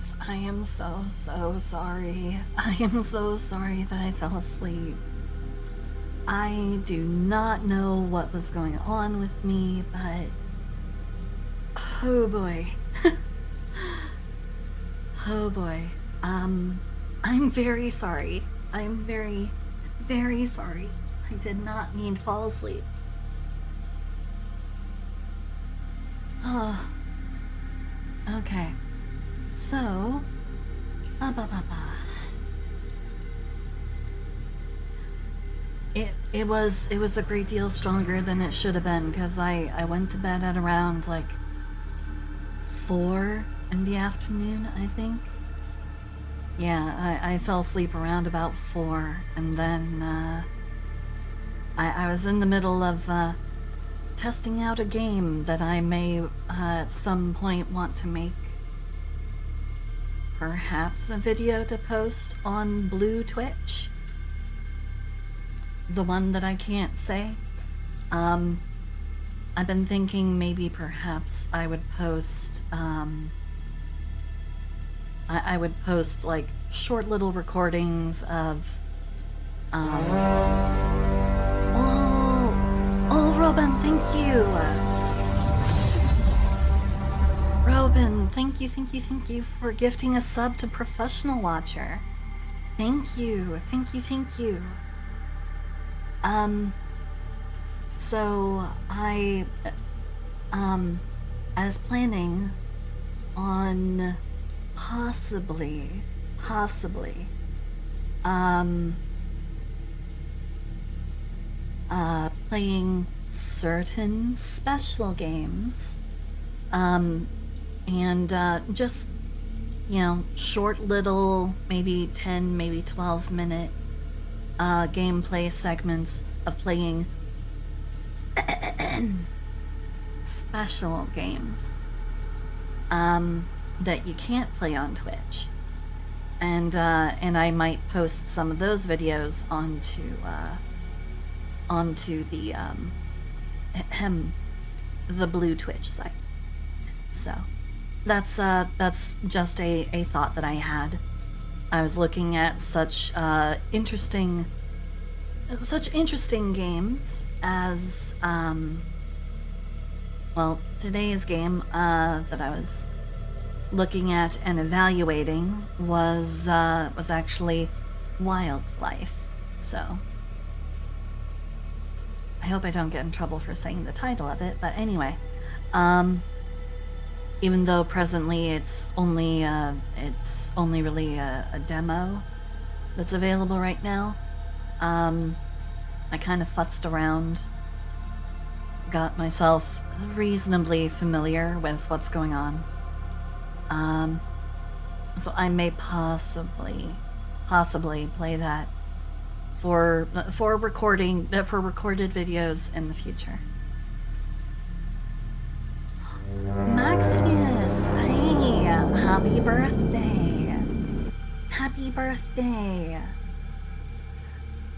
Guys, I am so sorry. I am so sorry that I fell asleep. I do not know what was going on with me, but oh boy. Oh boy. I'm very sorry. I'm very sorry. I did not mean to fall asleep. Oh. Okay. So, It was a great deal stronger than it should have been, because I went to bed at around like 4 in the afternoon, I think. Yeah, I fell asleep around about 4, and then I was in the middle of testing out a game that I may at some point want to make. Perhaps a video to post on Blue Twitch. The one that I can't say. I've been thinking maybe perhaps I would post, I would post like short little recordings of, oh, Robin, thank you. Robin, thank you for gifting a sub to Professional Watcher. Thank you. So I was planning on possibly, playing certain special games, and just, you know, short little, maybe 10, maybe 12-minute gameplay segments of playing special games that you can't play on Twitch, and I might post some of those videos onto the Blue Twitch site. So that's just a thought that I had. I was looking at such interesting games as well, today's game that I was looking at and evaluating was actually Wildlife. So I hope I don't get in trouble for saying the title of it, but anyway, even though presently it's only really a demo that's available right now, I kind of futzed around, got myself reasonably familiar with what's going on. So I may possibly play that for recorded videos in the future. Maxius, hey, happy birthday! Happy birthday!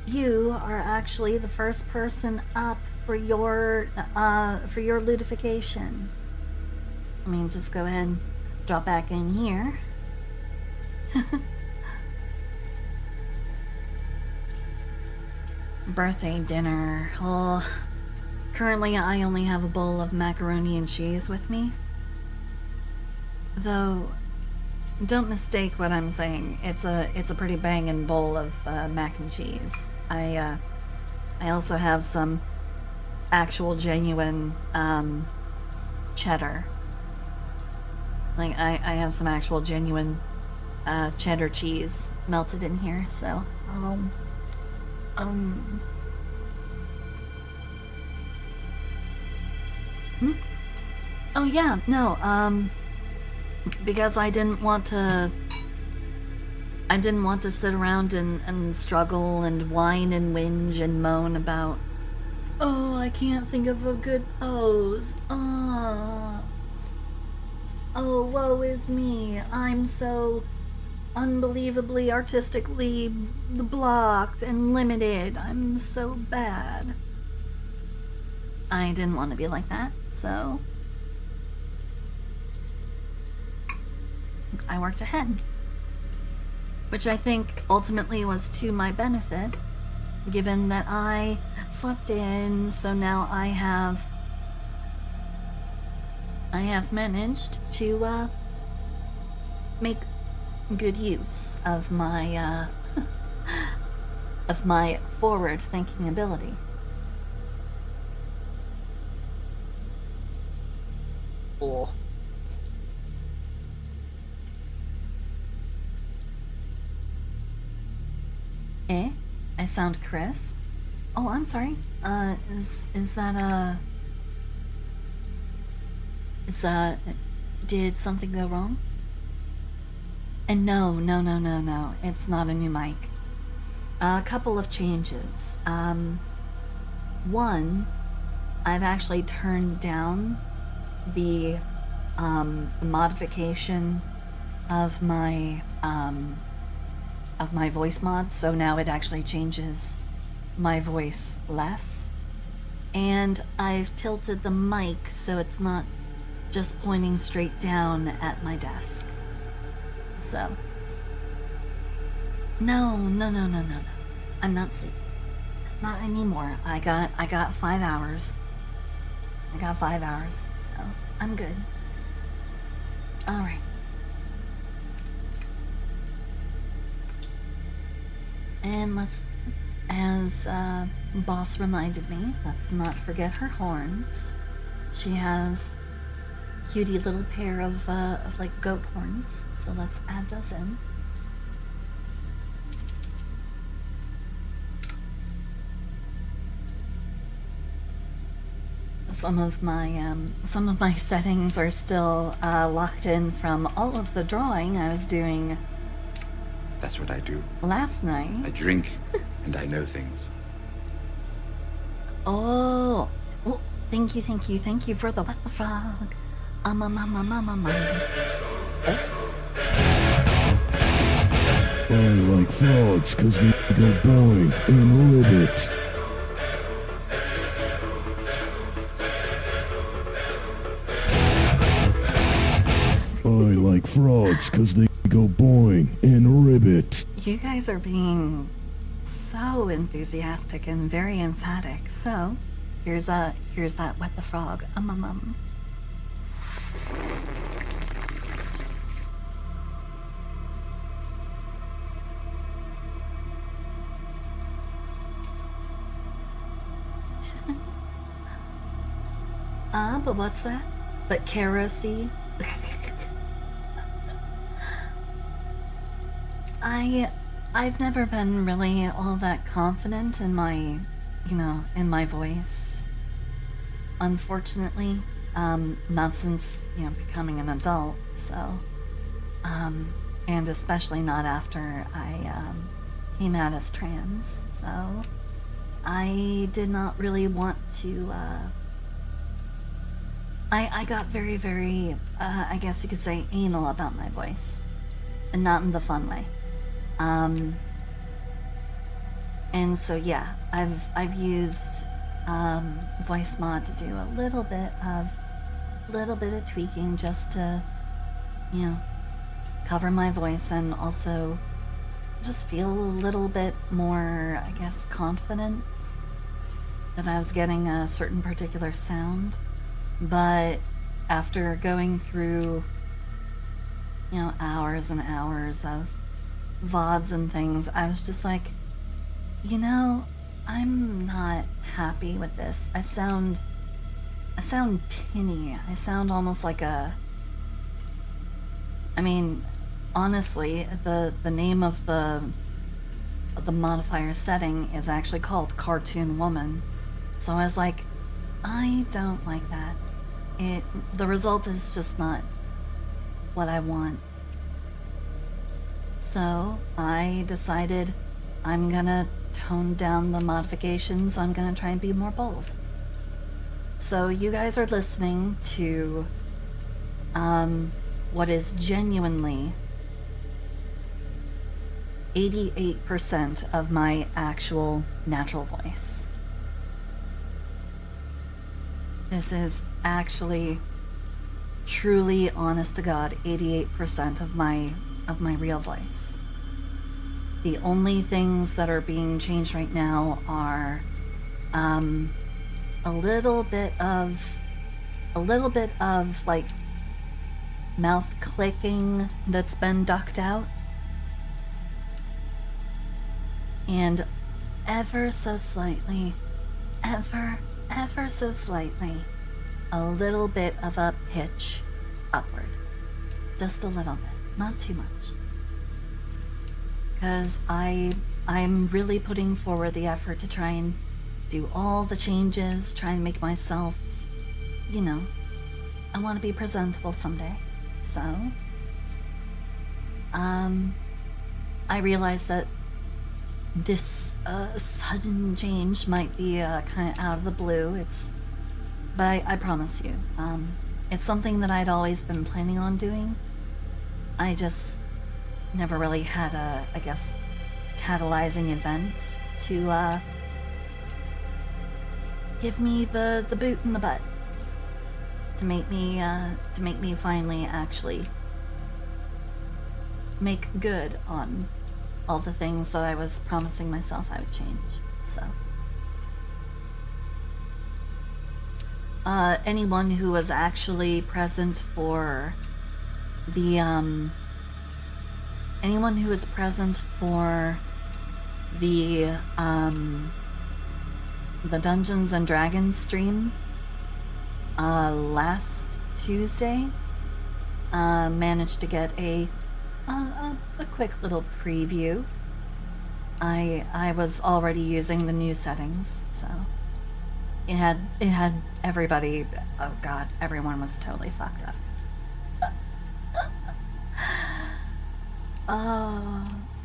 You are actually the first person up for your Lewdification. Let me just go ahead and drop back in here. Birthday dinner. Well, currently I only have a bowl of macaroni and cheese with me. Though, don't mistake what I'm saying. It's a pretty banging bowl of mac and cheese. I also have some actual genuine cheddar. Like I have some actual genuine cheddar cheese melted in here. So oh yeah, no, because I didn't want to sit around and struggle and whine and whinge and moan about, oh, I can't think of a good pose. Oh, woe is me. I'm so unbelievably artistically blocked and limited. I'm so bad. I didn't want to be like that, so I worked ahead. Which I think ultimately was to my benefit, given that I slept in, so now I have managed to make good use of my of my forward-thinking ability. Oh. Eh? I sound crisp? Oh, I'm sorry. Is that, did something go wrong? And no, it's not a new mic. A couple of changes. One, I've actually turned down the modification of my voice mod, so now it actually changes my voice less. And I've tilted the mic so it's not just pointing straight down at my desk. So no. I'm not sick. Not anymore. I got 5 hours. So I'm good. Alright. And as Boss reminded me, let's not forget her horns. She has cutie little pair of like goat horns, so let's add those in. Some of my settings are still locked in from all of the drawing I was doing. That's what I do. Last night. I drink and I know things. Oh, thank you for the what the frog. Oh. I like frogs because they go boing in ribbit. I like frogs because they go boing in ribbit. You guys are being so enthusiastic and very emphatic. So, here's that what the frog. But what's that? But kerosene? I've never been really all that confident in my, in my voice. Unfortunately, not since, becoming an adult, so, and especially not after I, came out as trans, so I did not really want to, I got very, very, I guess you could say anal about my voice, and not in the fun way. And so yeah, I've used voice mod to do a little bit of tweaking just to, cover my voice and also just feel a little bit more, I guess, confident that I was getting a certain particular sound. But after going through, hours and hours of VODs and things, I was just like, I'm not happy with this. I sound tinny. I sound almost like honestly, the name of the modifier setting is actually called Cartoon Woman. So I was like, I don't like that. The result is just not what I want. So I decided I'm gonna tone down the modifications. I'm gonna try and be more bold. So you guys are listening to what is genuinely 88% of my actual natural voice. This is actually truly, honest to God, 88% of my real voice. The only things that are being changed right now are a little bit of like mouth clicking that's been ducked out, and ever so slightly, ever so slightly, a little bit of a pitch upward. Just a little bit, not too much. Because I'm really putting forward the effort to try and do all the changes, try and make myself, you know, I want to be presentable someday. So, I realize that this sudden change might be kind of out of the blue. But I promise you, it's something that I'd always been planning on doing. I just never really had a, I guess, catalyzing event to give me the boot in the butt to make me finally actually make good on all the things that I was promising myself I would change. So anyone who was actually present for the anyone who was present for the Dungeons and Dragons stream last Tuesday managed to get a quick little preview. I was already using the new settings, so it had everybody. Oh god, everyone was totally fucked up.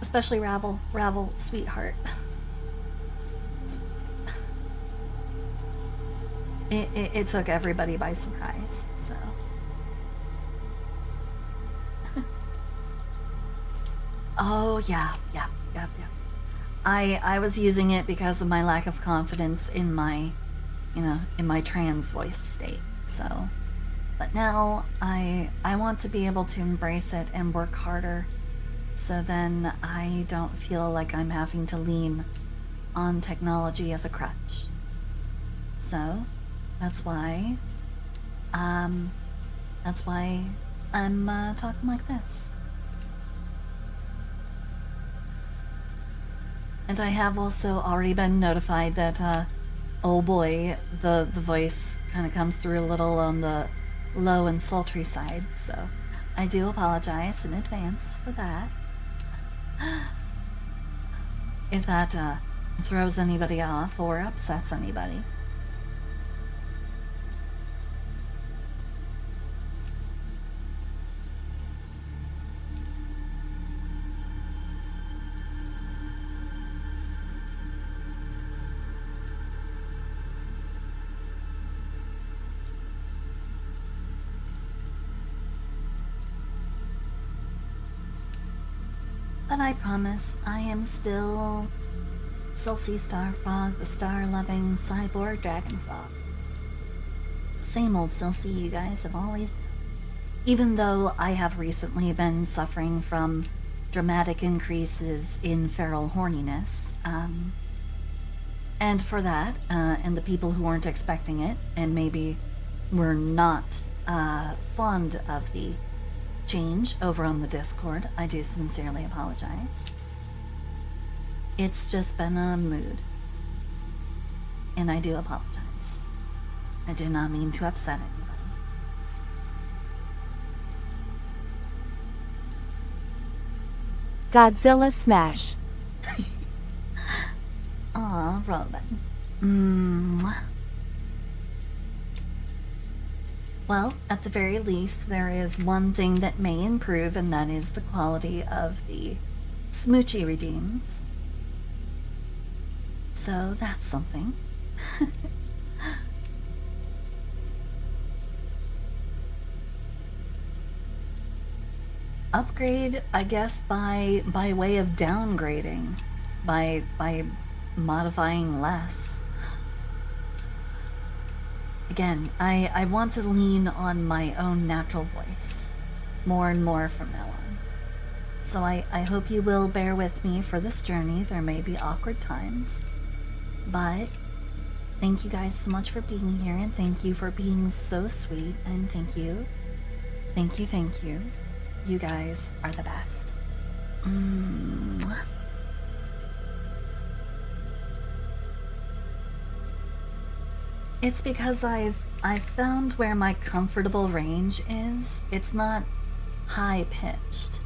Especially Ravel, sweetheart. It took everybody by surprise, so. Oh, yeah. I was using it because of my lack of confidence in my, in my trans voice state, so. But now I want to be able to embrace it and work harder, so then I don't feel like I'm having to lean on technology as a crutch. So, that's why I'm talking like this. And I have also already been notified that, oh boy, the voice kind of comes through a little on the low and sultry side, so I do apologize in advance for that. If that, throws anybody off or upsets anybody. But I promise I am still Silsey Starfrog, the star-loving cyborg dragon frog. Same old Silsey you guys have always known. Even though I have recently been suffering from dramatic increases in feral horniness, and for that, and the people who weren't expecting it, and maybe were not fond of the change over on the Discord, I do sincerely apologize. It's just been a mood, and I do apologize. I did not mean to upset anybody. Godzilla Smash. Aw, Robin. Well, at the very least, there is one thing that may improve, and that is the quality of the Smoochie redeems. So that's something. Upgrade, I guess, by way of downgrading, by modifying less. I again, I want to lean on my own natural voice more and more from now on. So I hope you will bear with me for this journey. There may be awkward times, but thank you guys so much for being here, and thank you for being so sweet, and thank you. Thank you, thank you. You guys are the best. Mwah. It's because I've found where my comfortable range is. It's not high pitched.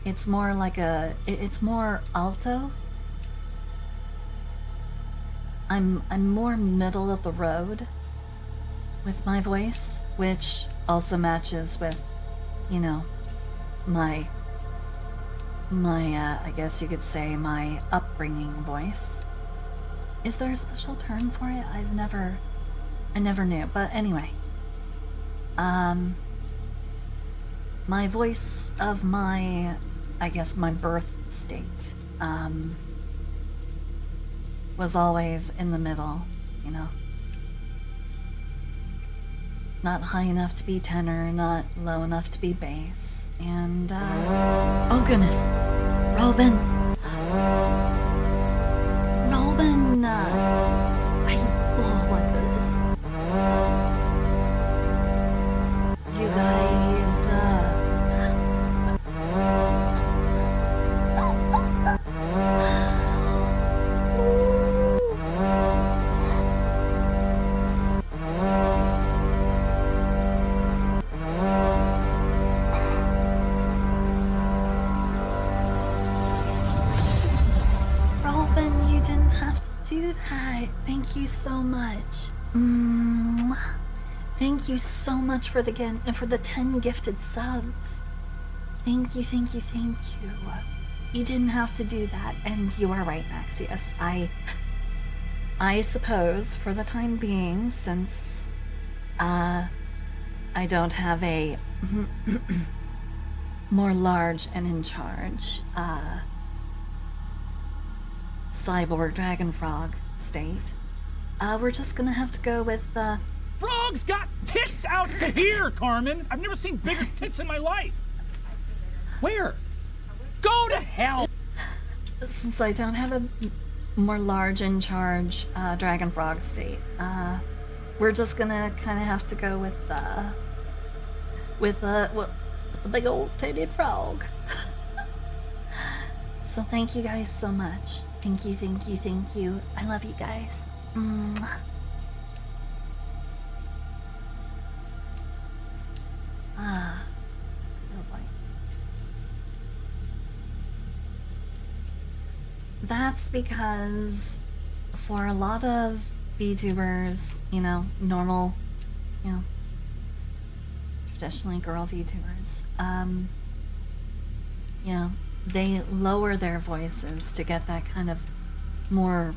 It's more like it's more alto. I'm more middle of the road with my voice, which also matches with, you know, my I guess you could say my upbringing voice. Is there a special term for it? I never knew, but anyway. My voice of my, I guess my birth state, was always in the middle, you know. Not high enough to be tenor, not low enough to be bass, and, oh goodness, Robin! Robin! Oh my goodness. You guys, Robin, you didn't have to do that. Thank you so much. Thank you so much for the 10 gifted subs. Thank you, thank you, thank you. You didn't have to do that, and you are right, Maxius. I suppose for the time being, since I don't have a more large and in charge cyborg dragon frog state, we're just gonna have to go with Frogs got tits out to here, Carmen! I've never seen bigger tits in my life! Where? Go to hell! Since I don't have a more large in charge dragon frog state, we're just gonna kind of have to go with the big old titted frog. So thank you guys so much. Thank you, thank you, thank you. I love you guys. Oh boy. That's because for a lot of VTubers, you know, normal, you know, traditionally girl VTubers, you know, they lower their voices to get that kind of more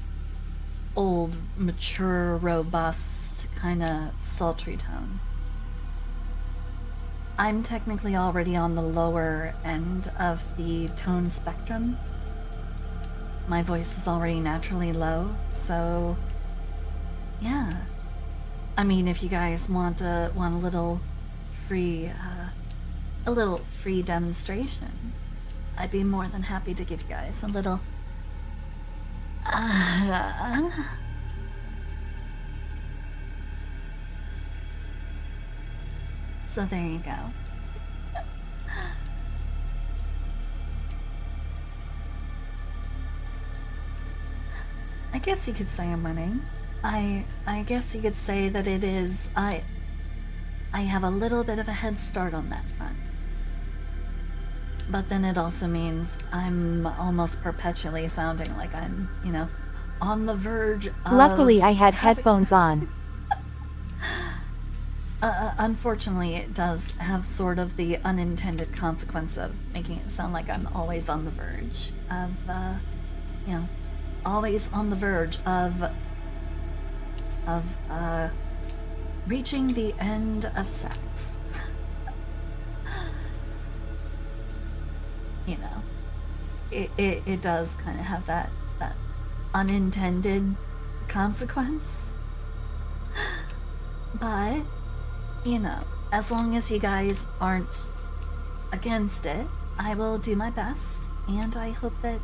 old, mature, robust, kind of sultry tone. I'm technically already on the lower end of the tone spectrum. My voice is already naturally low, so yeah. I mean, if you guys want a little free demonstration, I'd be more than happy to give you guys a little So there you go. I guess you could say I'm winning. I guess you could say that it is I have a little bit of a head start on that front. But then it also means I'm almost perpetually sounding like I'm, you know, on the verge of... Luckily I had headphones on. Unfortunately, it does have sort of the unintended consequence of making it sound like I'm always on the verge of, you know, always on the verge of reaching the end of sex. You know, it does kind of have that unintended consequence. But, you know, as long as you guys aren't against it, I will do my best, and I hope that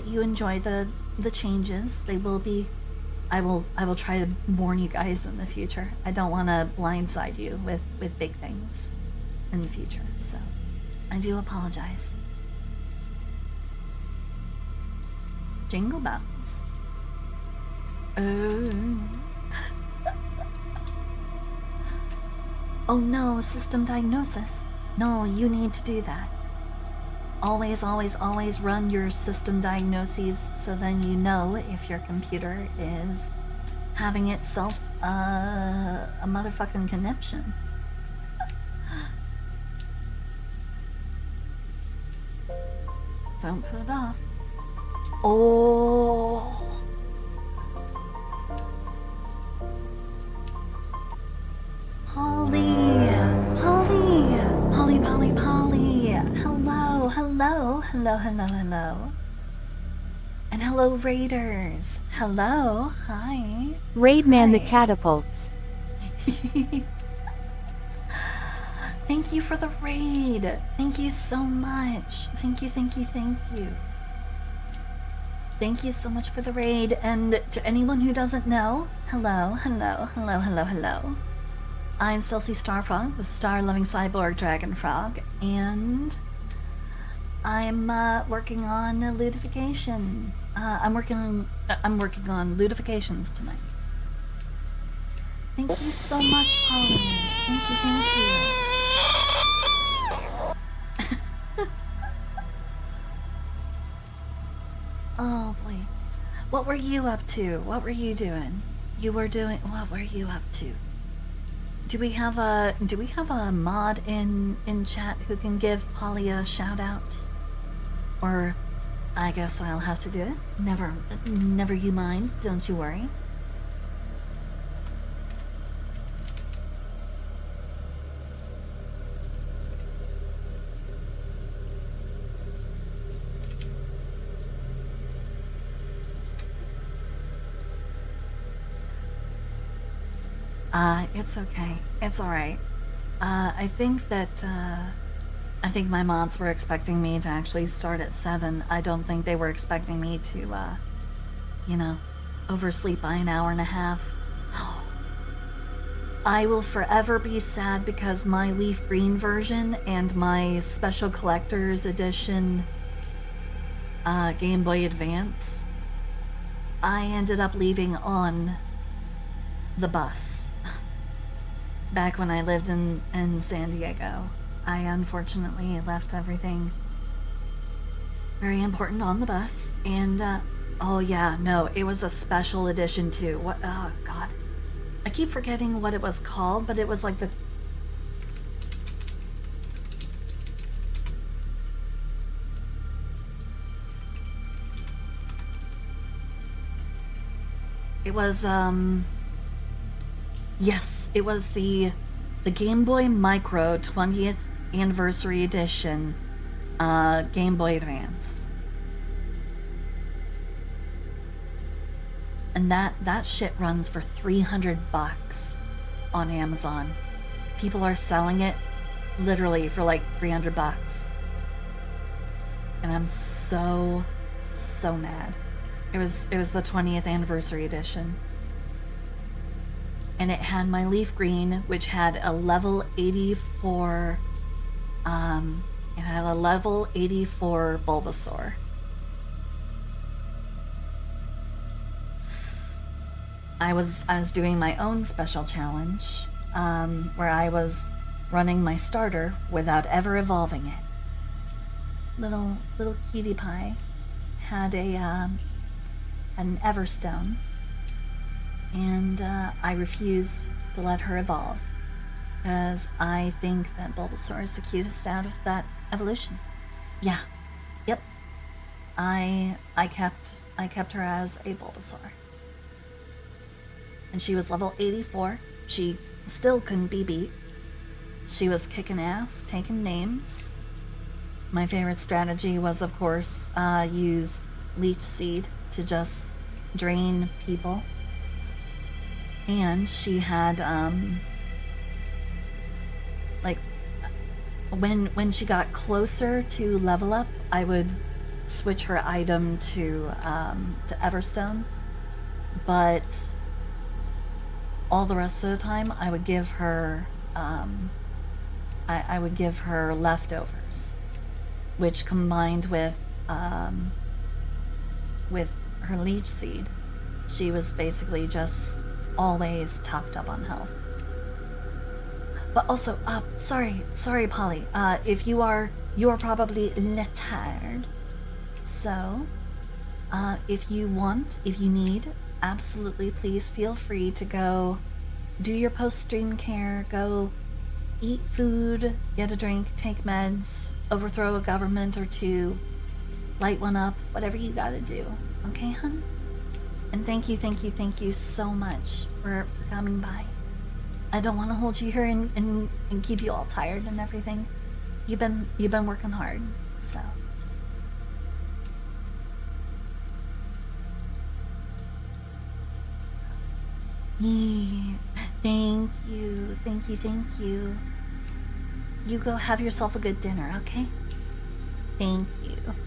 you enjoy the changes. They will be. I will try to warn you guys in the future. I don't want to blindside you with big things in the future. So, I do apologize. Jingle bells. Oh. Oh no, system diagnosis. No, you need to do that. Always, always, always run your system diagnoses so then you know if your computer is having itself a motherfucking conniption. Don't put it off. Oh. Polly. Hello. And hello, Raiders. Hello, hi. Raid man the Hi. catapults. Thank you for the raid. Thank you so much. Thank you. Thank you so much for the raid. And to anyone who doesn't know, hello. I'm Celsi Starfrog, the star-loving cyborg dragon frog, and I'm working on Lewdification. I'm working on Lewdifications tonight. Thank you so much, Polly. Thank you. Oh boy. What were you up to? What were you doing? What were you up to? Do we have a mod in chat who can give Polly a shout out? Or I guess I'll have to do it. Never you mind, don't you worry. It's okay. It's alright. I think my mods were expecting me to actually start at 7. I don't think they were expecting me to, oversleep by an hour and a half. I will forever be sad because my leaf green version and my special collector's edition Game Boy Advance, I ended up leaving on the bus. Back when I lived in San Diego, I unfortunately left everything very important on the bus, and oh yeah, no, it was a special edition too. What? Oh god, I keep forgetting what it was called, but it was like the yes, it was the Game Boy Micro 20th Anniversary Edition Game Boy Advance. And that shit runs for $300 on Amazon. People are selling it literally for like $300. And I'm so mad. It was the 20th Anniversary Edition. And it had my leaf green, which had a level 84 Bulbasaur. I was doing my own special challenge, where I was running my starter without ever evolving it. Little cutie pie had an Everstone. And I refuse to let her evolve, because I think that Bulbasaur is the cutest out of that evolution. Yeah, yep. I kept her as a Bulbasaur, and she was level 84. She still couldn't be beat. She was kicking ass, taking names. My favorite strategy was, of course, use Leech Seed to just drain people. And she had, like, when she got closer to level up, I would switch her item to Everstone. But all the rest of the time, I would give her, I would give her leftovers, which combined with her leech seed, she was basically just always topped up on health. But also, sorry, Polly. If you are probably tired. So, if you need, absolutely, please feel free to go do your post-stream care, go eat food, get a drink, take meds, overthrow a government or two, light one up, whatever you gotta do. Okay, hun? And thank you so much for coming by. I don't want to hold you here and keep you all tired and everything. You've been working hard, so. Yeah, thank you. You go have yourself a good dinner, okay? Thank you. Okay.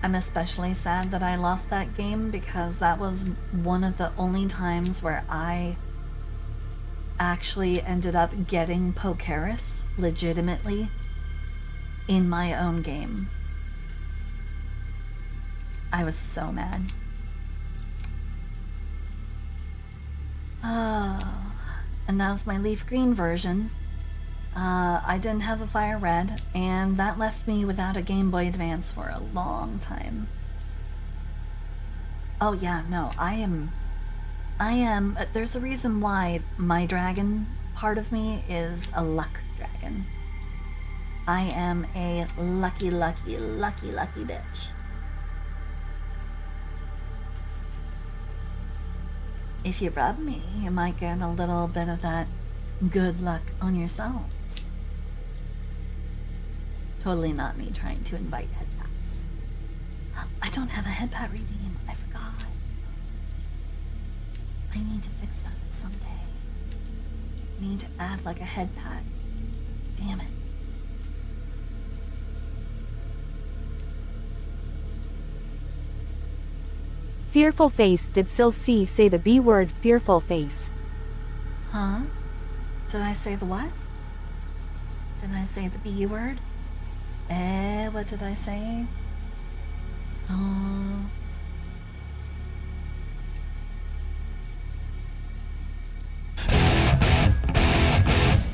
I'm especially sad that I lost that game because that was one of the only times where I actually ended up getting Pokeris legitimately in my own game. I was so mad. Oh, and that was my leaf green version. I didn't have a fire red, and that left me without a Game Boy Advance for a long time. Oh yeah, no, I am, there's a reason why my dragon part of me is a luck dragon. I am a lucky bitch. If you rub me, you might get a little bit of that good luck on yourselves. Totally not me trying to invite headpats. I don't have a headpat redeem. I forgot. I need to fix that someday. I need to add like a headpat. Damn it. Fearful face. Did Sil C say the B word, fearful face? Huh? Did I say the what? Did I say the B word? What did I say? Oh.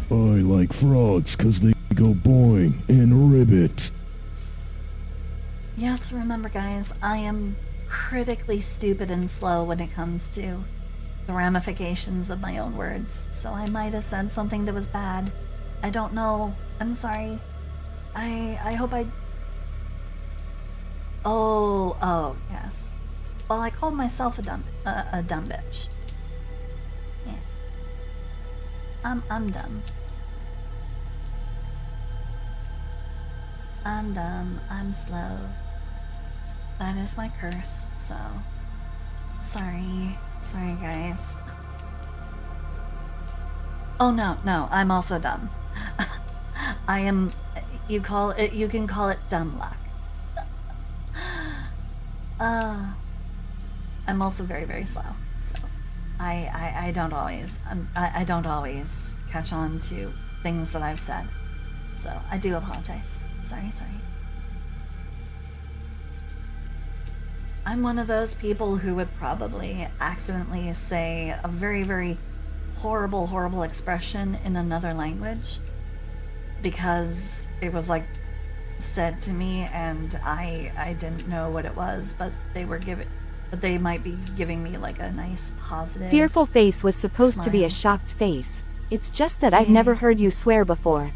I like frogs 'cause they go boing and ribbit. You have to remember, guys, I am critically stupid and slow when it comes to the ramifications of my own words, so I might have said something that was bad. I don't know. I'm sorry. I hope I... Oh, yes. Well, I called myself a dumb bitch. Yeah. I'm dumb. I'm dumb. I'm slow. That is my curse, so... Sorry, guys. Oh, no, I'm also dumb. I am... You can call it dumb luck. I'm also very, very slow, so... I don't always... I don't always catch on to things that I've said. So, I do apologize. Sorry. I'm one of those people who would probably accidentally say a very, very horrible expression in another language because it was like said to me and I didn't know what it was, but they might be giving me like a nice positive. Fearful face was supposed to be a smile. shocked face. It's just that I've never heard you swear before.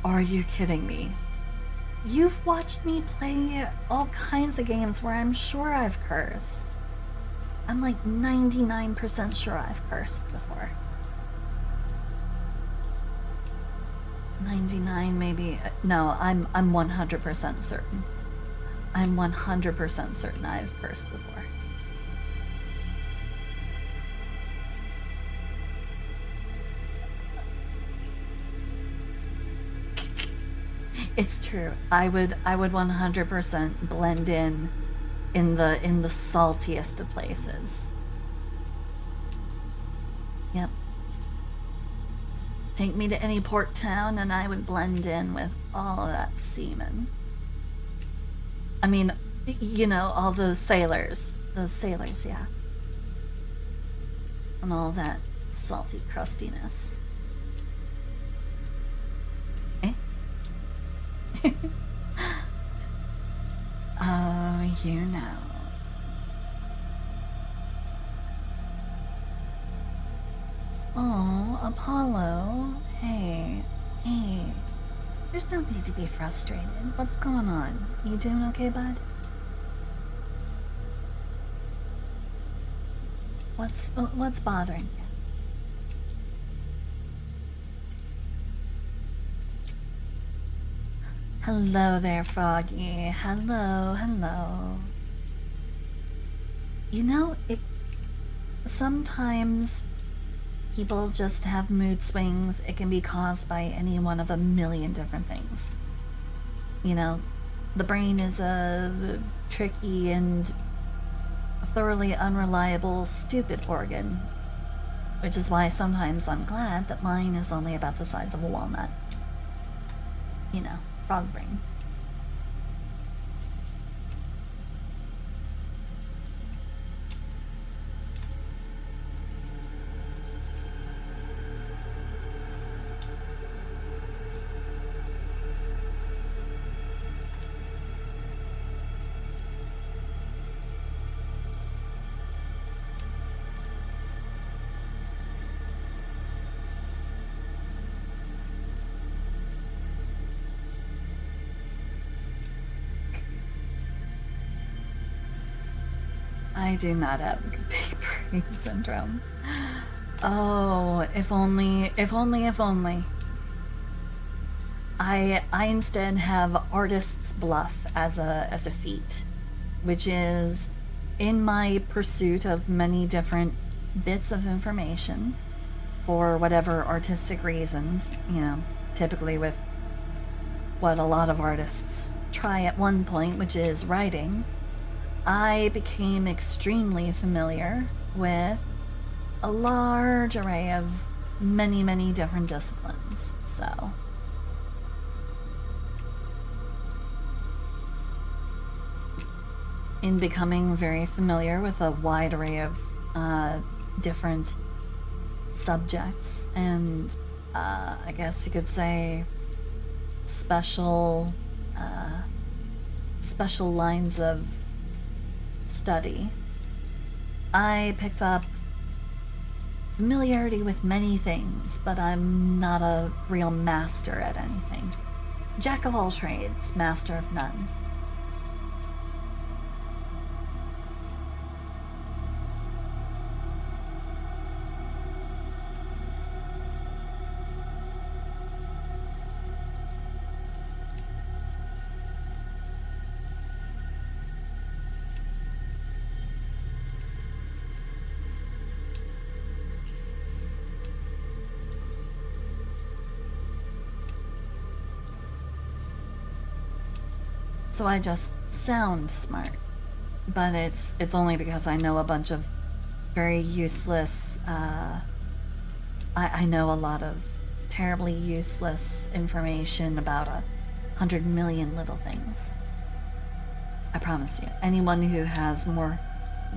Are you kidding me? You've watched me play all kinds of games where I'm sure I've cursed. I'm like 99% sure I've cursed before. 99 maybe. No, I'm 100% certain. I'm 100% certain I've cursed before. It's true. I would 100% blend in the saltiest of places. Yep. Take me to any port town and I would blend in with all of that seamen. I mean, you know, all those sailors. Those sailors, yeah. And all that salty crustiness. Eh? Oh, you know. Oh, Apollo. Hey. There's no need to be frustrated. What's going on? You doing okay, bud? What's bothering you? Hello there, Froggy. Hello. You know, sometimes people just have mood swings. It can be caused by any one of a million different things. You know, the brain is a tricky and thoroughly unreliable, stupid organ, which is why sometimes I'm glad that mine is only about the size of a walnut. You know, frog brain. I do not have big brain syndrome. Oh, if only. I instead have artist's bluff as a feat, which is in my pursuit of many different bits of information for whatever artistic reasons, you know, typically with what a lot of artists try at one point, which is writing. I became extremely familiar with a large array of many different disciplines, so. In becoming very familiar with a wide array of different subjects and I guess you could say special lines of study, I picked up familiarity with many things, but I'm not a real master at anything. Jack of all trades, master of none. So I just sound smart, but it's only because I know a bunch of very useless, I know a lot of terribly useless information about 100 million little things. I promise you, anyone who has more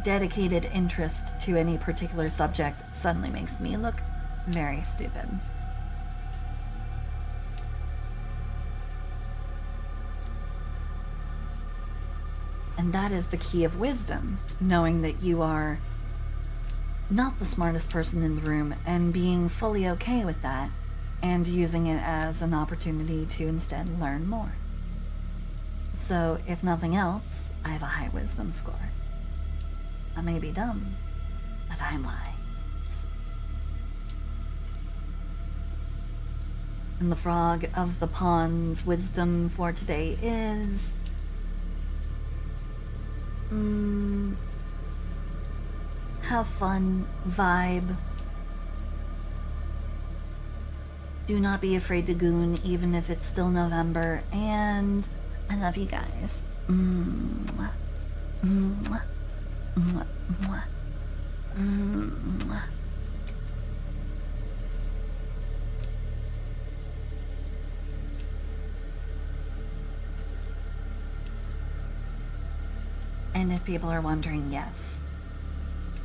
dedicated interest to any particular subject suddenly makes me look very stupid. And that is the key of wisdom, knowing that you are not the smartest person in the room and being fully okay with that and using it as an opportunity to instead learn more. So, if nothing else, I have a high wisdom score. I may be dumb, but I'm wise. And the frog of the pond's wisdom for today is... have fun, vibe. Do not be afraid to goon, even if it's still November. And I love you guys. Mwah. Mwah. Mwah. Mwah. Mwah. And if people are wondering, yes,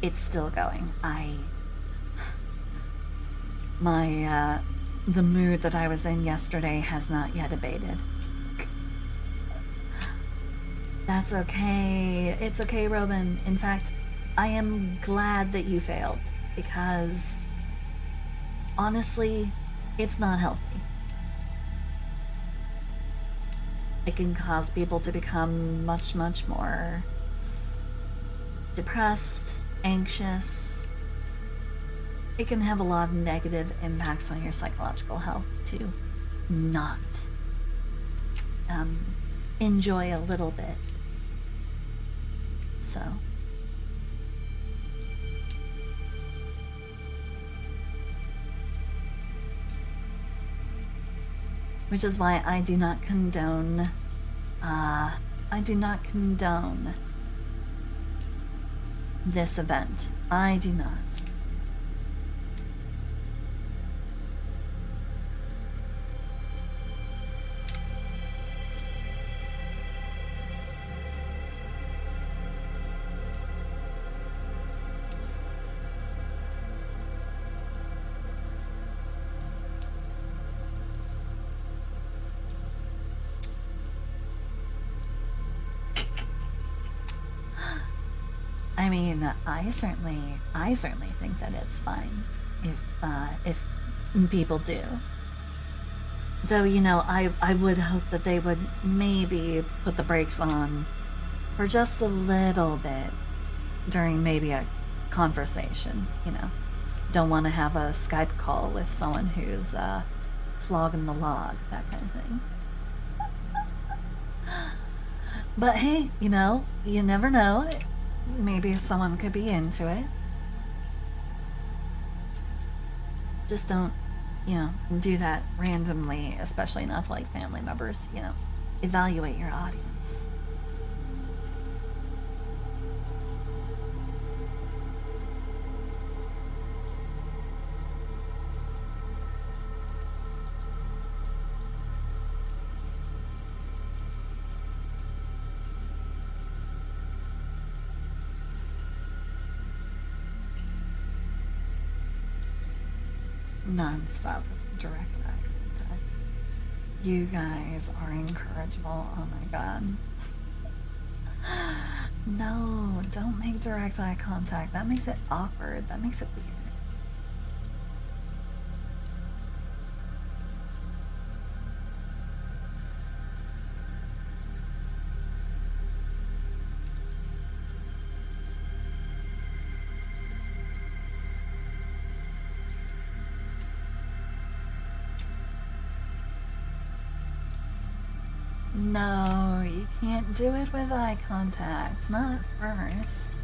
it's still going. The mood that I was in yesterday has not yet abated. That's okay. It's okay, Robin. In fact, I am glad that you failed, because honestly, it's not healthy. It can cause people to become much, much more depressed, anxious. It can have a lot of negative impacts on your psychological health to not enjoy a little bit. So, which is why I do not condone this event. I do not. I mean, I certainly think that it's fine if people do. Though, you know, I would hope that they would maybe put the brakes on for just a little bit during maybe a conversation, you know. Don't want to have a Skype call with someone who's flogging the log, that kind of thing. But hey, you know, you never know. Maybe someone could be into it. Just don't, you know, do that randomly, especially not to like family members, you know. Evaluate your audience. Non-stop with direct eye contact. You guys are incorrigible. Oh my god. No, don't make direct eye contact. That makes it awkward. That makes it weird. No, you can't do it with eye contact. Not first.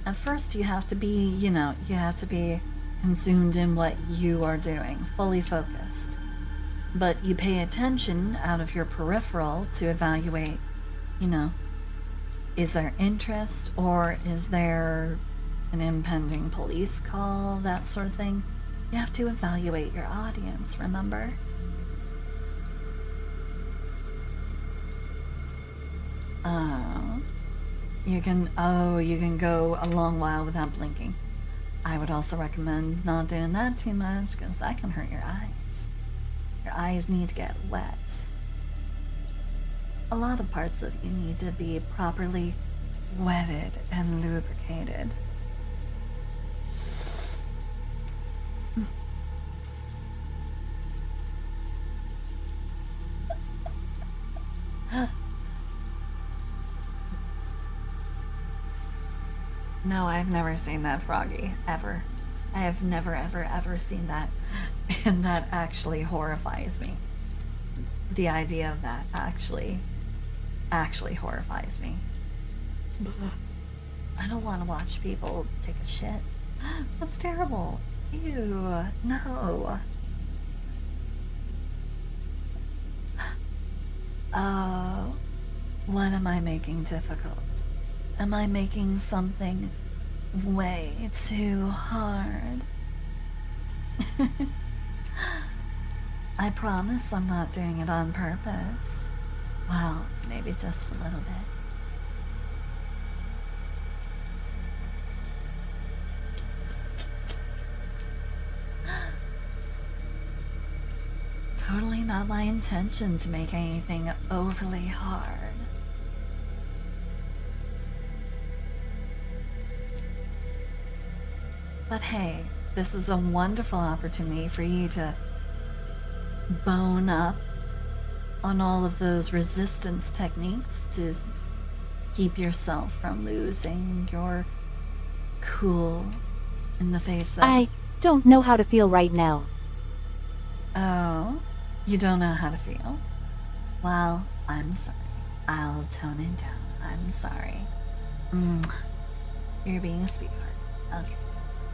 At first you have to be, you know, you have to be consumed in what you are doing, fully focused. But you pay attention out of your peripheral to evaluate, you know, is there interest or is there an impending police call, that sort of thing. You have to evaluate your audience, remember? You can go a long while without blinking. I would also recommend not doing that too much, because that can hurt your eyes. Your eyes need to get wet. A lot of parts of you need to be properly wetted and lubricated. No, I've never seen that, Froggy. Ever. I have never, ever, ever seen that. And that actually horrifies me. The idea of that actually horrifies me. I don't want to watch people take a shit. That's terrible. Ew. No. Oh. What am I making difficult? Am I making something way too hard? I promise I'm not doing it on purpose. Well, maybe just a little bit. Totally not my intention to make anything overly hard. But hey, this is a wonderful opportunity for you to bone up on all of those resistance techniques to keep yourself from losing your cool in the face of... I don't know how to feel right now. Oh, you don't know how to feel? Well, I'm sorry. I'll tone it down. I'm sorry. You're being a sweetheart. Okay.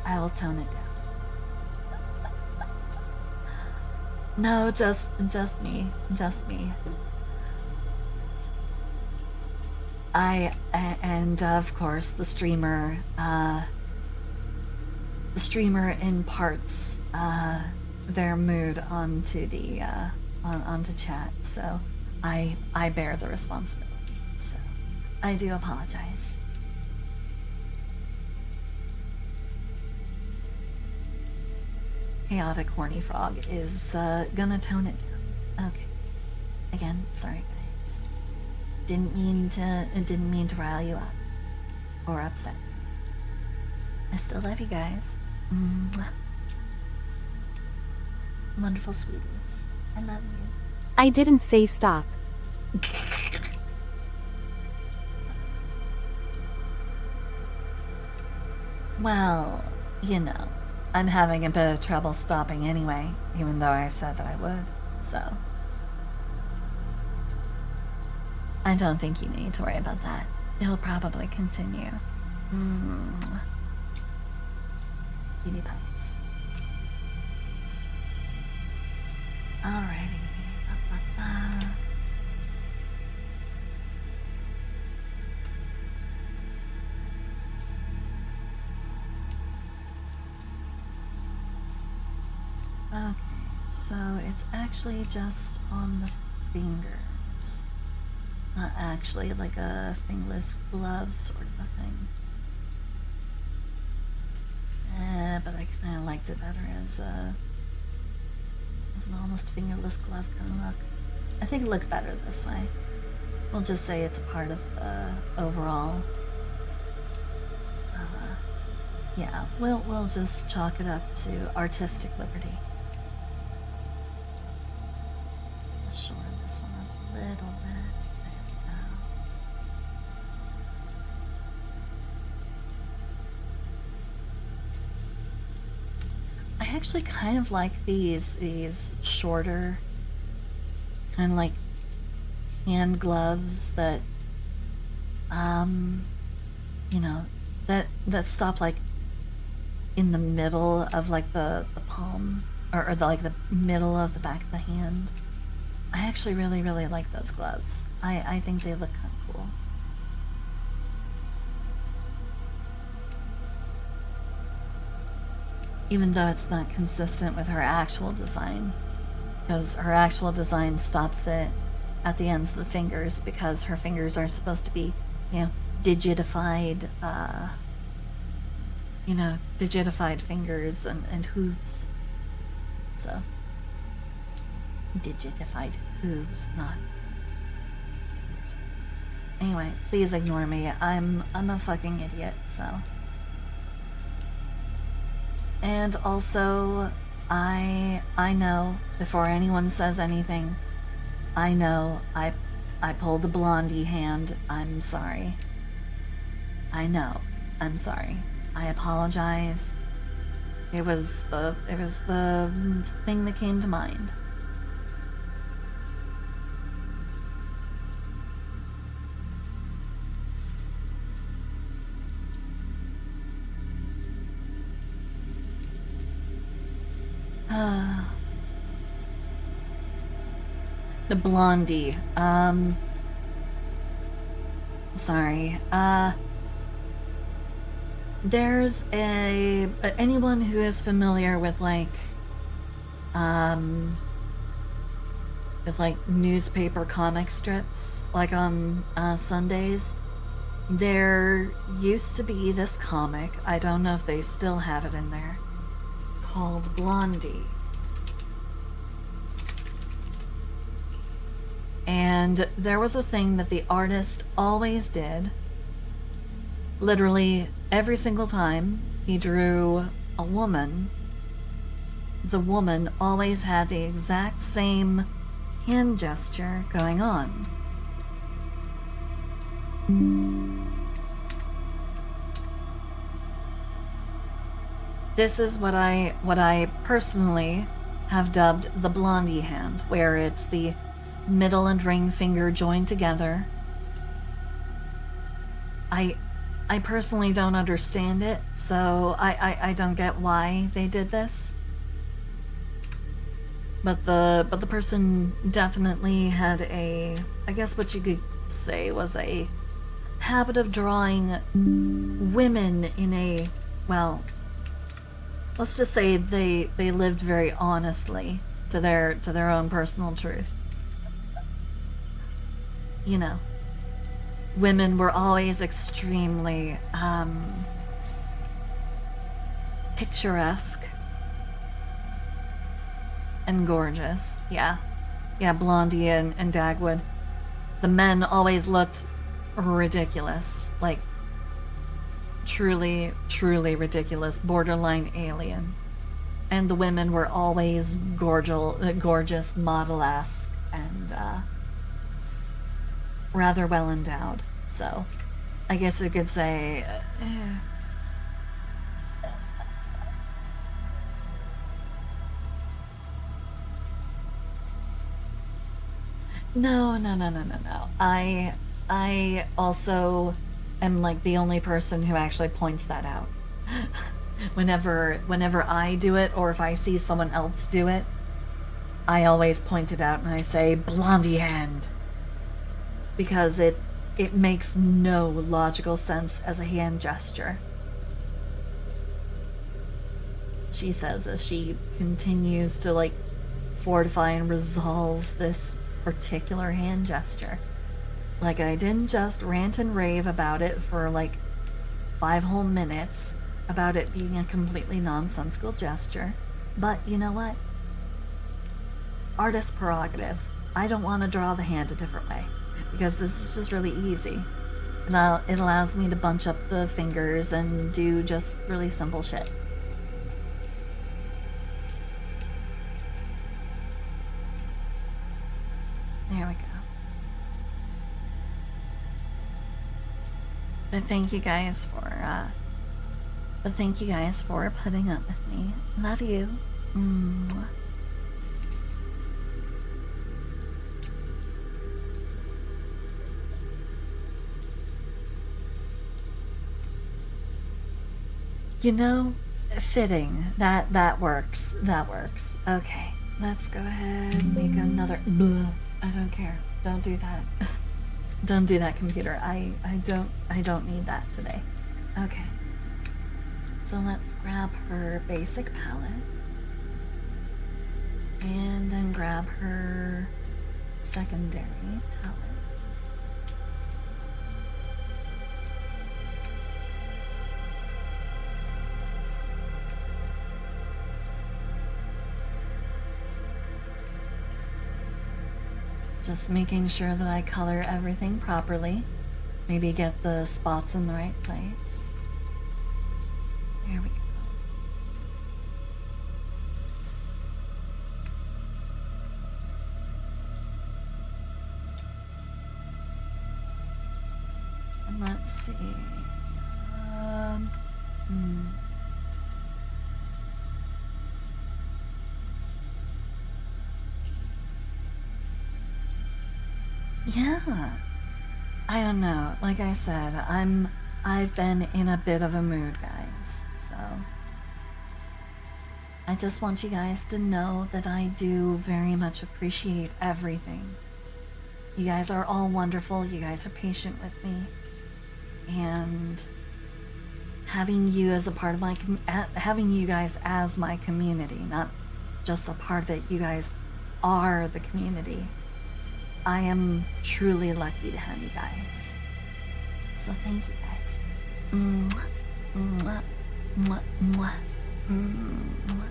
I will tone it down. No, just me. Just me. And of course the streamer imparts their mood onto the onto chat, so I bear the responsibility. So I do apologize. Chaotic horny frog is gonna tone it down. Okay. Again, sorry guys. Didn't mean to rile you up or upset. I still love you guys. Mwah. Wonderful sweeties. I love you. I didn't say stop. Well, you know, I'm having a bit of trouble stopping anyway, even though I said that I would, so. I don't think you need to worry about that. It'll probably continue. Cutie pies. Alrighty. Okay, so it's actually just on the fingers. Not actually like a fingerless glove sort of a thing. But I kind of liked it better as an almost fingerless glove kind of look. I think it looked better this way. We'll just say it's a part of the overall. Yeah, we'll just chalk it up to artistic liberty. Shorten this one up a little bit. There we go. I actually kind of like these shorter, kind of like hand gloves that, you know, that stop like in the middle of like the palm or like the middle of the back of the hand. I actually really like those gloves. I think they look kind of cool. Even though it's not consistent with her actual design, because her actual design stops it at the ends of the fingers because her fingers are supposed to be, you know, digitified, digitified fingers and hooves. So, digitified hooves, not. Anyway, please ignore me. I'm a fucking idiot, so. And also, I know before anyone says anything, I know I pulled the blondie hand. I'm sorry. I know. I'm sorry. I apologize. It was the thing that came to mind. The blondie. Sorry. There's anyone who is familiar with newspaper comic strips, like on Sundays. There used to be this comic, I don't know if they still have it in there, called Blondie. And there was a thing that the artist always did. Literally every single time he drew a woman, the woman always had the exact same hand gesture going on. This is what I personally have dubbed the blondie hand, where it's the middle and ring finger joined together. I personally don't understand it, so I don't get why they did this. But the person definitely had I guess what you could say was a habit of drawing women in a, well, let's just say they lived very honestly to their own personal truth. You know, women were always extremely picturesque and gorgeous. Yeah, Blondie and Dagwood. The men always looked ridiculous, like truly ridiculous, borderline alien. And the women were always gorgeous, model-esque, and rather well endowed. So, I guess you could say, No. I also am like the only person who actually points that out. Whenever I do it, or if I see someone else do it, I always point it out and I say, blondie hand. Because it makes no logical sense as a hand gesture. She says as she continues to like fortify and resolve this particular hand gesture. Like, I didn't just rant and rave about it for like 5 whole minutes about it being a completely nonsensical gesture. But you know what? Artist prerogative. I don't want to draw the hand a different way, because this is just really easy. It allows me to bunch up the fingers and do just really simple shit. There we go. But thank you guys for putting up with me. Love you. Mwah. You know, fitting. That works. That works. Okay, let's go ahead and make another. Bleh. I don't care. Don't do that. Don't do that, computer. I don't need that today. Okay. So let's grab her basic palette. And then grab her secondary palette. Just making sure that I color everything properly. Maybe get the spots in the right place. There we go. And let's see. Hmm. Yeah. I don't know. Like I said, I've been in a bit of a mood, guys. So I just want you guys to know that I do very much appreciate everything. You guys are all wonderful. You guys are patient with me. And having you as a part of my having you guys as my community, not just a part of it. You guys are the community. I am truly lucky to have you guys. So thank you guys. Mwah, mwah, mwah, mwah, mwah.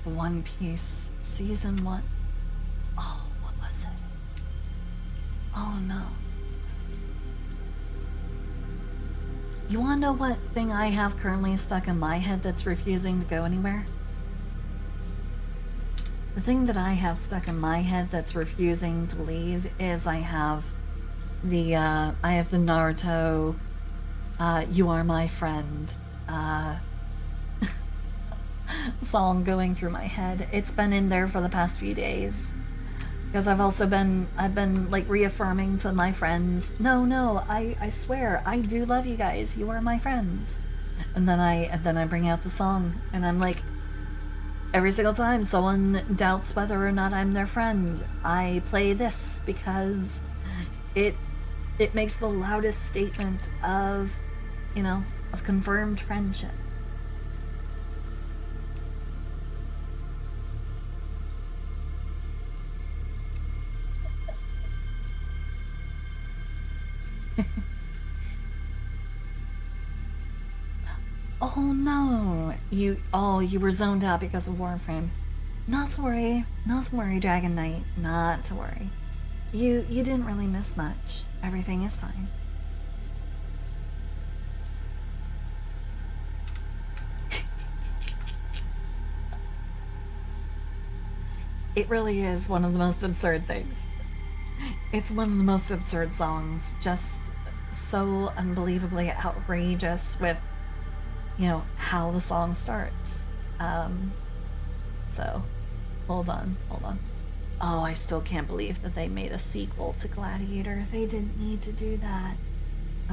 One Piece season 1. Oh, what was it? Oh no. You wanna know what thing I have currently stuck in my head that's refusing to go anywhere? The thing that I have stuck in my head that's refusing to leave is I have the Naruto, You Are My Friend, song going through my head. It's been in there for the past few days because I've been like reaffirming to my friends, no, I swear I do love you guys. You are my friends. And then I bring out the song and I'm like, every single time someone doubts whether or not I'm their friend, I play this because it makes the loudest statement of, of confirmed friendship. Oh no, you were zoned out because of Warframe. Not to worry, Dragon Knight, not to worry. You didn't really miss much. Everything is fine. It really is one of the most absurd things. It's one of the most absurd songs, just so unbelievably outrageous with, how the song starts. So, hold on. Oh, I still can't believe that they made a sequel to Gladiator. They didn't need to do that.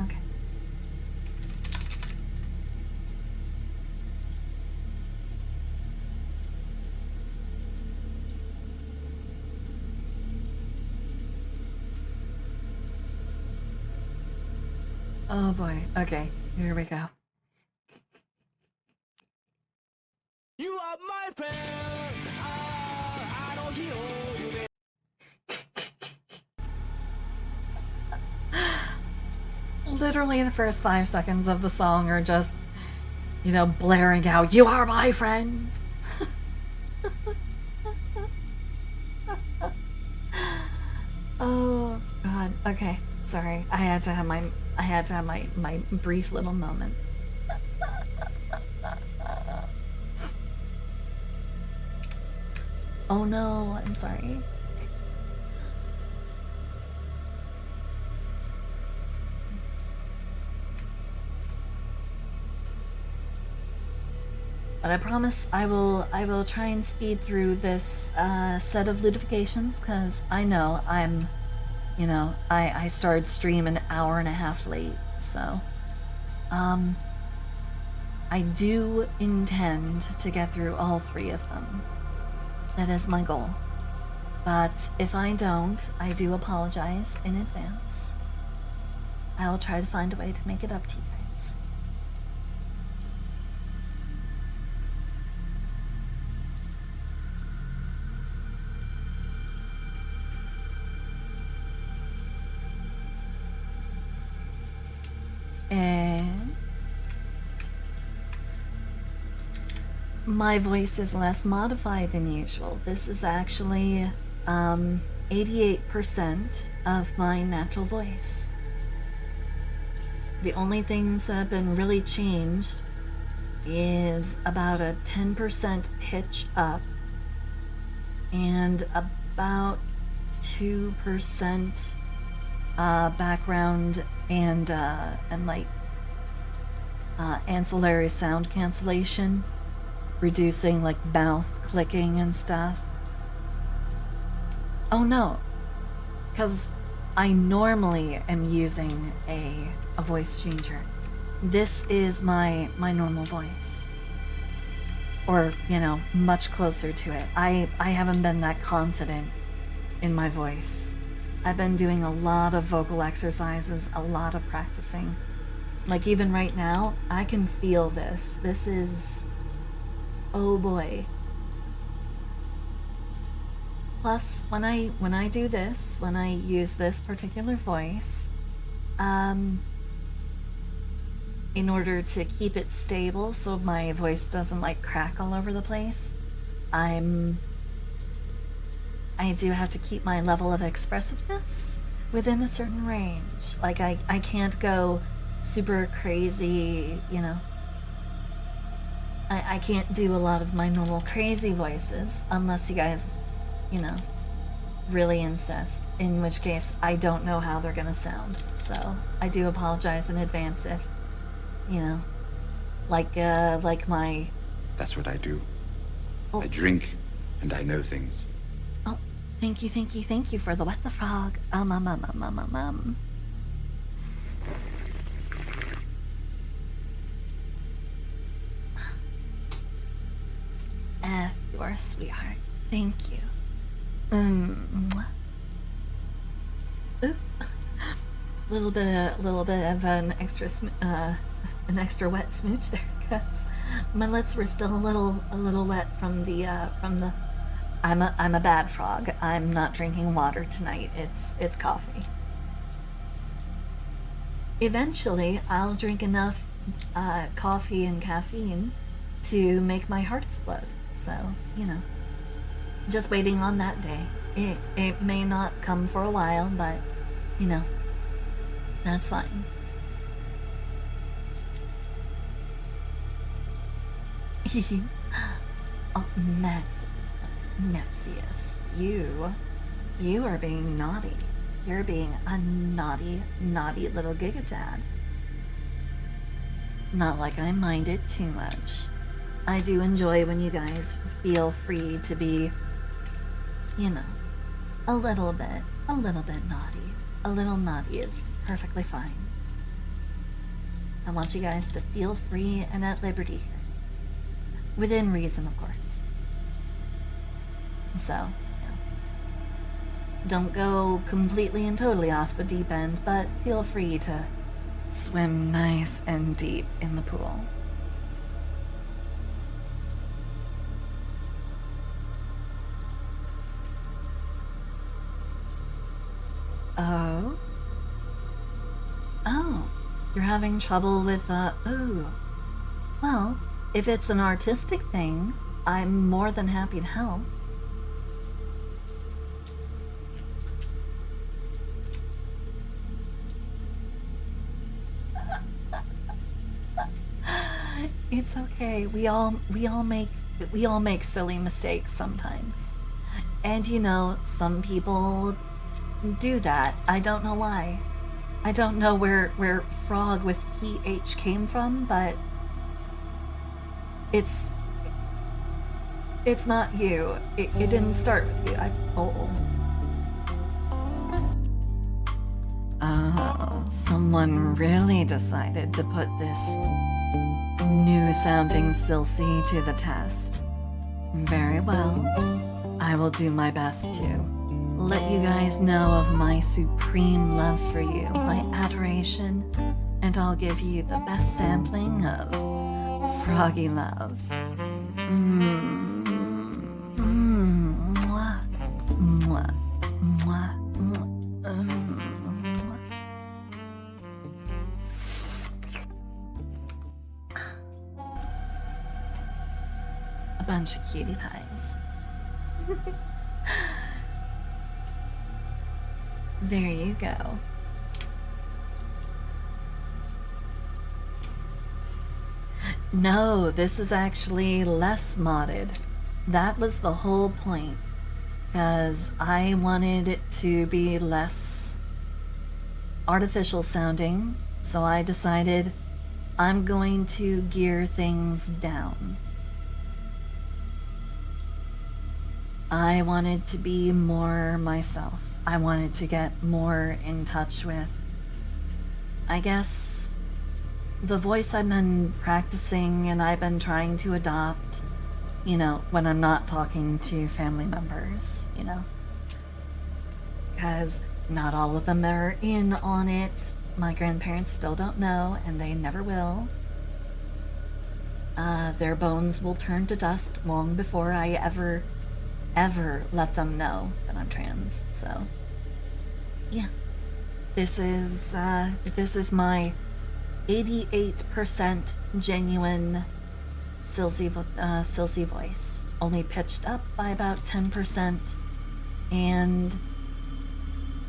Okay. Oh boy. Okay, here we go. You are my friend. I don't hear you. Literally the first 5 seconds of the song are just, blaring out, "You are my friend." Oh god. Okay. Sorry. I had to have my brief little moment. Oh no, I'm sorry. But I promise I will try and speed through this set of Lewdifications, because I know I'm, I started stream an hour and a half late, so I do intend to get through all 3 of them. That is my goal. But if I don't, I do apologize in advance. I'll try to find a way to make it up to you guys. my voice is less modified than usual. This is actually 88% of my natural voice. The only things that have been really changed is about a 10% pitch up and about 2% background and like ancillary sound cancellation, reducing like mouth clicking and stuff. Oh no, because I normally am using a voice changer. This is my normal voice. Or, you know, much closer to it. I haven't been that confident in my voice. I've been doing a lot of vocal exercises, a lot of practicing. Like even right now, I can feel this. This is... oh boy. Plus, when I do this, when I use this particular voice, in order to keep it stable so my voice doesn't like crack all over the place, I do have to keep my level of expressiveness within a certain range. Like I can't go super crazy, you know. I can't do a lot of my normal crazy voices unless you guys, you know, really insist, in which case I don't know how they're gonna sound. So I do apologize in advance if, you know, like my... That's what I do. Oh. I drink and I know things. Oh, thank you for the what the frog. You're a sweetheart. Thank you. Mwah. Oop. Little bit of an extra wet smooch there, cause my lips were still a little wet from the I'm a bad frog. I'm not drinking water tonight. It's coffee. Eventually, I'll drink enough coffee and caffeine to make my heart explode. So, you know, just waiting on that day. It may not come for a while, but, you know, that's fine. Oh, Maxius, you are being naughty. You're being a naughty little gigatad. Not like I mind it too much. I do enjoy when you guys feel free to be, you know, a little bit naughty. A little naughty is perfectly fine. I want you guys to feel free and at liberty here. Within reason, of course. So, you know, don't go completely and totally off the deep end, but feel free to swim nice and deep in the pool. Oh? Oh, you're having trouble with, ooh. Well, if it's an artistic thing, I'm more than happy to help. It's okay. We all make silly mistakes sometimes. And you know, some people do that. I don't know why. I don't know where frog with PH came from, but it's not you. It didn't start with you. Someone really decided to put this new sounding Silsey to the test. Very well. I will do my best to let you guys know of my supreme love for you, my adoration, and I'll give you the best sampling of froggy love. Mwah, mwah, mwah, mwah, Bunch of cutie pies. There you go. No, this is actually less modded. That was the whole point. Because I wanted it to be less artificial sounding, so I decided I'm going to gear things down. I wanted to be more myself. I wanted to get more in touch with, I guess, the voice I've been practicing and I've been trying to adopt, you know, when I'm not talking to family members, you know. Because not all of them are in on it. My grandparents still don't know, and they never will. Their bones will turn to dust long before I ever let them know that I'm trans. So, yeah, this is my 88% genuine Silsy voice, only pitched up by about 10%, and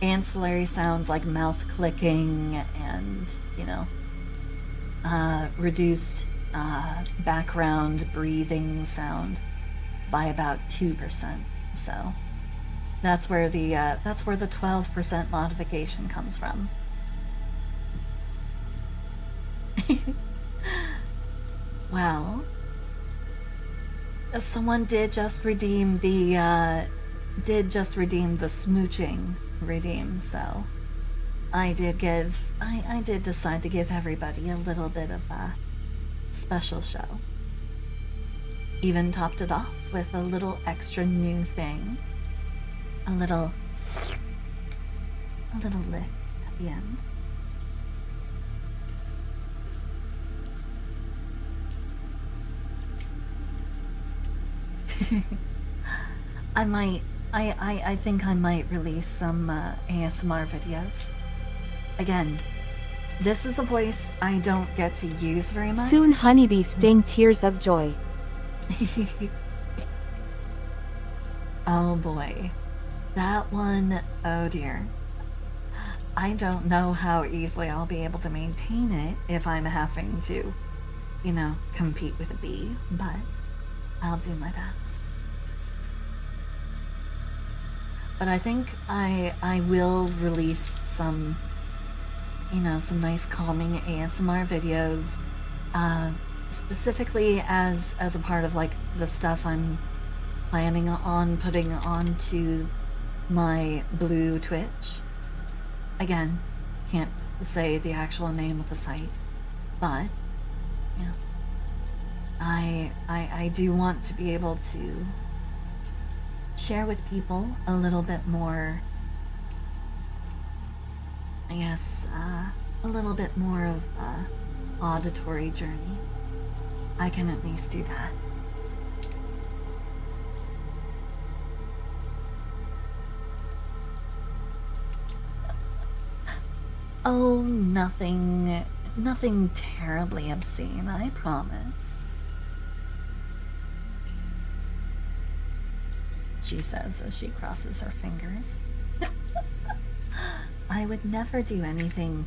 ancillary sounds like mouth clicking and, you know, reduced background breathing sound by about 2%. So that's where the 12% modification comes from. Well, someone did just redeem the smooching redeem, so I did decide to give everybody a little bit of a special show. Even topped it off with a little extra new thing. A little lick at the end. I think I might release some ASMR videos. Again, this is a voice I don't get to use very much. Soon Honeybee sting tears of joy. Oh boy. That one, oh dear. I don't know how easily I'll be able to maintain it if I'm having to, you know, compete with a bee, but I'll do my best. But I think I will release some, you know, some nice calming ASMR videos, specifically as a part of like the stuff I'm planning on putting onto my blue Twitch. Again, can't say the actual name of the site, but you know, I do want to be able to share with people a little bit more, I guess, a little bit more of a auditory journey. I can at least do that. Oh, nothing terribly obscene, I promise. She says as she crosses her fingers. I would never do anything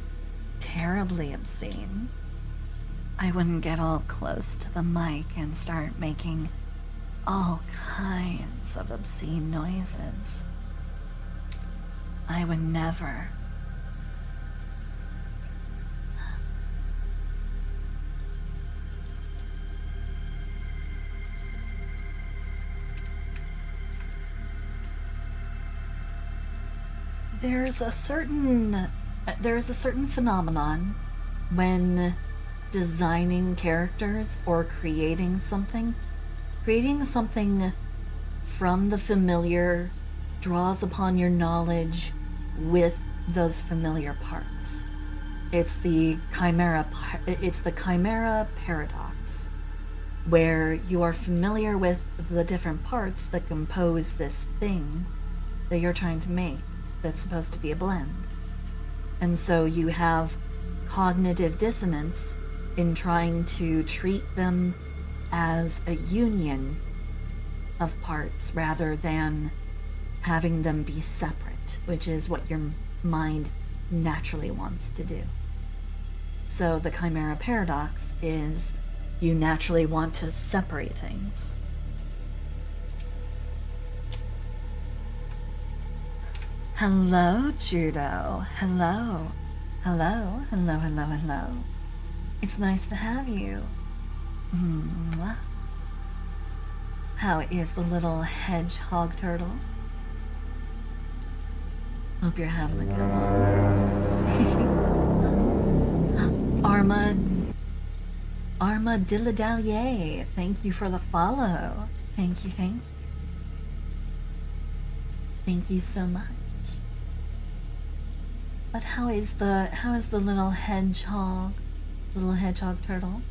terribly obscene. I wouldn't get all close to the mic and start making all kinds of obscene noises. I would never. There's a certain phenomenon when designing characters or creating something from the familiar draws upon your knowledge with those familiar parts. It's the chimera paradox, where you are familiar with the different parts that compose this thing that you're trying to make that's supposed to be a blend. And so you have cognitive dissonance in trying to treat them as a union of parts rather than having them be separate, which is what your mind naturally wants to do. So the Chimera paradox is you naturally want to separate things. Hello, Judo. Hello. Hello, hello, hello, hello. It's nice to have you. Mwah. How is the little hedgehog turtle? Hope you're having a good one. Armadilladalier, thank you for the follow. Thank you, thank you. Thank you so much. But how is the little hedgehog turtle?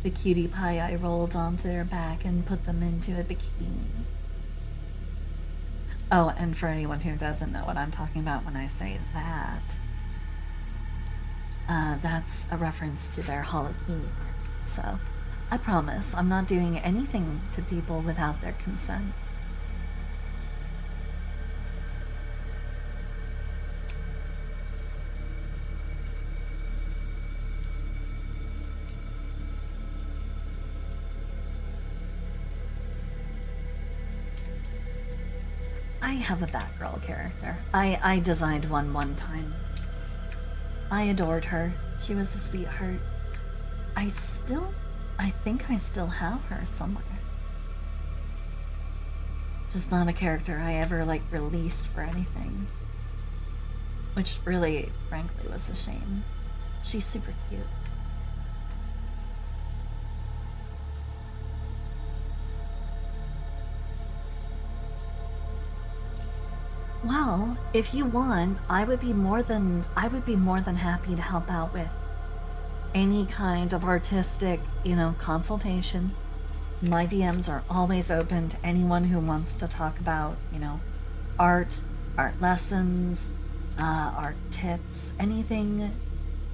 The cutie pie I rolled onto their back and put them into a bikini. Oh, and for anyone who doesn't know what I'm talking about when I say that, that's a reference to their Halloween. So, I promise I'm not doing anything to people without their consent. I have a Batgirl character. I designed one time. I adored her. She was a sweetheart. I think I still have her somewhere. Just not a character I ever, like, released for anything. Which really, frankly, was a shame. She's super cute. Well, if you want, I would be more than happy to help out with any kind of artistic, consultation. My DMs are always open to anyone who wants to talk about, art lessons, art tips, anything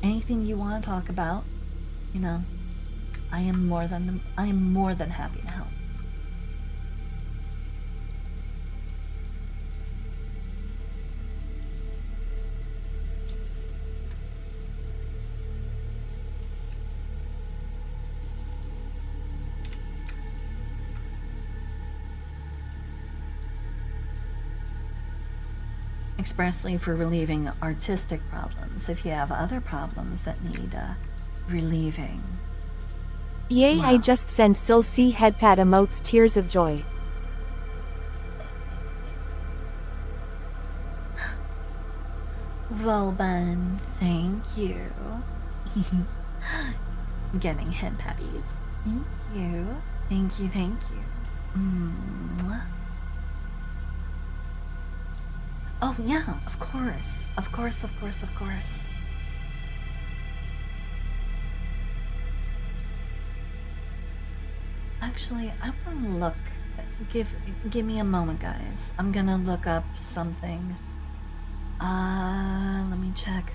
you want to talk about, I am more than happy to help. Expressly for relieving artistic problems. If you have other problems that need relieving. Yay, Wow. I just sent Sil C headpad emotes tears of joy. Well then, thank you. Getting head patties. Thank you. Thank you, thank you. Mwah. Oh yeah, of course. Of course, of course, of course. Actually, I want to look. Give me a moment, guys. I'm gonna look up something. Let me check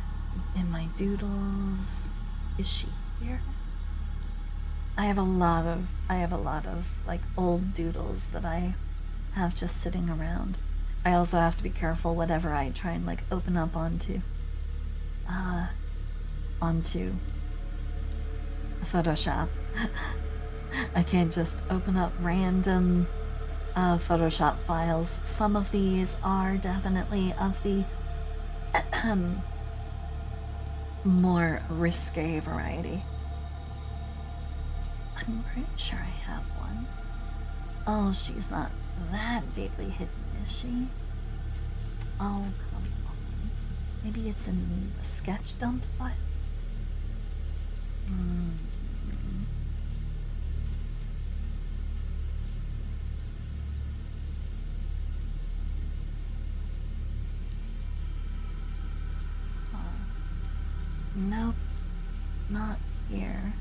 in my doodles. Is she here? I have a lot of like old doodles that I have just sitting around. I also have to be careful whatever I try and like open up onto Photoshop. I can't just open up random Photoshop files. Some of these are definitely of the more risque variety. I'm pretty sure I have one. Oh, she's not that deeply hidden, is she? Oh, come on. Maybe it's in the sketch dump file? Nope, not here.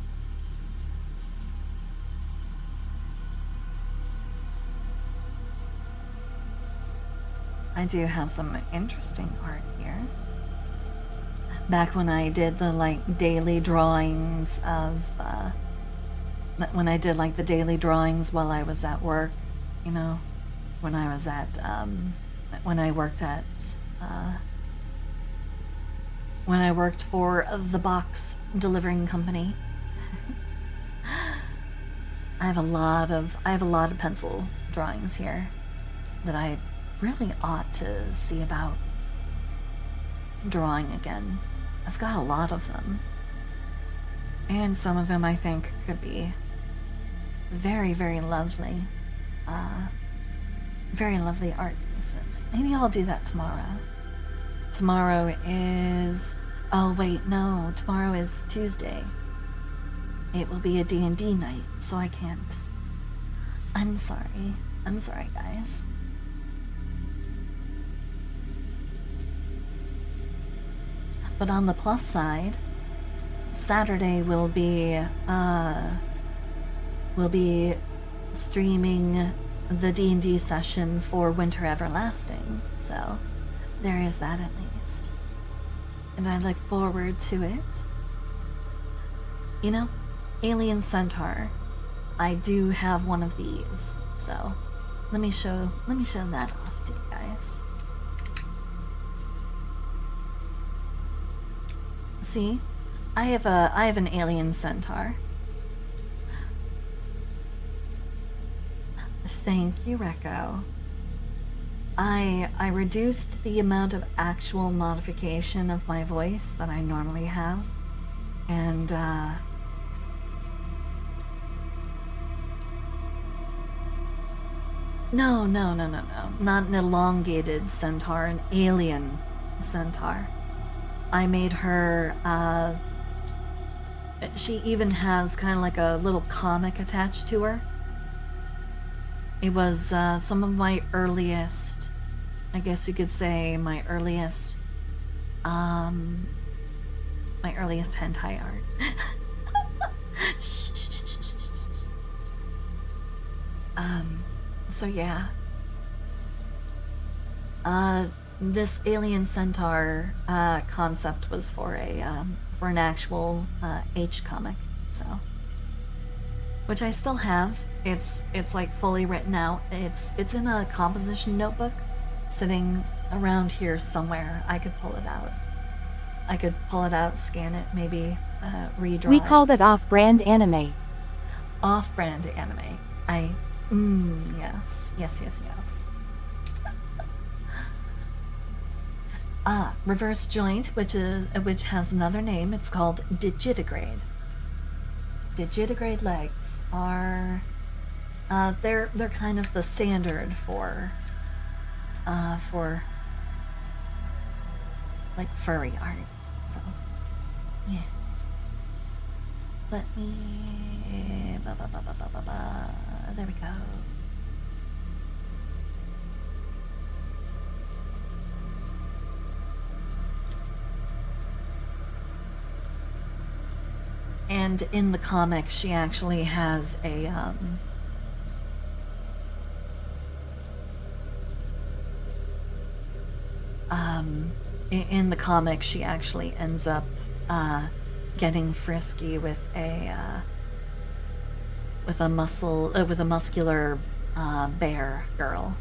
I do have some interesting art here. Back when I did the like daily drawings of, when I did like the daily drawings while I was at work, you know, when I was at, when I worked at, when I worked for the box delivering company. I have a lot of pencil drawings here that I really ought to see about drawing again. I've got a lot of them. And some of them I think could be very, very lovely art pieces. Maybe I'll do that tomorrow. Tomorrow is... Oh, wait, no. Tomorrow is Tuesday. It will be a D&D night, so I can't. I'm sorry. I'm sorry, guys. But on the plus side, Saturday will be streaming the D&D session for Winter Everlasting, so there is that at least. And I look forward to it. You know, Alien Centaur. I do have one of these, so let me show that off to you guys. See? I have an Alien Centaur. Thank you, Rekko. I reduced the amount of actual modification of my voice that I normally have. And no. Not an elongated centaur, an alien centaur. I made her, she even has kind of like a little comic attached to her. It was some of my earliest, I guess you could say, my earliest hentai art. So yeah. This alien centaur concept was for an actual H comic, so, which I still have. It's like fully written out. It's in a composition notebook sitting around here somewhere. I could pull it out. Scan it, maybe redraw We it. call that off-brand anime. Off-brand anime. Yes. Reverse joint, which has another name. It's called digitigrade. Digitigrade legs are they're kind of the standard for like furry art. So yeah. Let me there we go. And in the comic, she actually has a in the comic, she actually ends up getting frisky with a muscular bear girl.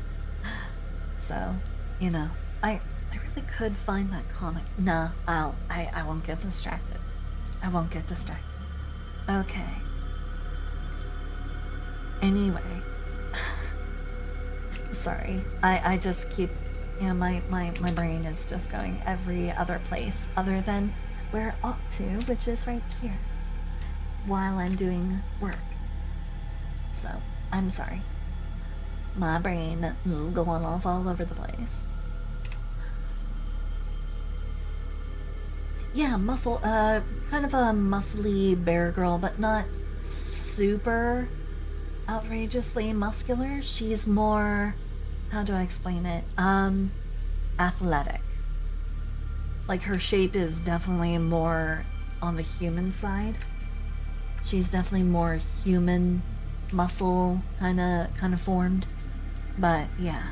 So, you know, I really could find that comic. Nah, I won't get distracted. Okay. Anyway. Sorry. I just keep, you know, my brain is just going every other place other than where it ought to, which is right here, while I'm doing work. So, I'm sorry. My brain is going off all over the place. Yeah, muscle, kind of a muscly bear girl, but not super outrageously muscular. She's more, how do I explain it? Athletic. Like, her shape is definitely more on the human side. She's definitely more human muscle kind of formed. But yeah.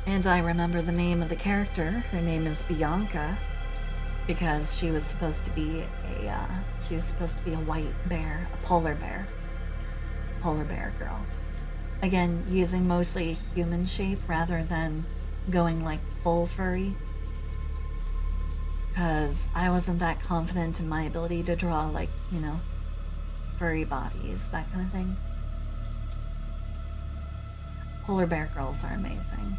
And I remember the name of the character. Her name is Bianca, because she was supposed to be a white bear, a polar bear girl. Again, using mostly a human shape rather than going like full furry, because I wasn't that confident in my ability to draw, like, you know, furry bodies, that kind of thing. Polar bear girls are amazing.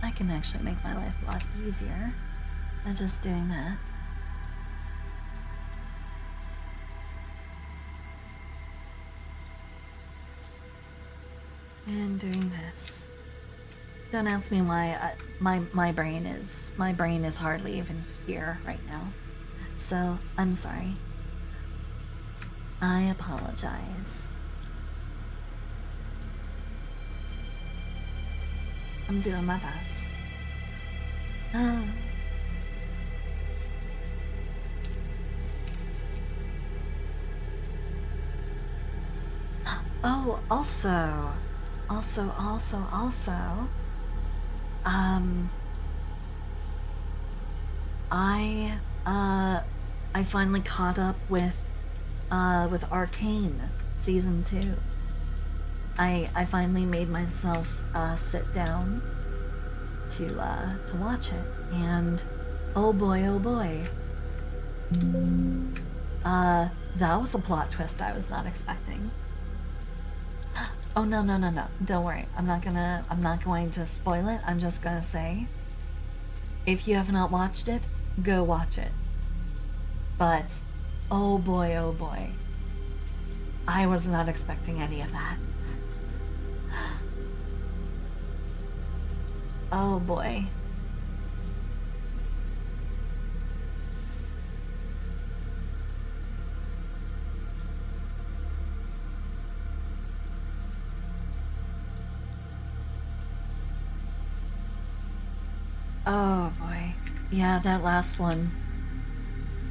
I can actually make my life a lot easier by just doing that. And doing this. Don't ask me why my brain is hardly even here right now. So I'm sorry. I apologize. I'm doing my best. Oh, also, I finally caught up with Arcane season 2. I finally made myself sit down to watch it, and oh boy, that was a plot twist I was not expecting. Oh no, don't worry, I'm not going to spoil it. I'm just gonna say, if you have not watched it, go watch it. But oh boy, I was not expecting any of that. Oh boy. Oh boy. Yeah, that last one.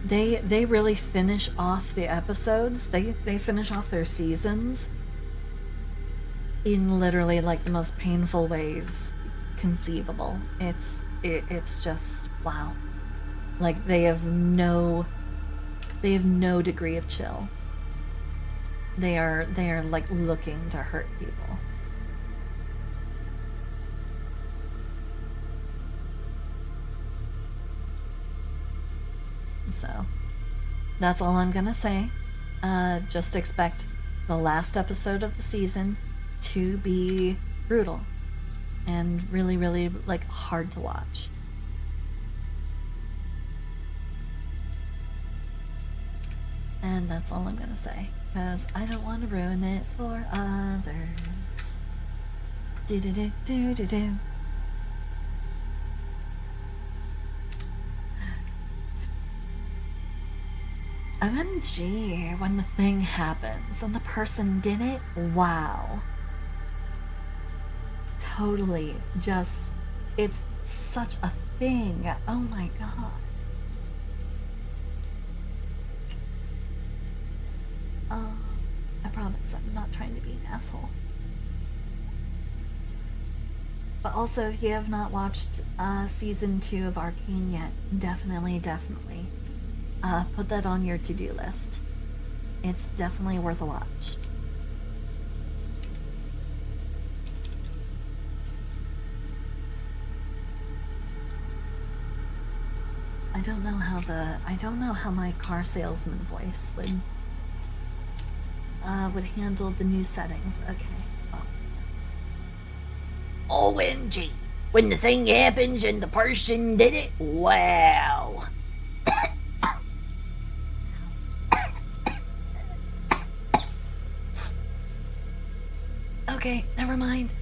They really finish off the episodes. They finish off their seasons in literally like the most painful ways conceivable. It's just wow. Like they have no degree of chill. They are like looking to hurt people. So that's all I'm gonna say. Just expect the last episode of the season to be brutal and really like hard to watch. And that's all I'm gonna say, because I don't want to ruin it for others. Do. OMG, when the thing happens and the person did it, wow. Totally, just, it's such a thing. Oh my god. I promise I'm not trying to be an asshole. But also, if you have not watched season 2 of Arcane yet, definitely put that on your to-do list. It's definitely worth a watch. I don't know how my car salesman voice would handle the new settings. Okay. Oh. OMG. When the thing happens and the person did it, wow. Okay, never mind.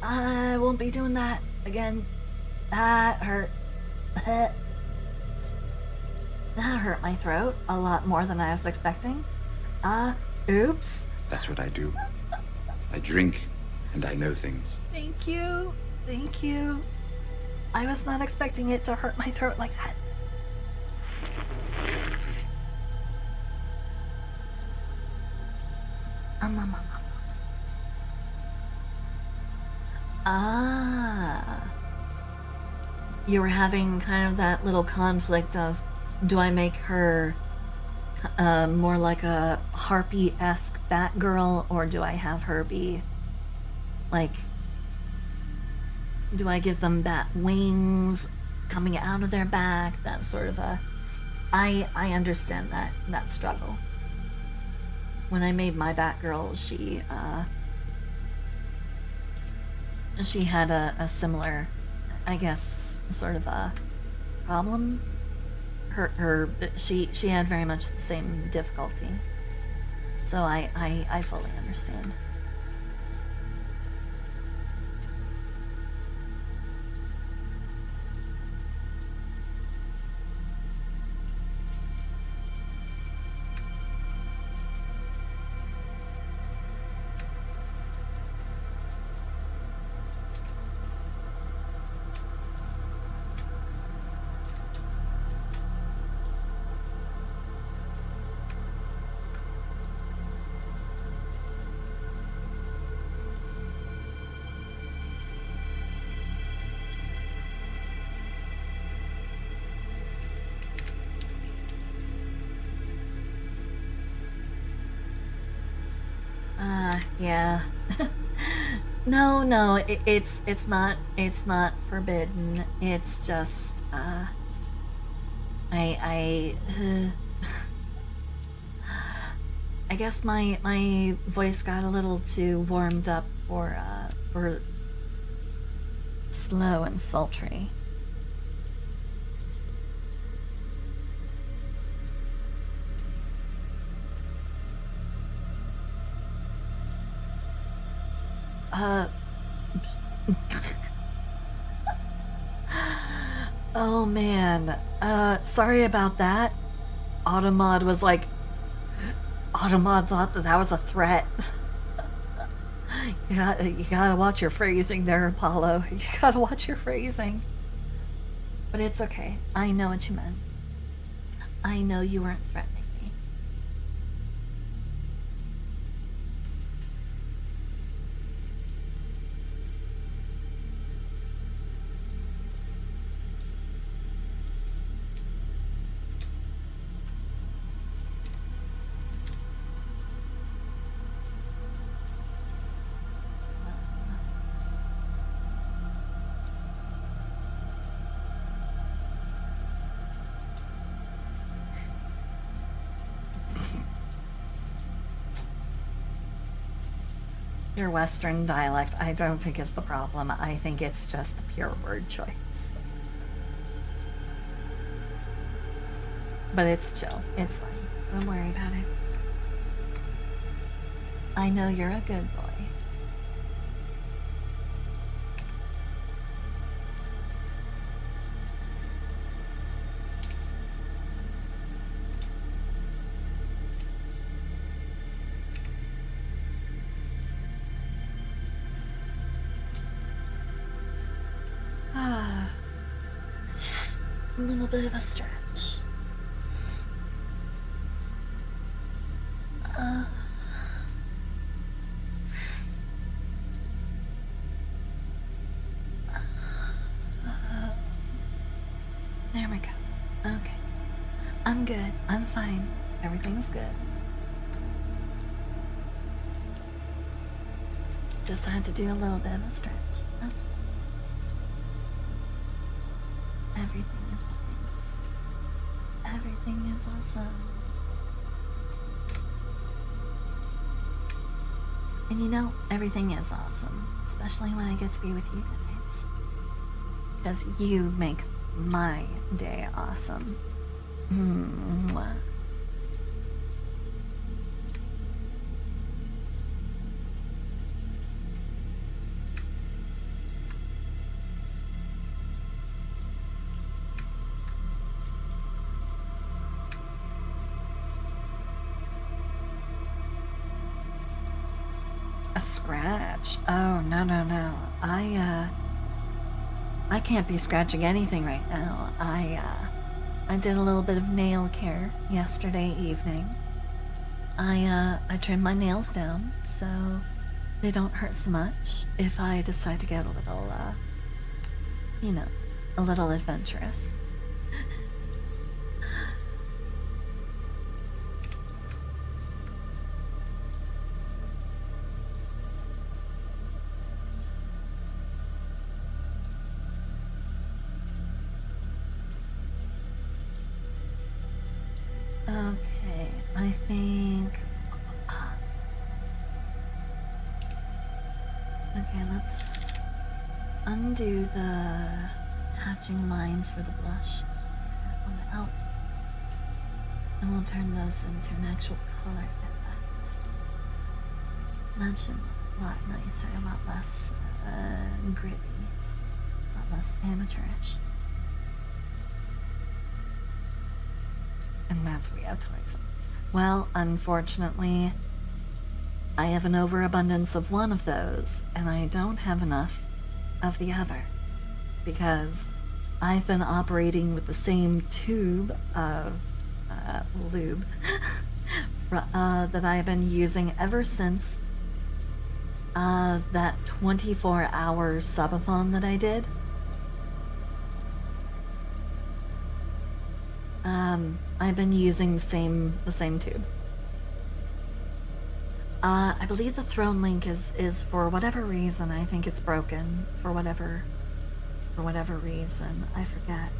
I won't be doing that again. That hurt. That hurt my throat a lot more than I was expecting. Oops. That's what I do. I drink and I know things. Thank you. I was not expecting it to hurt my throat like that. Um, um, um, um. Ah. You were having kind of that little conflict of, do I make her more like a harpy-esque Batgirl, or do I have her be like, do I give them bat wings coming out of their back? That sort of a... I understand that struggle. When I made my Batgirl, she had a similar, I guess, sort of a problem. She had very much the same difficulty. So I fully understand. Yeah. No, it's not forbidden. It's just, I guess my voice got a little too warmed up for slow and sultry. Oh man, sorry about that. Automod was like, Automod thought that was a threat. You gotta watch your phrasing there, Apollo. You gotta watch your phrasing. But it's okay. I know what you meant. I know you weren't threatening me. Your Western dialect, I don't think is the problem. I think it's just the pure word choice. But it's chill. It's fine. Don't worry about it. I know you're a good boy. A little bit of a stretch. There we go. Okay. I'm good. I'm fine. Everything's good. Just had to do a little bit of a stretch. That's all. Everything is fine. Everything is awesome. And you know, everything is awesome. Especially when I get to be with you guys. Because you make my day awesome. Mwah. A scratch? Oh, no. I can't be scratching anything right now. I did a little bit of nail care yesterday evening. I trimmed my nails down so they don't hurt so much if I decide to get a little, you know, a little adventurous. Okay, I think... Okay, let's undo the hatching lines for the blush on the out. And we'll turn those into an actual color effect. That should look a lot nicer, a lot less gritty, a lot less amateurish. And that's where we have toys. Well, unfortunately, I have an overabundance of one of those, and I don't have enough of the other. Because I've been operating with the same tube of lube that I've been using ever since that 24-hour subathon that I did. I've been using the same tube. I believe the throne link is for whatever reason. I think it's broken for whatever reason. I forget.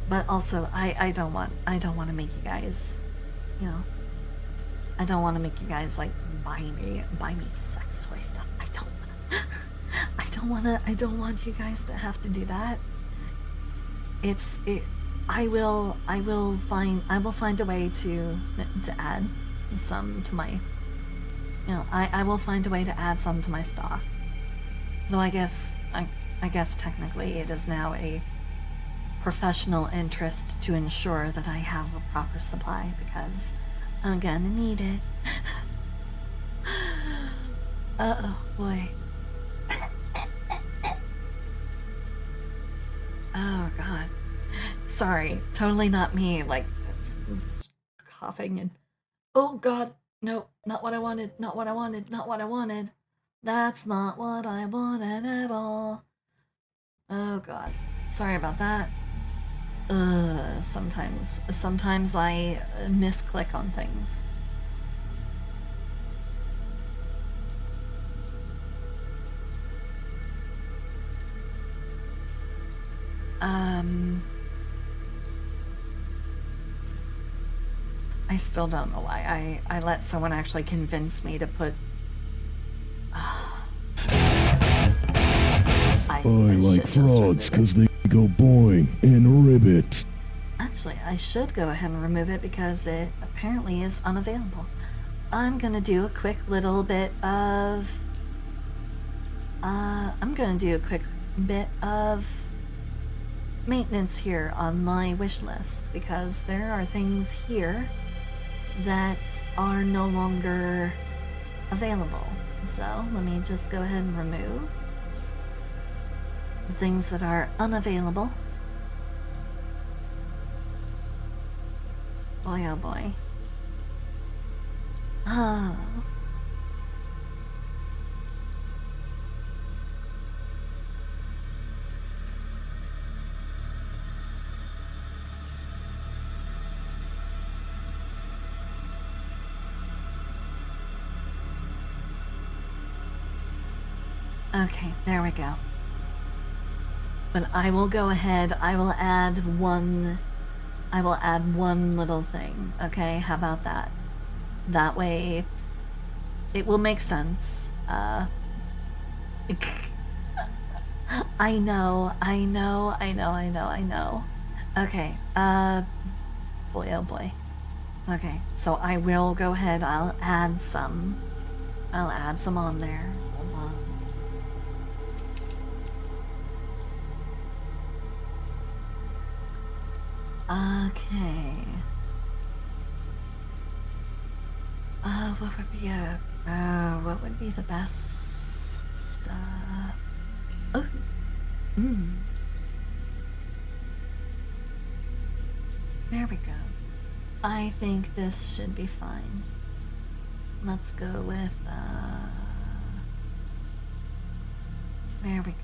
But also, I don't want to make you guys, you know, I don't want to make you guys like buy me sex toy stuff. I don't want you guys to have to do that. I will find a way to add some to my, you know, I will find a way to add some to my stock. Though I guess technically it is now a professional interest to ensure that I have a proper supply because I'm gonna need it. Oh boy. Oh god. Sorry, totally not me. Like, it's coughing and oh god, no, not what I wanted, not what I wanted, not what I wanted. That's not what I wanted at all. Oh god, sorry about that. Sometimes I misclick on things. I still don't know why I let someone actually convince me to put... I like frogs because they go boing and ribbit. Actually, I should go ahead and remove it because it apparently is unavailable. I'm gonna do a quick little bit of... maintenance here on my wish list because there are things here that are no longer available. So let me just go ahead and remove the things that are unavailable. Boy oh boy. Oh. Okay, there we go. But I will go ahead, I will add one little thing, okay? How about that? That way, it will make sense. I know. Okay, boy oh boy. Okay, so I will go ahead, I'll add some on there. Hold on. Okay. What would be the best stuff? Oh, There we go. I think this should be fine. Let's go with, there we go.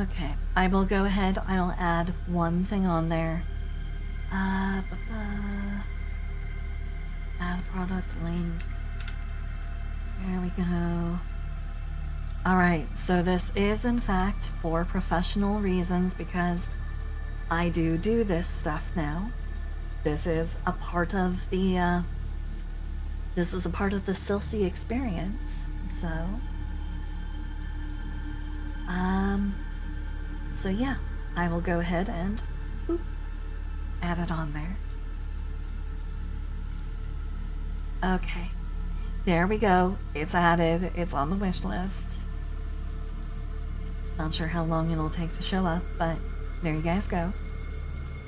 Okay, I will go ahead, I'll add one thing on there. Add product link. There we go. Alright, so this is in fact for professional reasons because I do this stuff now. This is a part of the, Silsey experience, so... So yeah, I will go ahead and add it on there. Okay, there we go. It's added. It's on the wish list. Not sure how long it'll take to show up, but there you guys go.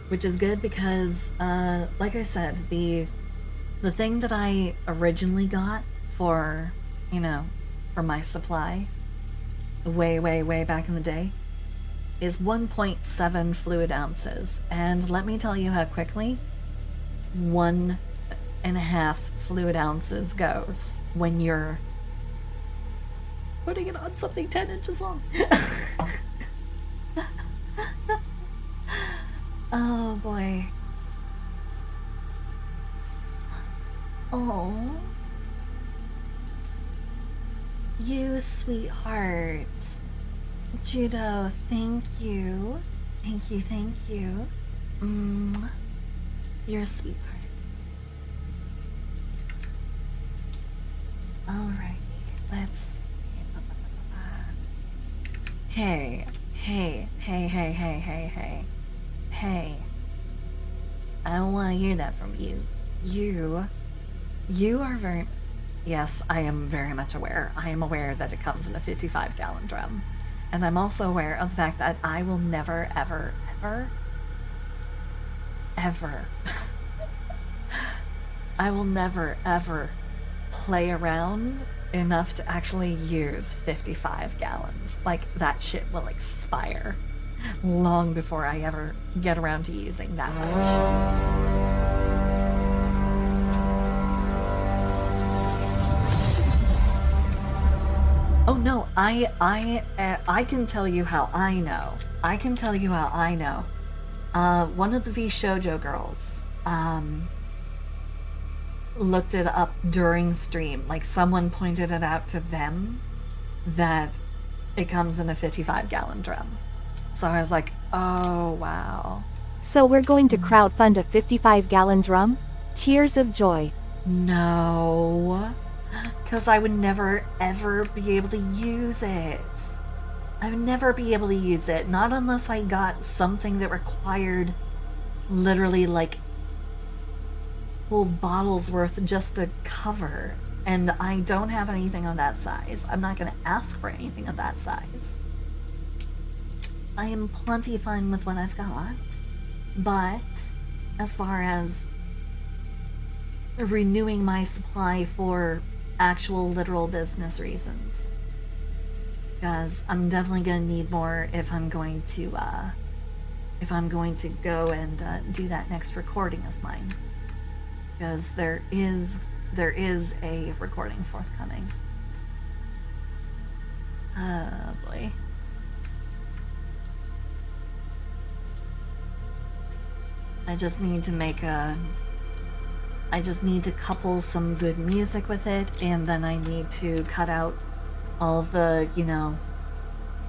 Which is good because, like I said, the thing that I originally got for, you know, for my supply, way back in the day, is 1.7 fluid ounces. And let me tell you how quickly 1.5 fluid ounces goes when you're putting it on something 10 inches long. Oh boy. Oh. You sweetheart. Judo, thank you. Thank you. You're a sweetheart. Alrighty, let's... Hey. I don't want to hear that from you. You are very... Yes, I am very much aware. I am aware that it comes in a 55-gallon drum. And I'm also aware of the fact that I will never, ever I will never, ever play around enough to actually use 55 gallons. Like, that shit will expire long before I ever get around to using that much. Oh no, I can tell you how I know. One of the V Shoujo girls, looked it up during stream. Like, someone pointed it out to them that it comes in a 55-gallon drum. So I was like, oh wow. So we're going to crowdfund a 55-gallon drum? Tears of joy. No. Because I would never, ever be able to use it. I would never be able to use it. Not unless I got something that required literally, like, whole bottles worth just to cover. And I don't have anything on that size. I'm not going to ask for anything of that size. I am plenty fine with what I've got. But as far as renewing my supply for actual literal business reasons, because I'm definitely going to need more if I'm going to go and do that next recording of mine, because there is a recording forthcoming. Oh boy. I just need to couple some good music with it, and then I need to cut out all of the, you know,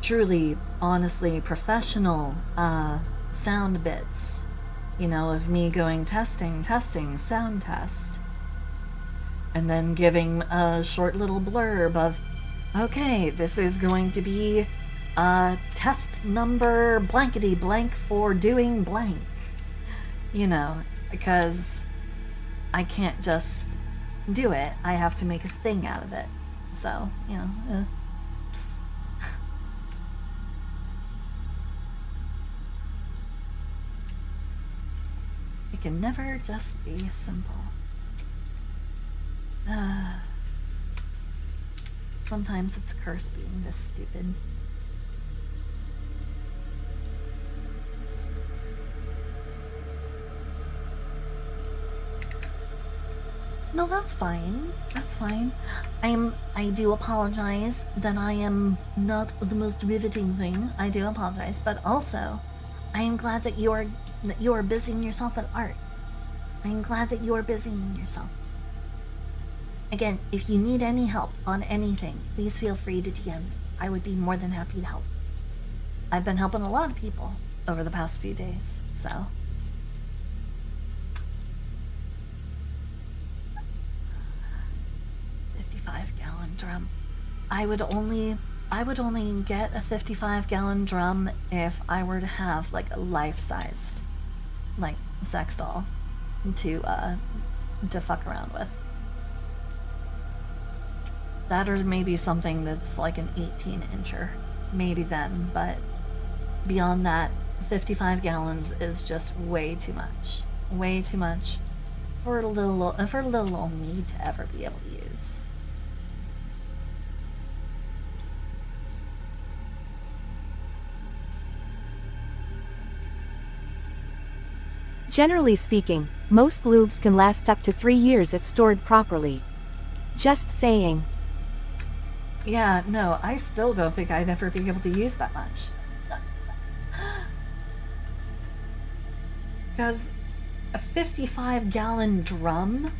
truly, honestly, professional sound bits, you know, of me going testing, sound test, and then giving a short little blurb of, okay, this is going to be test number blankety blank for doing blank, you know, because I can't just do it. I have to make a thing out of it. So, you know. It can never just be simple. Sometimes it's a curse being this stupid. No, that's fine. That's fine. I do apologize that I am not the most riveting thing. I do apologize, but also, I am glad that you are busying yourself with art. I am glad that you are busying yourself. Again, if you need any help on anything, please feel free to DM me. I would be more than happy to help. I've been helping a lot of people over the past few days, so. $55-gallon drum. I would only get a 55-gallon drum if I were to have like a life-sized, like, sex doll to fuck around with. That or maybe something that's like an 18-incher. Maybe then, but beyond that, 55 gallons is just way too much. Way too much for little old me to ever be able to use. Generally speaking, most lubes can last up to 3 years if stored properly. Just saying. Yeah, no, I still don't think I'd ever be able to use that much. Because a 55-gallon drum,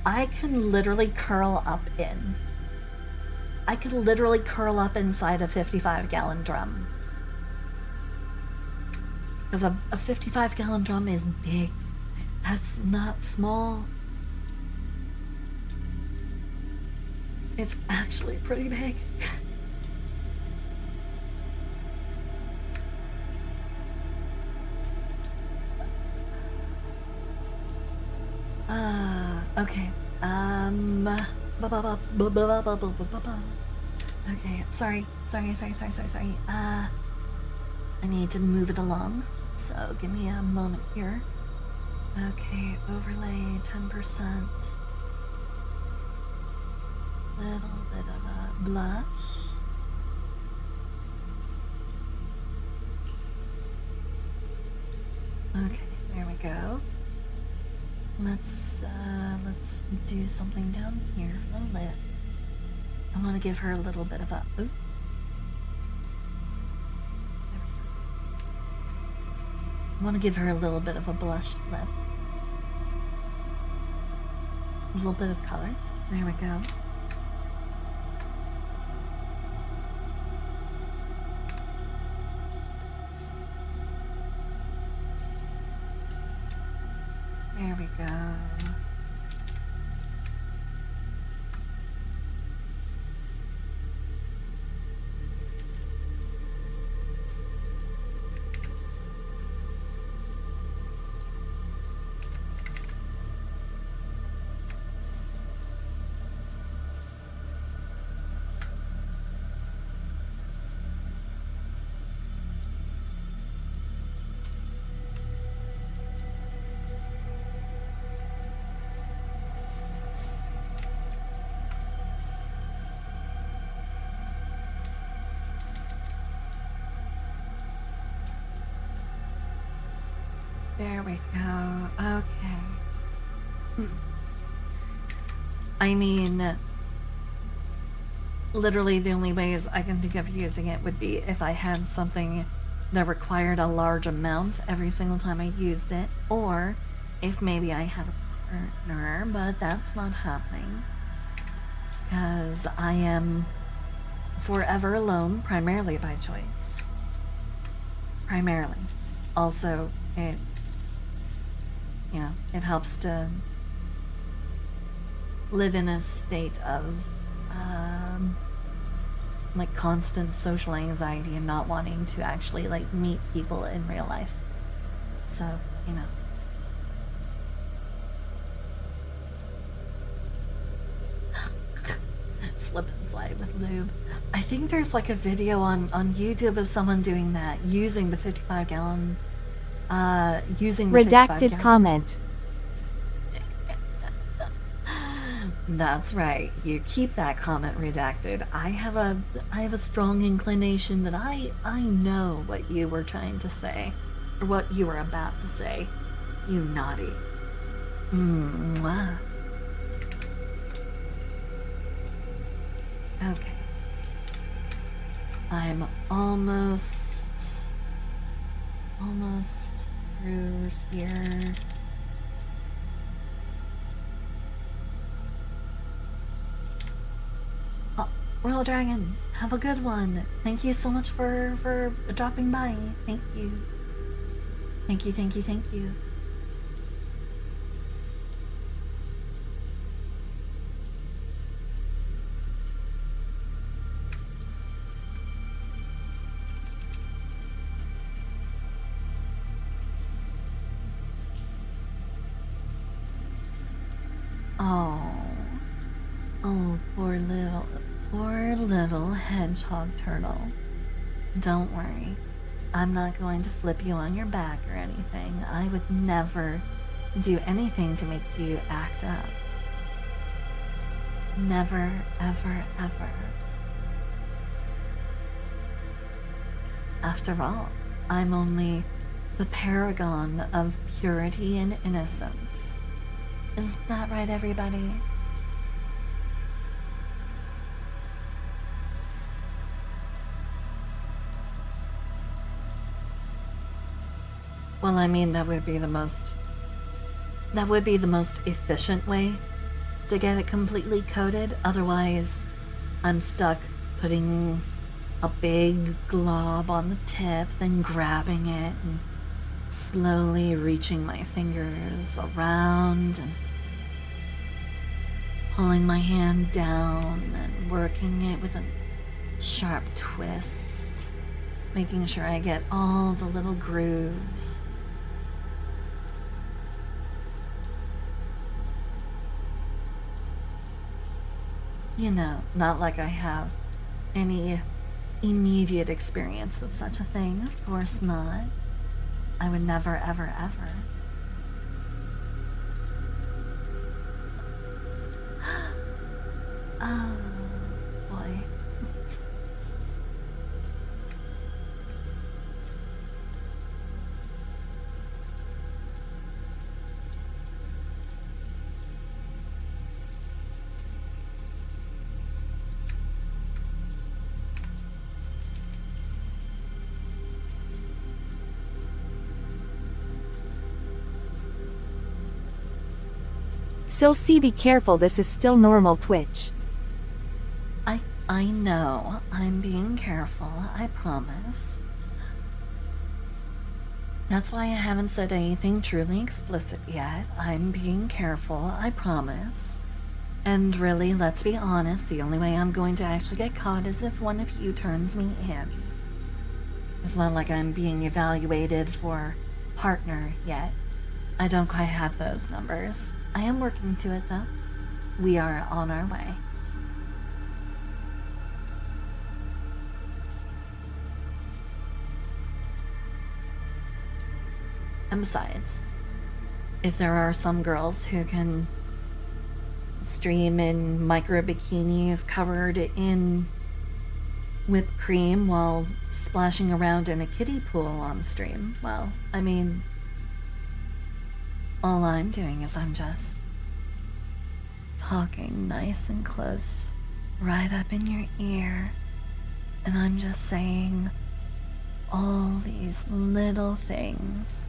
I can literally curl up in. I could literally curl up inside a 55-gallon drum. Because a 55-gallon drum is big. That's not small. It's actually pretty big. Okay. Okay, sorry. I need to move it along, so give me a moment here. Okay, overlay 10%. Little bit of a blush. Okay, there we go. Let's do something down here a little bit. I want to give her a little bit of a ooh. I want to give her a little bit of a blushed lip. A little bit of color. There we go. There we go. There we go. Okay. I mean, literally the only ways I can think of using it would be if I had something that required a large amount every single time I used it, or if maybe I had a partner, but that's not happening. Because I am forever alone, primarily by choice. Primarily. Also, it helps to live in a state of like constant social anxiety and not wanting to actually like meet people in real life. So, you know. Slip and slide with lube. I think there's like a video on YouTube of someone doing that, using the 55-gallon using the Redacted 55 gallon. comment. That's right. You keep that comment redacted. I have a strong inclination that I know what you were trying to say, or what you were about to say. You naughty. Mwah. Okay. I'm almost through here. Oh, Royal Dragon, have a good one. Thank you so much for dropping by. Thank you. Thank you, thank you, thank you. Oh, oh, poor little hedgehog turtle. Don't worry, I'm not going to flip you on your back or anything. I would never do anything to make you act up. Never, ever, ever. After all, I'm only the paragon of purity and innocence. Isn't that right, everybody? Well, I mean, that would be the most efficient way to get it completely coated. Otherwise, I'm stuck putting a big glob on the tip, then grabbing it and slowly reaching my fingers around and pulling my hand down and working it with a sharp twist, making sure I get all the little grooves. You know, not like I have any immediate experience with such a thing. Of course not. I would never, ever, ever. Oh, boy. Silsey, be careful, this is still normal Twitch. I know. I'm being careful, I promise. That's why I haven't said anything truly explicit yet. I'm being careful, I promise. And really, let's be honest, the only way I'm going to actually get caught is if one of you turns me in. It's not like I'm being evaluated for partner yet. I don't quite have those numbers. I am working to it, though. We are on our way. And besides, if there are some girls who can stream in micro bikinis covered in whipped cream while splashing around in a kiddie pool on stream, well, I mean, all I'm doing is I'm just talking nice and close, right up in your ear, and I'm just saying all these little things,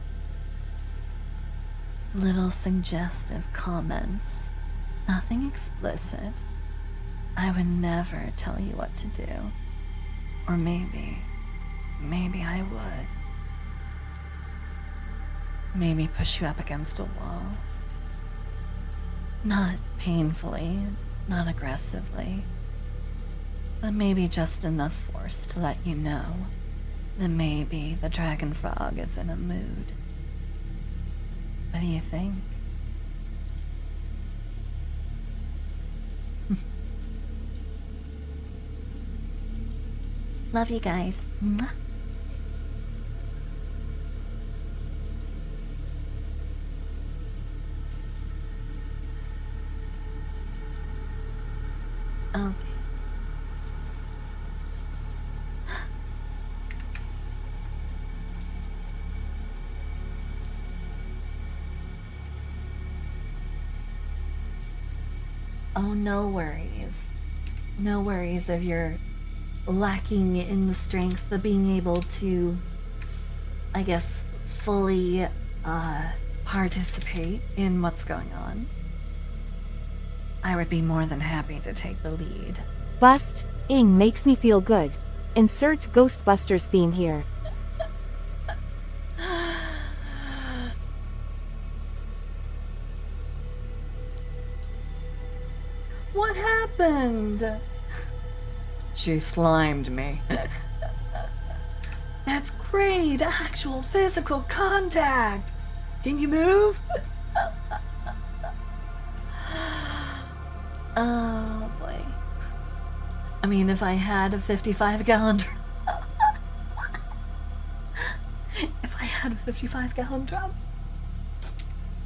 little suggestive comments, nothing explicit. I would never tell you what to do. Or maybe I would. Maybe push you up against a wall. Not painfully, not aggressively, but maybe just enough force to let you know that maybe the dragon frog is in a mood. What do you think? Love you guys. Mwah. Okay. Oh, no worries. No worries if you're lacking in the strength of being able to, I guess, fully participate in what's going on. I would be more than happy to take the lead. Ing makes me feel good. Insert Ghostbusters theme here. What happened? She slimed me. That's great! Actual physical contact! Can you move? Oh boy. I mean, if I had a 55-gallon drum. If I had a 55-gallon drum,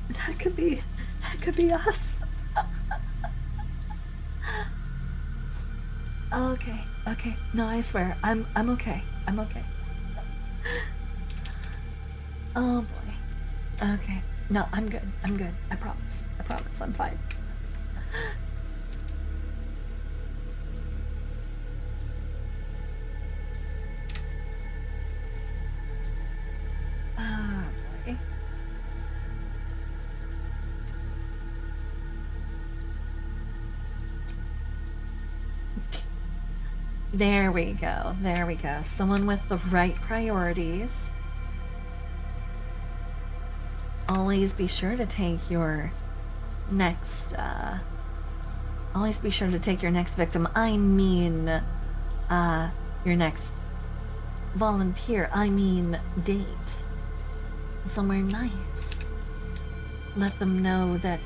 that could be us. Okay. No, I swear, I'm okay. I'm okay. Oh boy. Okay. No, I'm good. I promise, I'm fine. Oh boy. There we go. Someone with the right priorities. Always be sure to take your next, victim. I mean, your next volunteer. I mean, date. Somewhere nice. Let them know that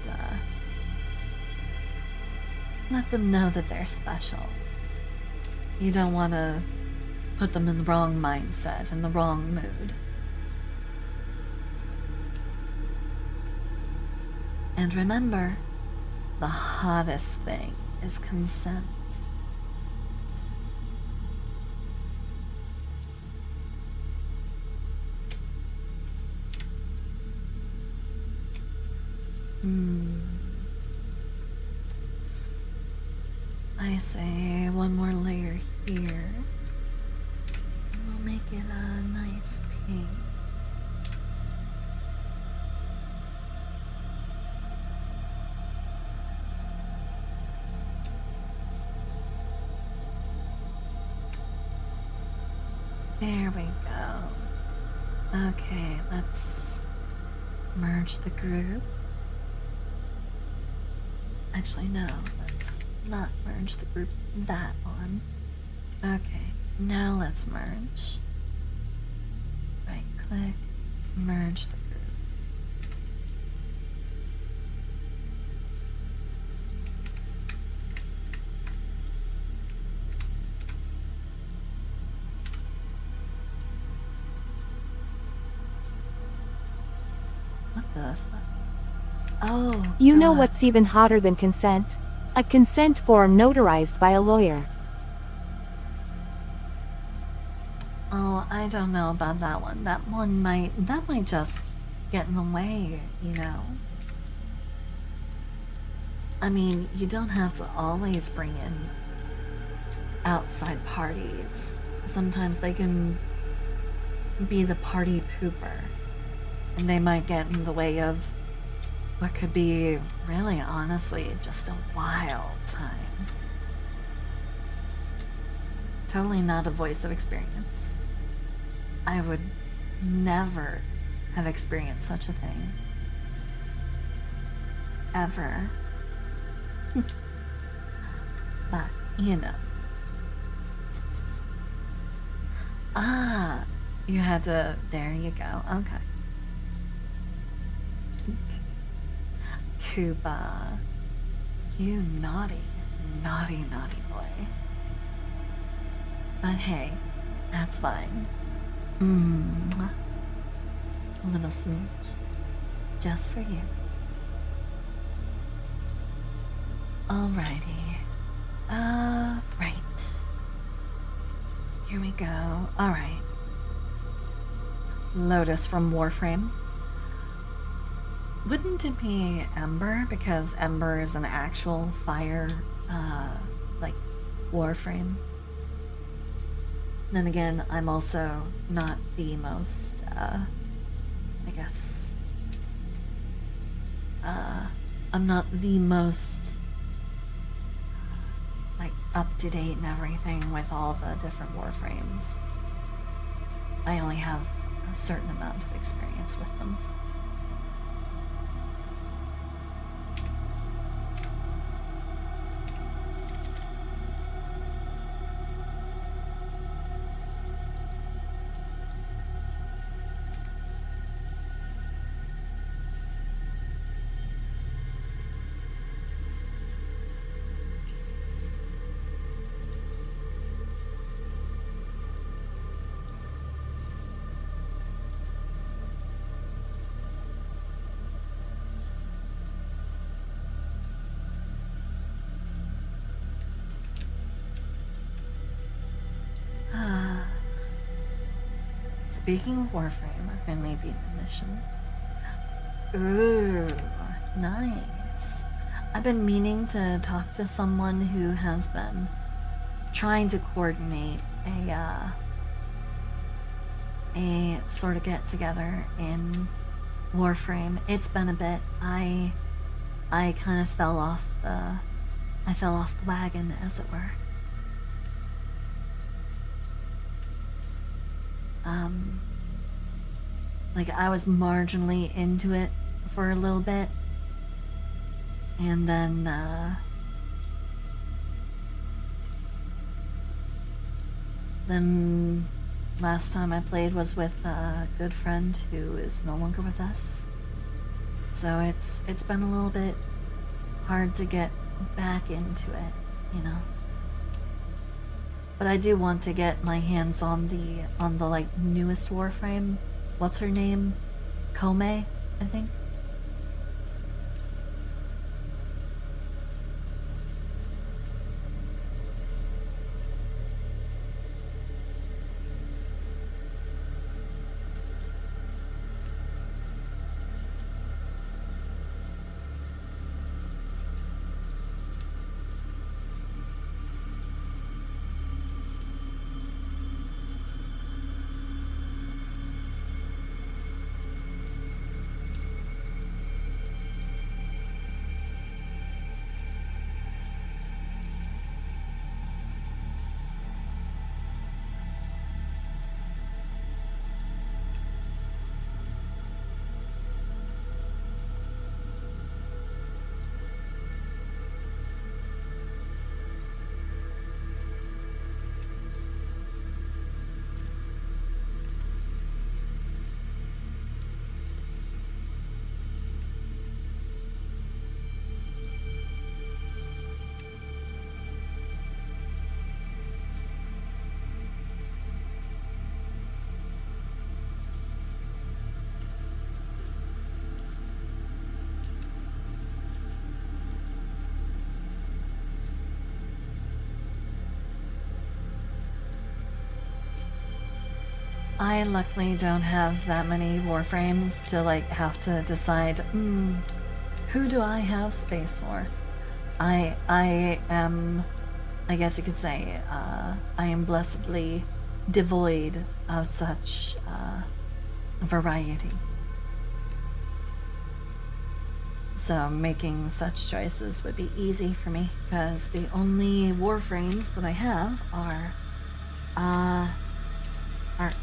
they're special. You don't want to put them in the wrong mindset, in the wrong mood. And remember, the hottest thing is consent. I say one more layer here. And we'll make it a nice pink. There we go. Okay, let's merge the group. Actually, no, let's not merge the group that one. Okay, now let's merge. Right click, merge the group. What the fuck? Oh, You know God. what's even hotter than consent? A consent form notarized by a lawyer. Oh, I don't know about that one. That might just get in the way, you know? I mean, you don't have to always bring in outside parties. Sometimes they can be the party pooper, and they might get in the way of what could be, really, honestly, just a wild time. Totally not a voice of experience. I would never have experienced such a thing. Ever. But, you know. Ah, you had to, there you go, okay. Koopa, you naughty boy. But hey, that's fine. A little smooch, just for you. Alrighty. Right. Here we go. Alright. Lotus from Warframe. Wouldn't it be Ember? Because Ember is an actual fire, like, Warframe. Then again, I'm also not the most, I guess, I'm not the most, like, up-to-date and everything with all the different Warframes. I only have a certain amount of experience with them. Speaking of Warframe, I finally beat the mission. Ooh, nice. I've been meaning to talk to someone who has been trying to coordinate a sort of get together in Warframe. It's been a bit. I kind of fell off the wagon, as it were. Like, I was marginally into it for a little bit, and then last time I played was with a good friend who is no longer with us. So it's been a little bit hard to get back into it, you know. But I do want to get my hands on the like newest Warframe. What's her name? Kome, I think. I luckily don't have that many Warframes to like have to decide, who do I have space for? I am, I guess you could say, I am blessedly devoid of such variety. So making such choices would be easy for me, because the only Warframes that I have are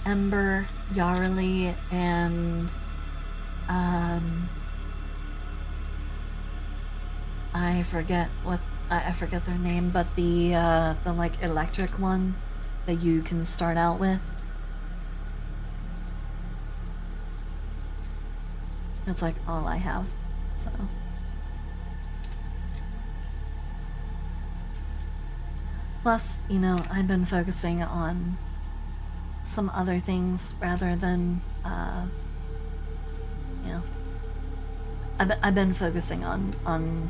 Ember, Yarly, and I forget their name, but the like electric one that you can start out with. That's like all I have, so. Plus, you know, I've been focusing on some other things rather than, you know, I've been focusing on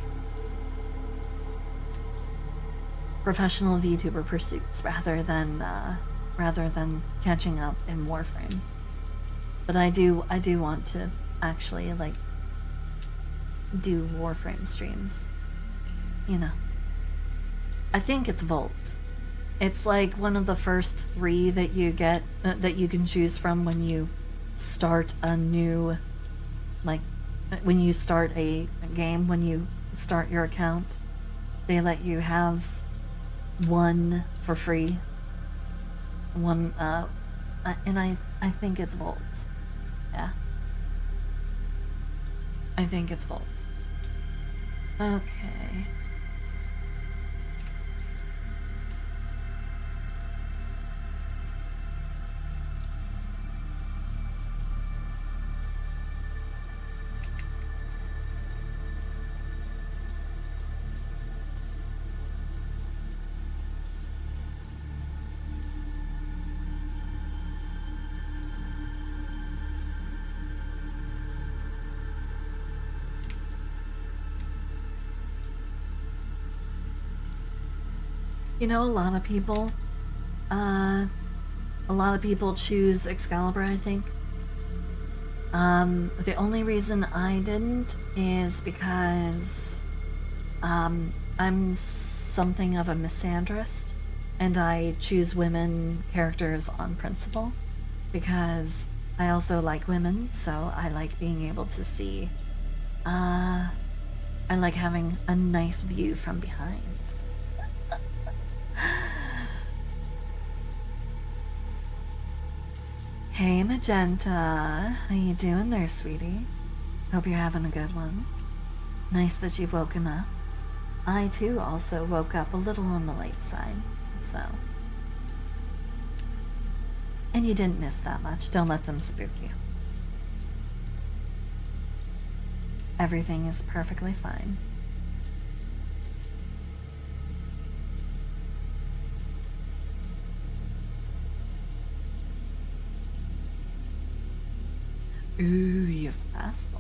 professional VTuber pursuits rather than catching up in Warframe. But I do want to actually like do Warframe streams. You know. I think it's Volt. It's like one of the first 3 that you get that you can choose from when you start a new, like, when you start a game, when you start your account. They let you have one for free. One, and I think it's Volt. Yeah. I think it's Volt. Okay. You know, a lot of people choose Excalibur, I think. The only reason I didn't is because, I'm something of a misandrist, and I choose women characters on principle, because I also like women, so I like being able to see, I like having a nice view from behind. Hey Magenta, how you doing there, sweetie? Hope you're having a good one. Nice that you've woken up. I too also woke up a little on the late side, so. And you didn't miss that much, don't let them spook you. Everything is perfectly fine. Ooh, you fast boy.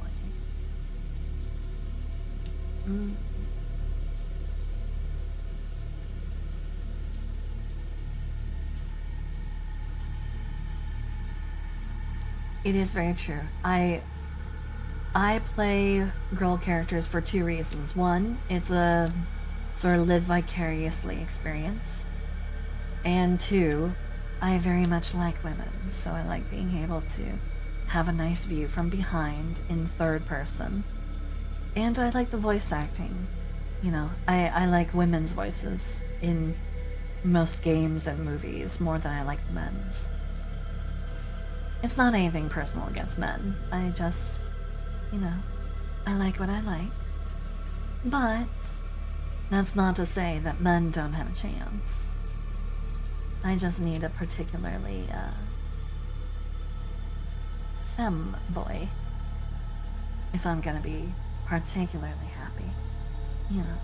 It is very true. I play girl characters for 2 reasons. One, it's a sort of live vicariously experience. And 2, I very much like women, so I like being able to have a nice view from behind in 3rd person. And I like the voice acting. You know, I like women's voices in most games and movies more than I like the men's. It's not anything personal against men. I just, you know, I like what I like. But that's not to say that men don't have a chance. I just need a particularly, femme boy if I'm gonna be particularly happy. You know,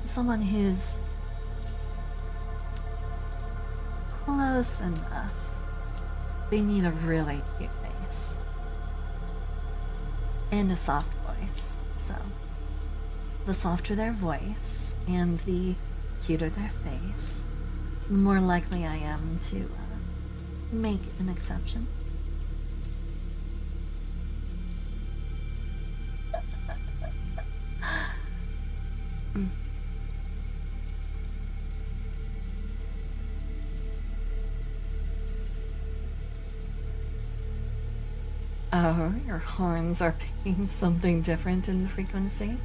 someone who's close enough. They need a really cute face and a soft voice. So the softer their voice and the cuter their face, the more likely I am to make an exception. Oh, your horns are picking something different in the frequency?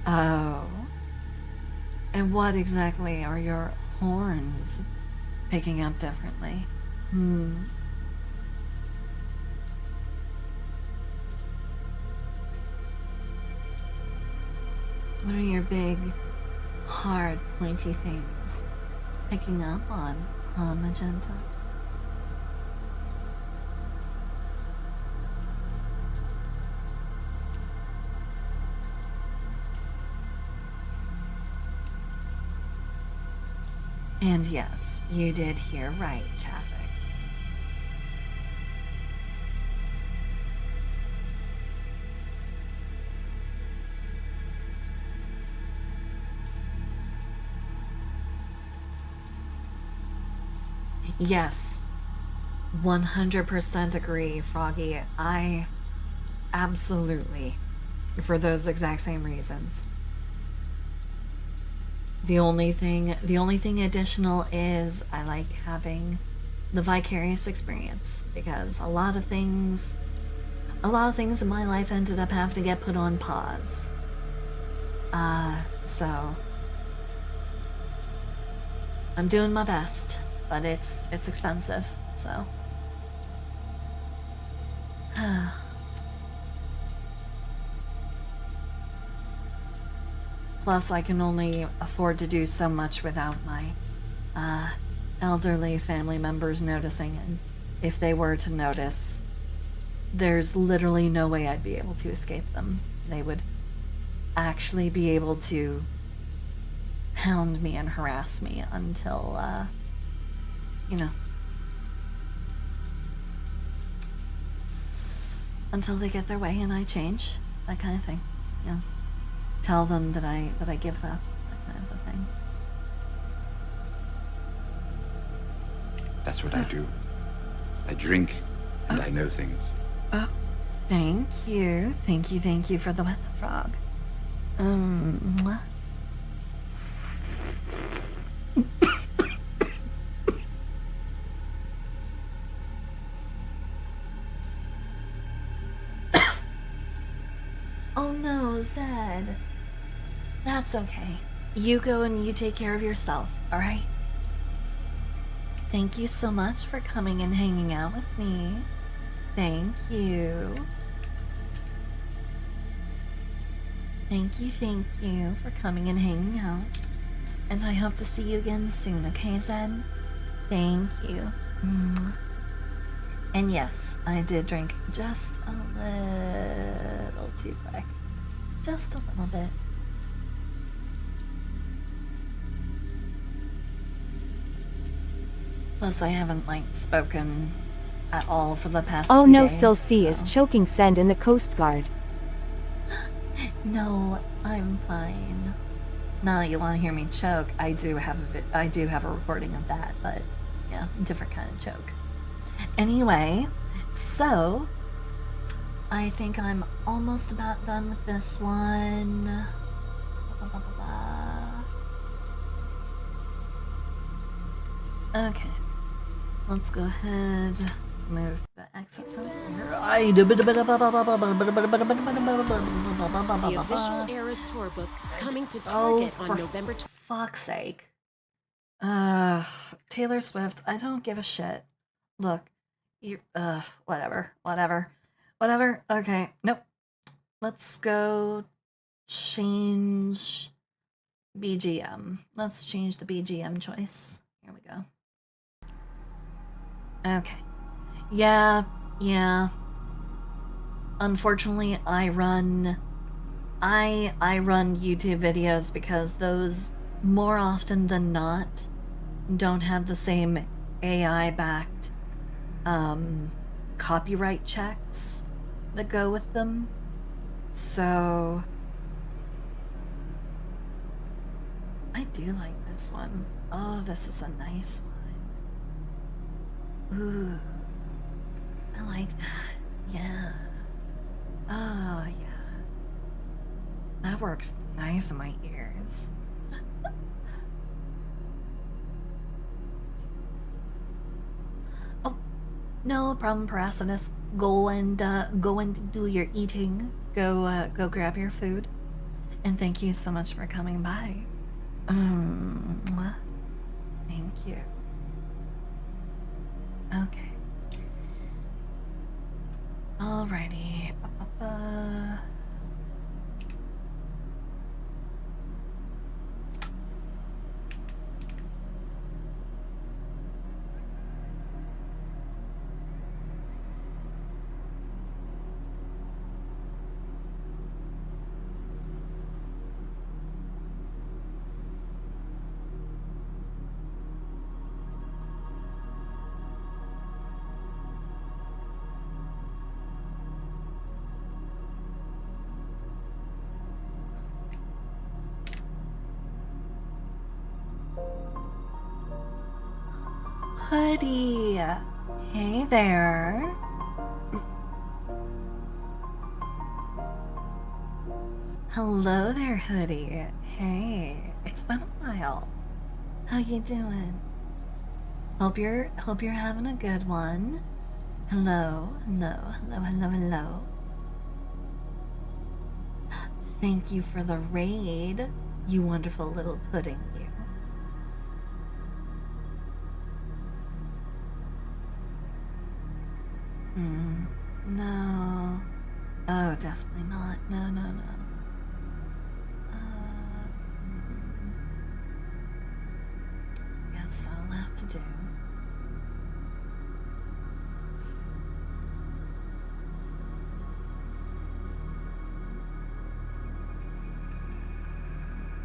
Oh. And what exactly are your horns picking up differently? What are your big, hard, pointy things picking up on, huh, Magenta? And yes, you did hear right, Chadwick. Yes, 100% agree, Froggy. I absolutely, for those exact same reasons. The only thing additional is I like having the vicarious experience, because a lot of things in my life ended up having to get put on pause. So I'm doing my best, but it's expensive, so. Plus, I can only afford to do so much without my elderly family members noticing, and if they were to notice, there's literally no way I'd be able to escape them. They would actually be able to hound me and harass me until, you know, until they get their way and I change, that kind of thing, you know. Tell them that I give it up, that kind of a thing. That's what I do. I drink, and I know things. Oh, thank you for the weather frog. Mwah. Oh no, Zed. That's okay. You go and you take care of yourself, alright? Thank you so much for coming and hanging out with me. Thank you. Thank you for coming and hanging out. And I hope to see you again soon, okay, Zed? Thank you. And yes, I did drink just a little too quick. Just a little bit. Plus, I haven't, like, spoken at all for the past Oh few no, days, Silsea so. is choking Send in the Coast Guard. No, I'm fine. Now you want to hear me choke? I do have a recording of that, but yeah, different kind of choke. Anyway, so I think I'm almost about done with this one. Okay, let's go ahead, move the exits over here. The official Eras tour book coming to Oh, Target for on November fuck's sake. Taylor Swift, I don't give a shit. Look, you, whatever. Okay, nope. Let's go change BGM. Let's change the BGM choice. Here we go. Okay. Yeah. Unfortunately, I run YouTube videos because those, more often than not, don't have the same AI-backed copyright checks that go with them. So I do like this one. Oh, this is a nice one. Ooh, I like that. Yeah. Oh, yeah. That works nice in my ears. Oh, no problem, Paracinus. Go and do your eating. Go grab your food. And thank you so much for coming by. Thank you. Okay. Alrighty. Ba-ba-ba. Hoodie! Hey there. Hello there, Hoodie. Hey, it's been a while. How you doing? Hope you're having a good one. Hello, hello, hello, hello, hello. Thank you for the raid, you wonderful little pudding, you. No. Oh, definitely not. No, no, no. Guess that'll have to do.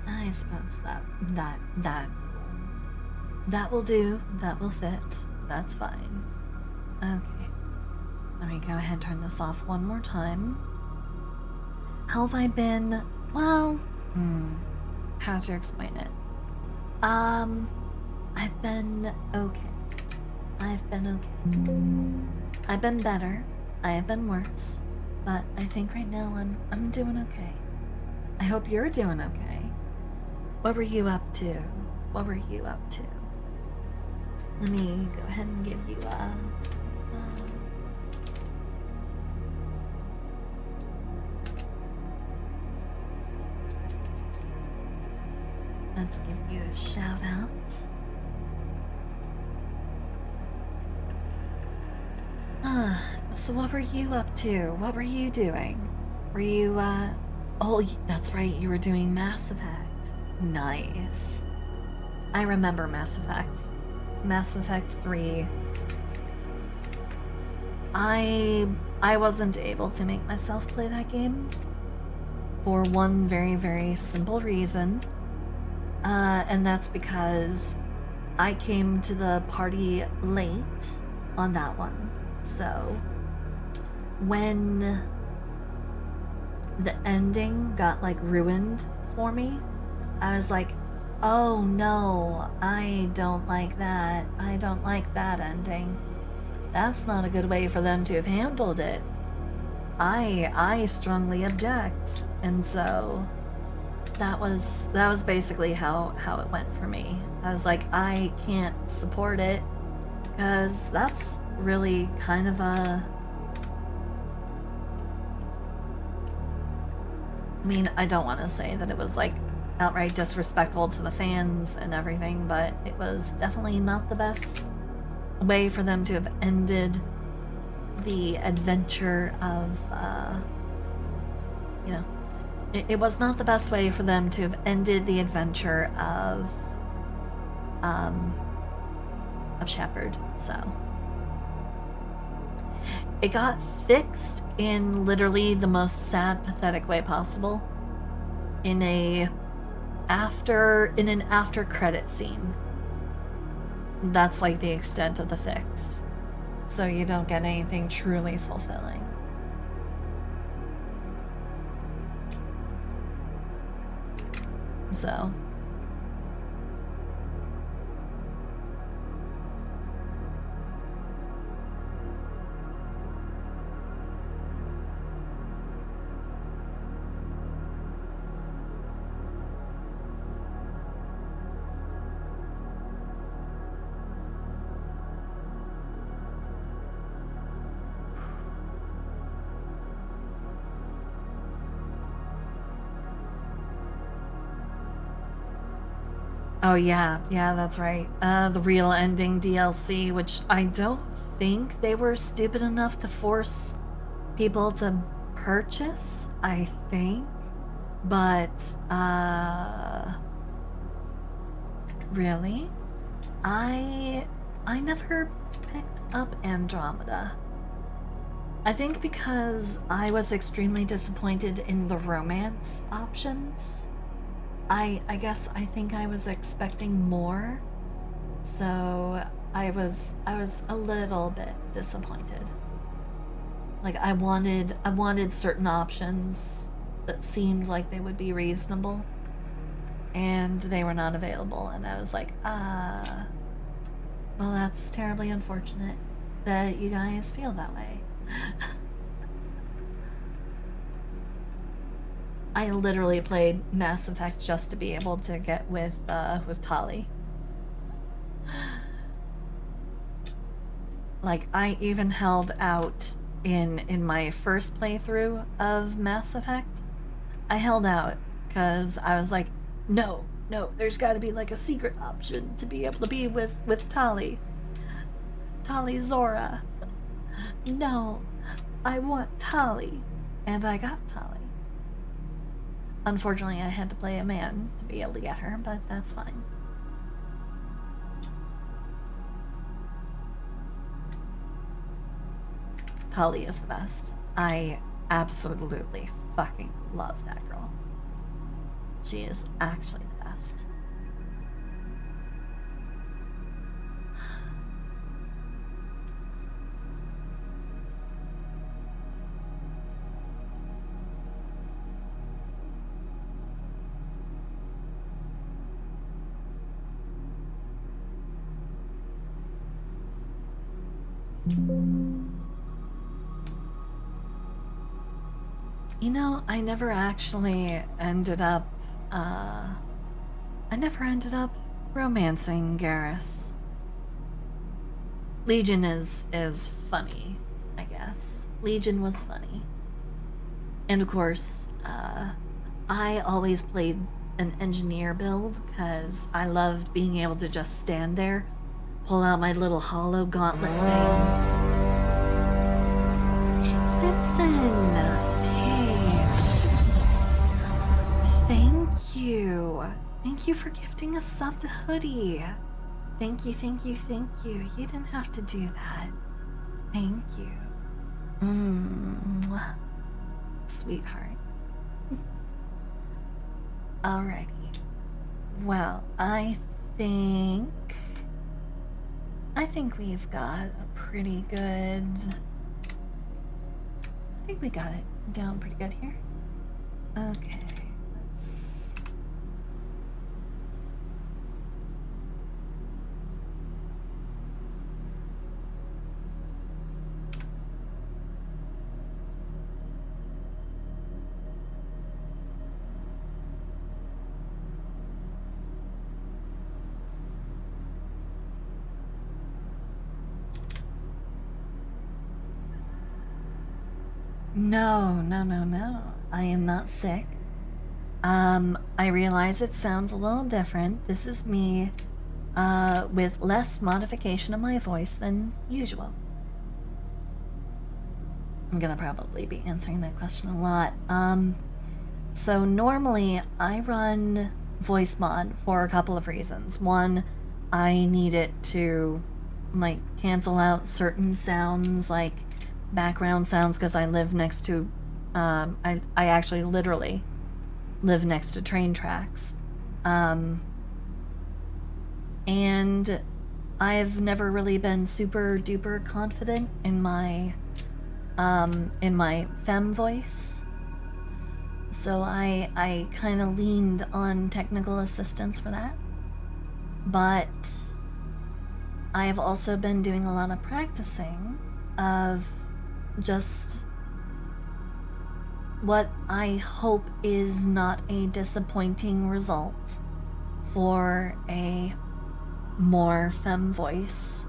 I suppose that will do. That will fit. That's fine. Okay. Let me go ahead and turn this off one more time. How have I been? Well, how to explain it? I've been okay. I've been okay. I've been better. I have been worse. But I think right now I'm doing okay. I hope you're doing okay. What were you up to? What were you up to? Let me go ahead and give you let's give you a shout out. So what were you up to? What were you doing? Were you, oh, that's right, you were doing Mass Effect. Nice. I remember Mass Effect. Mass Effect 3. I wasn't able to make myself play that game for one very, very simple reason. And that's because I came to the party late on that one. So when the ending got like ruined for me, I was like, oh no, I don't like that. I don't like that ending. That's not a good way for them to have handled it. I strongly object. And so that was basically how it went for me. I was like, I can't support it because that's really kind of a, I mean, I don't want to say that it was like outright disrespectful to the fans and everything, but it was definitely not the best way for them to have ended the adventure of, you know, it was not the best way for them to have ended the adventure of Shepard, so. It got fixed in literally the most sad, pathetic way possible. In an after credit scene. That's like the extent of the fix. So you don't get anything truly fulfilling. So. Oh yeah, that's right. The real ending DLC, which I don't think they were stupid enough to force people to purchase, I think. But, really? I never picked up Andromeda. I think because I was extremely disappointed in the romance options. I think I was expecting more, so I was a little bit disappointed. Like I wanted certain options that seemed like they would be reasonable, and they were not available, and I was like, Well, that's terribly unfortunate that you guys feel that way. I literally played Mass Effect just to be able to get with Tali. Like, I even held out in my first playthrough of Mass Effect. I held out because I was like, no, there's got to be like a secret option to be able to be with Tali. Tali Zora. No, I want Tali. And I got Tali. Unfortunately, I had to play a man to be able to get her, but that's fine. Tali is the best. I absolutely fucking love that girl. She is actually the best. You know, I never actually ended up, romancing Garrus. Legion is funny, I guess. Legion was funny. And of course, I always played an engineer build because I loved being able to just stand there, pull out my little hollow gauntlet thing. Simpson! Hey. Thank you. Thank you for gifting a sub to Hoodie. Thank you, thank you, thank you. You didn't have to do that. Thank you. Sweetheart. Alrighty. Well, I think we've got a pretty good... I think we got it down pretty good here. Okay, let's... No. I am not sick. I realize it sounds a little different. This is me, with less modification of my voice than usual. I'm gonna probably be answering that question a lot. So normally I run voice mod for a couple of reasons. One, I need it to, like, cancel out certain sounds, like background sounds, because I live next to, I actually literally live next to train tracks. And I've never really been super duper confident in my femme voice. So I kind of leaned on technical assistance for that. But I've also been doing a lot of practicing of just what I hope is not a disappointing result for a more femme voice,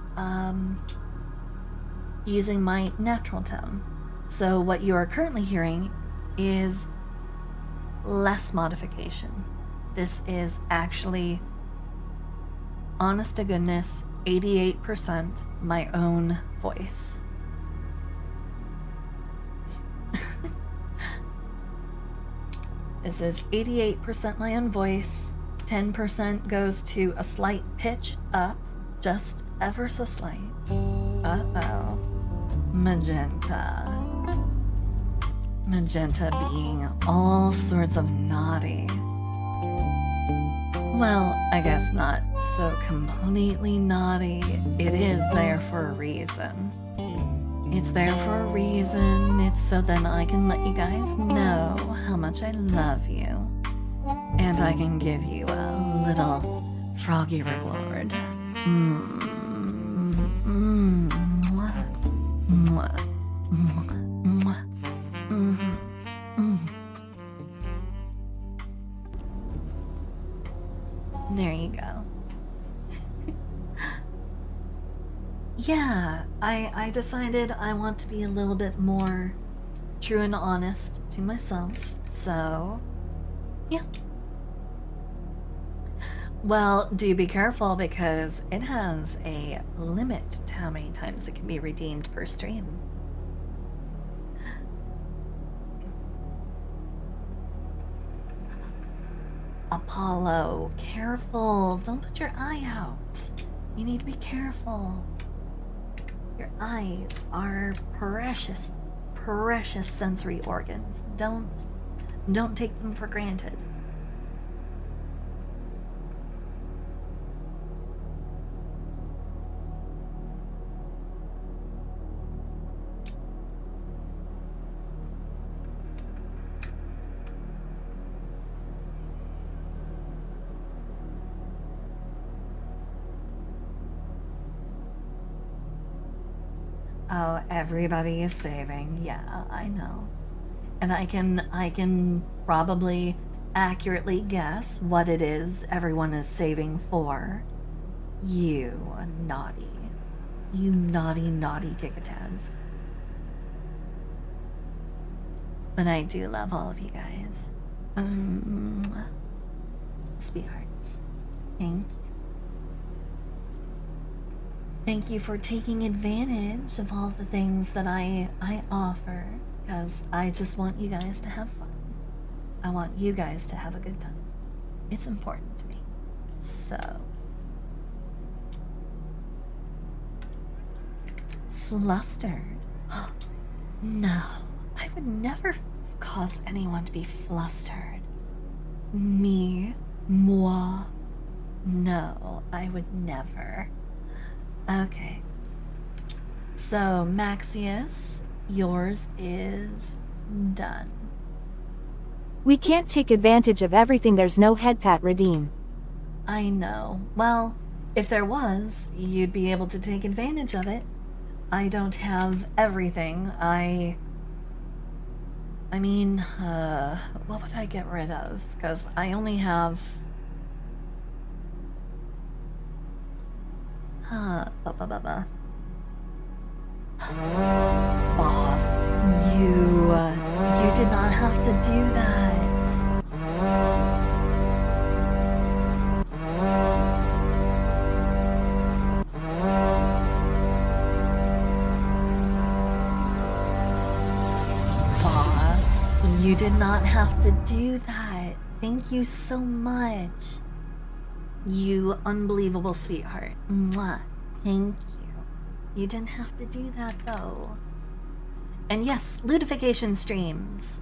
using my natural tone. So what you are currently hearing is less modification. This is actually, honest to goodness, 88% my own voice. This is 88% my own voice, 10% goes to a slight pitch up, just ever so slight. Uh-oh. Magenta. Magenta being all sorts of naughty. Well, I guess not so completely naughty. It is there for a reason. It's there for a reason. It's so then I can let you guys know how much I love you. And I can give you a little froggy reward. Mwah. Mwah. Mwah. Mwah. Mhm. Mhm. There you go. Yeah, I decided I want to be a little bit more true and honest to myself, so yeah. Well, do be careful because it has a limit to how many times it can be redeemed per stream. Apollo, careful. Don't put your eye out. You need to be careful. Your eyes are precious, precious sensory organs. Don't take them for granted. Oh, everybody is saving. Yeah, I know. And I can probably accurately guess what it is everyone is saving for. You naughty. You naughty, naughty Kikatads. But I do love all of you guys. Sweethearts. Thank you. Thank you for taking advantage of all the things that I offer, because I just want you guys to have fun. I want you guys to have a good time. It's important to me. So. Flustered? No, I would never cause anyone to be flustered. Me? Moi? No, I would never. Okay. So, Maxius, yours is done. We can't take advantage of everything. There's no head pat redeem. I know. Well, if there was, you'd be able to take advantage of it. I don't have everything. I mean, what would I get rid of? Because I only have... Boss, you did not have to do that. Boss, you did not have to do that. Thank you so much. You unbelievable sweetheart. Mwah. Thank you. You didn't have to do that though. And yes, Lewdification streams.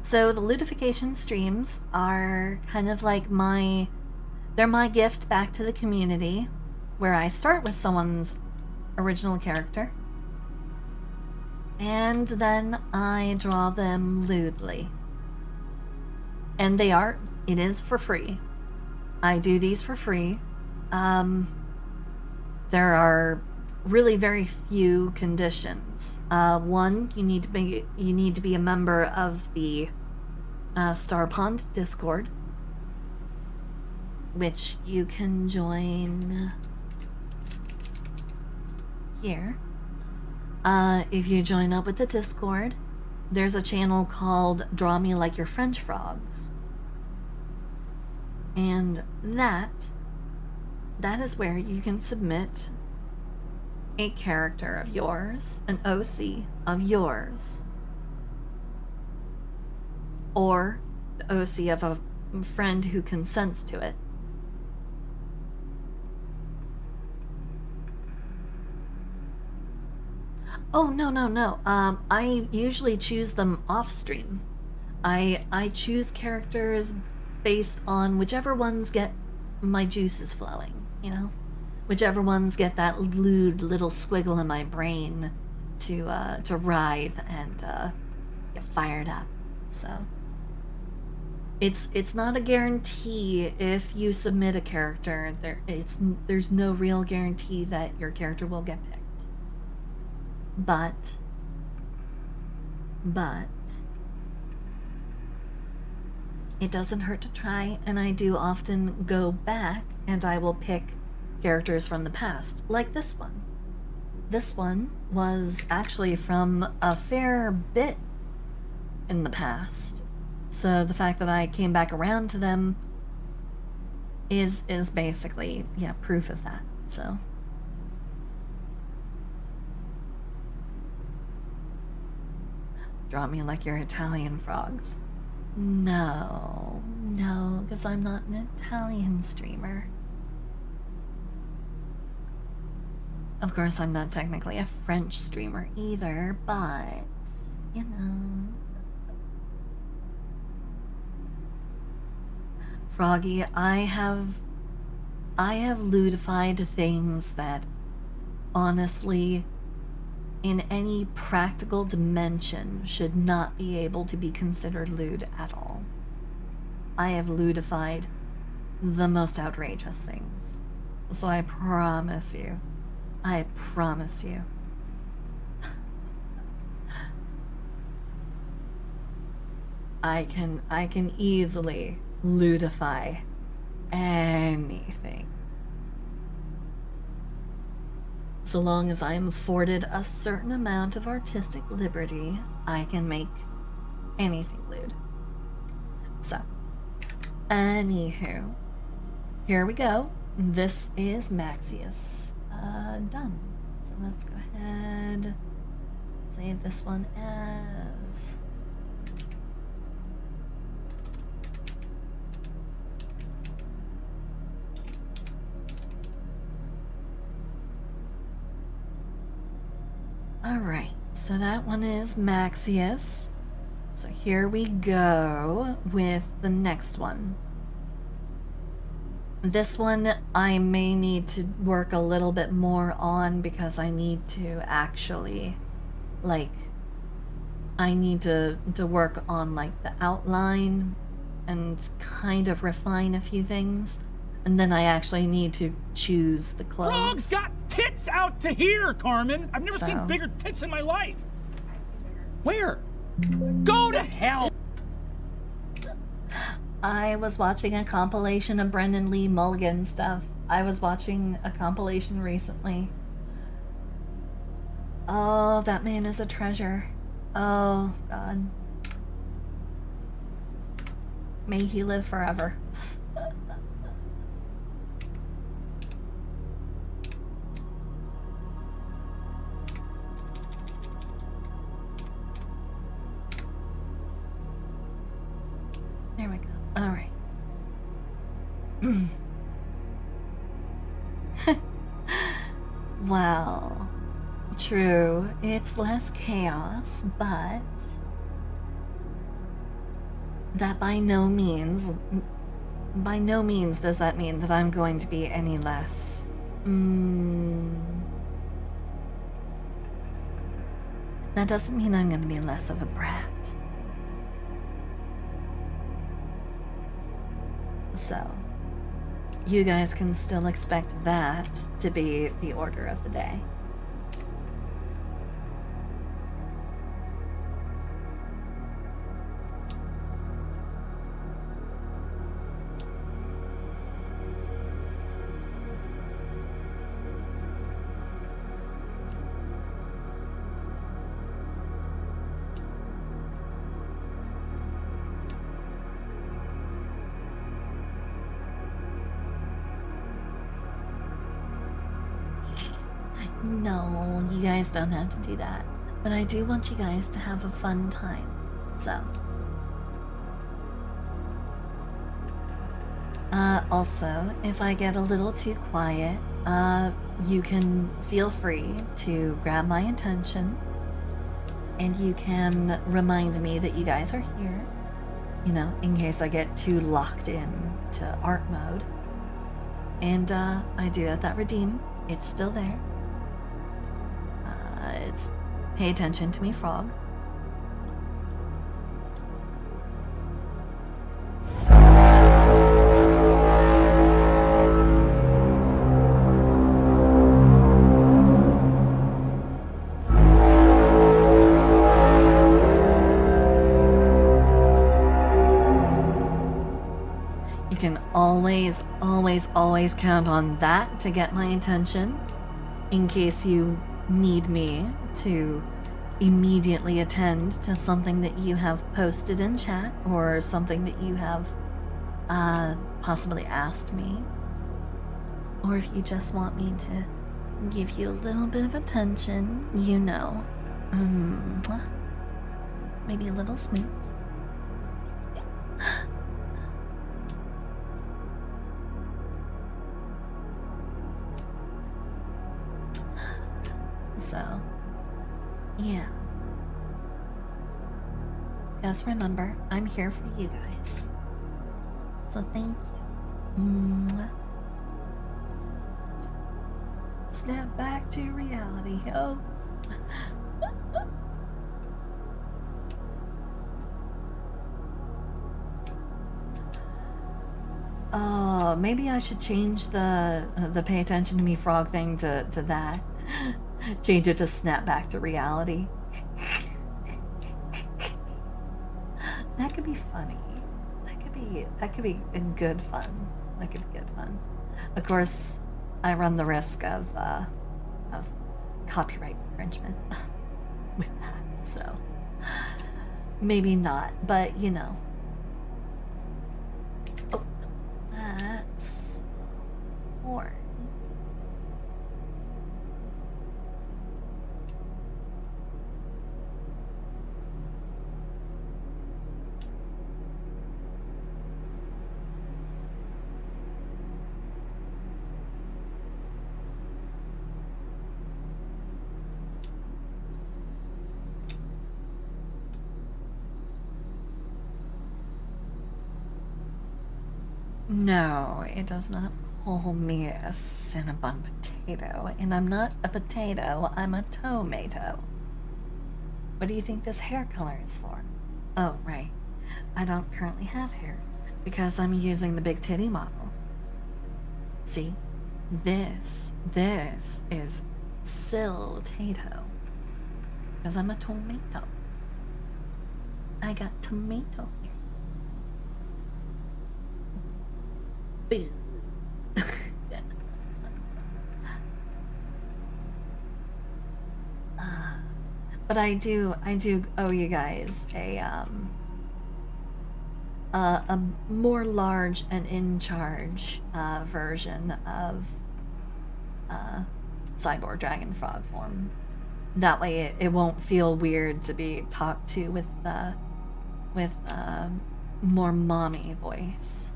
So the Lewdification streams are kind of like they're my gift back to the community, where I start with someone's original character, and then I draw them lewdly. And it is for free. I do these for free. There are really very few conditions. One, you need to be a member of the Star Pond Discord, which you can join here. If you join up with the Discord, there's a channel called Draw Me Like Your French Frogs. And that is where you can submit a character of yours, an OC of yours, or the OC of a friend who consents to it. Oh, no. I usually choose them off stream. I choose characters based on whichever ones get my juices flowing, you know? Whichever ones get that lewd little squiggle in my brain to writhe and get fired up. So It's not a guarantee if you submit a character. There's no real guarantee that your character will get picked. But it doesn't hurt to try, and I do often go back and I will pick characters from the past, like this one. This one was actually from a fair bit in the past. So the fact that I came back around to them is basically, yeah, proof of that. So draw me like you're Italian frogs. No, because I'm not an Italian streamer. Of course, I'm not technically a French streamer either, but, you know. Froggy, I have ludified things that, honestly, in any practical dimension, should not be able to be considered lewd at all. I have ludified the most outrageous things. So I promise you, I can easily ludify anything. So long as I am afforded a certain amount of artistic liberty, I can make anything lewd. So, anywho, here we go. This is Maxius. Done. So let's go ahead, save this one as... Alright, so that one is Maxius. So here we go with the next one. This one I may need to work a little bit more on because I need to actually, like, I need to work on, like, the outline and kind of refine a few things. And then I actually need to choose the clothes. Frogs got tits out to here, Carmen! I've never seen bigger tits in my life! Where? Go to hell! I was watching a compilation of Brendan Lee Mulligan stuff. I was watching a compilation recently. Oh, that man is a treasure. Oh, God. May he live forever. There we go. All right. Well, true, it's less chaos, but that by no means does that mean that I'm going to be any less. That doesn't mean I'm going to be less of a brat. So, you guys can still expect that to be the order of the day. No, you guys don't have to do that. But I do want you guys to have a fun time. So. Also, if I get a little too quiet, you can feel free to grab my attention. And you can remind me that you guys are here. You know, in case I get too locked in to art mode. And I do have that redeem. It's still there. It's pay attention to me, frog. can always, always, always count on that to get my attention in case you need me to immediately attend to something that you have posted in chat or something that you have possibly asked me. Or if you just want me to give you a little bit of attention, you know. Maybe a little smooch. So, yeah. Just remember, I'm here for you guys. So thank you. Mwah. Snap back to reality. Oh. Oh, maybe I should change the pay attention to me frog thing to that. Change it to snap back to reality. That could be funny. That could be a good fun. That could be good fun. Of course, I run the risk of copyright infringement with that, so maybe not, but you know. Oh, that's the horn. No, it does not call me a Cinnabon potato, and I'm not a potato, I'm a tomato. What do you think this hair color is for? Oh, right. I don't currently have hair, because I'm using the big titty model. See? This is Sil-tato. Because I'm a tomato. I got tomato hair. Boo. But I do owe you guys a more large and in charge version of cyborg dragon frog form. That way it won't feel weird to be talked to with more mommy voice.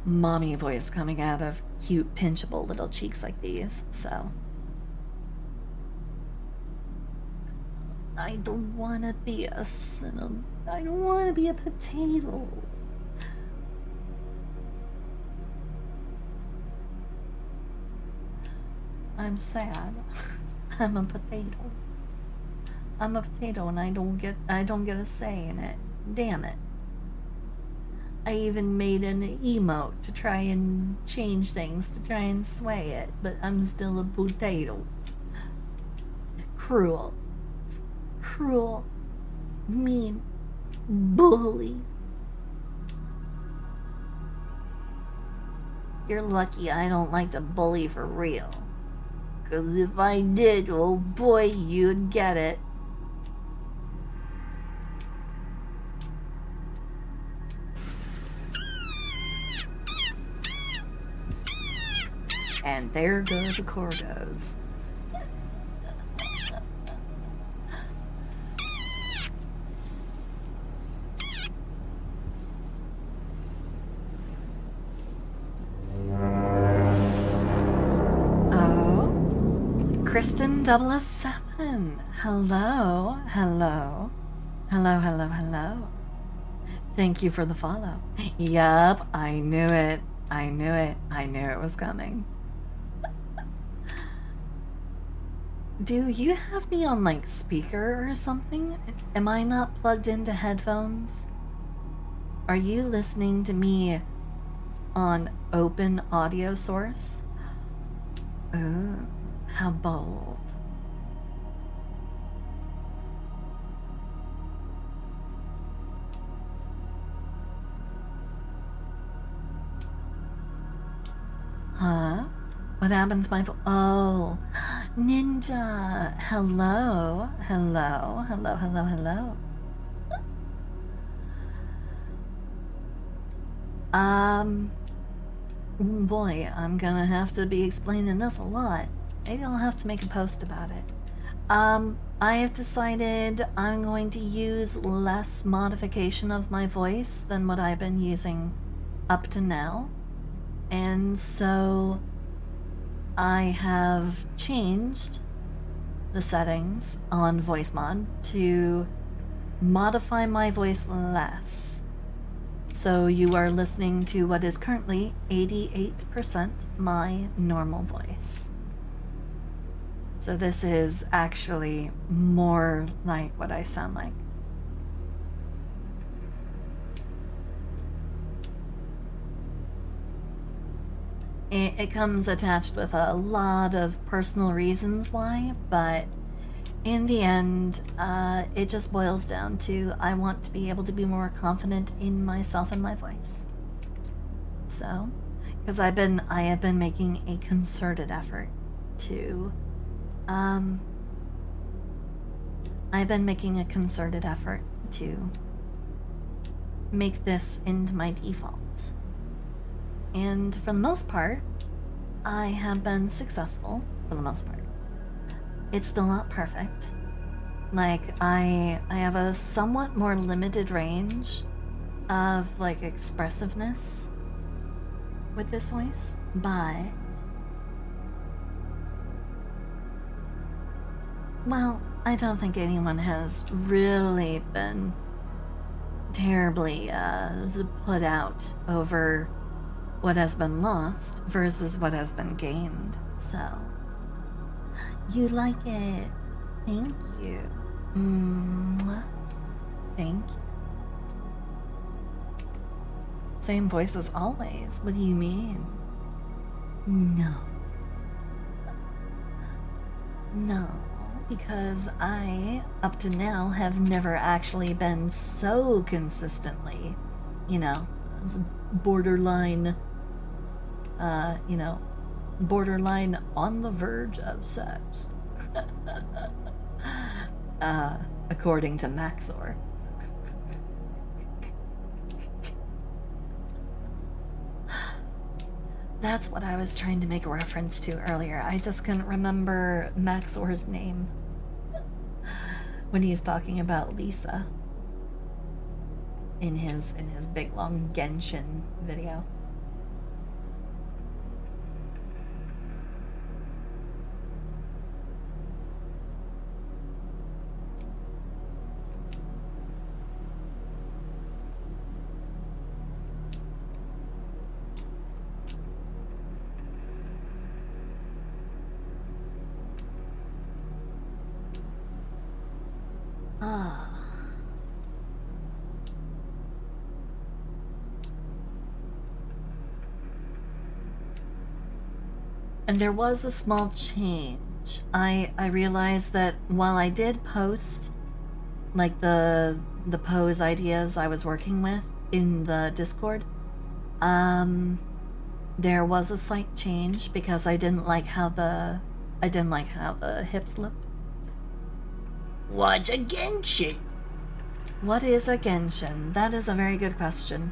Mommy voice coming out of cute, pinchable little cheeks like these, so. I don't want to be a I don't want to be a potato. I'm sad. I'm a potato. I'm a potato and I don't get a say in it. Damn it. I even made an emote to try and change things, to try and sway it, but I'm still a potato. Cruel. Cruel. Mean. Bully. You're lucky I don't like to bully for real. 'Cause if I did, oh boy, you'd get it. And there go the corgos. Oh, Kristen 007. Hello, hello, hello, hello, hello. Thank you for the follow. Yup, I knew it. I knew it. I knew it was coming. Do you have me on, like, speaker or something? Am I not plugged into headphones? Are you listening to me on open audio source? Ooh, how bold. What happened to my Oh, Ninja. Hello. Hello. Hello, hello, hello. Boy, I'm gonna have to be explaining this a lot. Maybe I'll have to make a post about it. I have decided I'm going to use less modification of my voice than what I've been using up to now. And so I have changed the settings on voice mod to modify my voice less. So you are listening to what is currently 88% my normal voice. So this is actually more like what I sound like. It comes attached with a lot of personal reasons why, but in the end, it just boils down to I want to be able to be more confident in myself and my voice. So, because I have been making a concerted effort to, I've been making a concerted effort to make this into my default. And for the most part, I have been successful for the most part. It's still not perfect. Like, I have a somewhat more limited range of, like, expressiveness with this voice, but... well, I don't think anyone has really been terribly put out over what has been lost versus what has been gained, so... you like it. Thank you. Mwah. Thank you. Same voice as always. What do you mean? No. No, because I, up to now, have never actually been so consistently, you know, borderline, borderline on the verge of sex. According to Maxor. That's what I was trying to make a reference to earlier. I just couldn't remember Maxor's name when he's talking about Lisa in his big long Genshin video. And there was a small change. I realized that while I did post like the pose ideas I was working with in the Discord, there was a slight change because I didn't like how the hips looked. What's a Genshin? What is a Genshin? That is a very good question.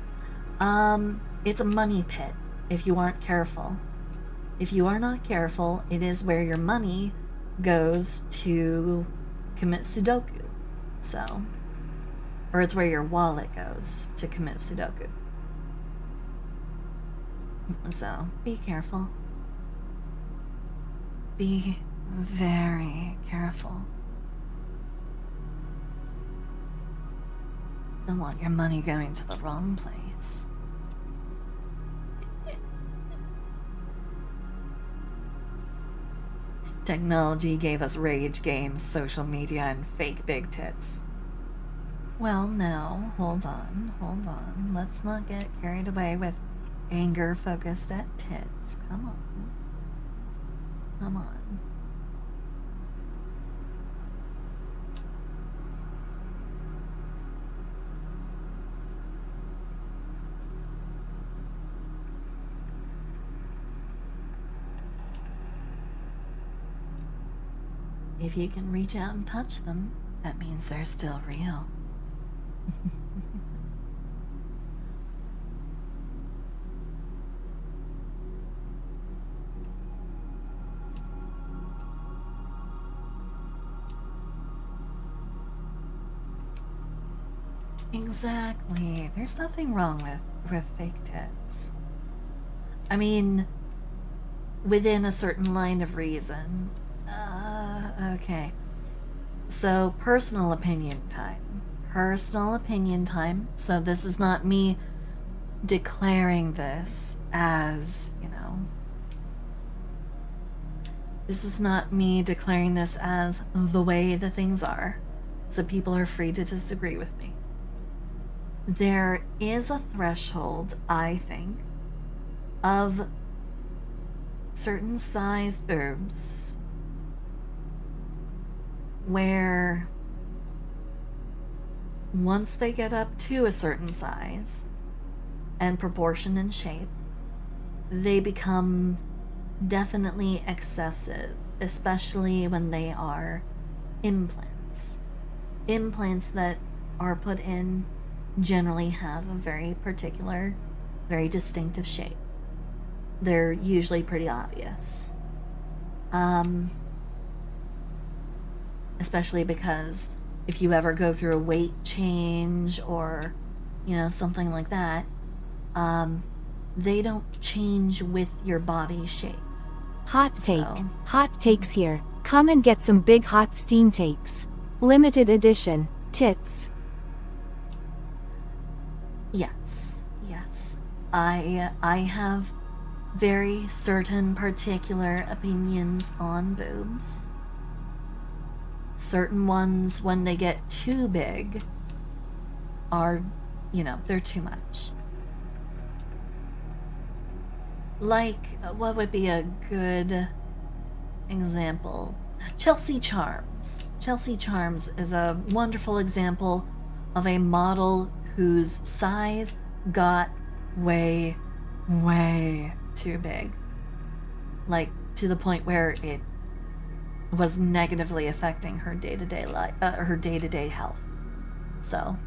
It's a money pit if you aren't careful. If you are not careful, it is where your money goes to commit Sudoku. So, or it's where your wallet goes to commit Sudoku. So, be careful. Be very careful. Don't want your money going to the wrong place. Technology gave us rage games, social media, and fake big tits. Well, now, hold on. Let's not get carried away with anger focused at tits. Come on. if you can reach out and touch them, that means they're still real. Exactly. There's nothing wrong with fake tits. I mean, within a certain line of reason. Okay. So, personal opinion time. Personal opinion time. So, this is not me declaring this as, you know. This is not me declaring this as the way the things are. So, people are free to disagree with me. There is a threshold, I think, of certain size boobs where once they get up to a certain size and proportion and shape, they become definitely excessive, especially when they are implants. Implants that are put in generally have a very particular, very distinctive shape. They're usually pretty obvious. Especially because if you ever go through a weight change or, you know, something like that, they don't change with your body shape. Hot take. So- Hot takes here. Come and get some big hot steam takes. Limited edition. Tits. Yes, yes. I have very certain particular opinions on boobs. Certain ones, when they get too big, are, you know, they're too much. Like, what would be a good example? Chelsea Charms. Chelsea Charms is a wonderful example of a model whose size got way, way too big. Like, to the point where it was negatively affecting her day-to-day life, her day-to-day health. So,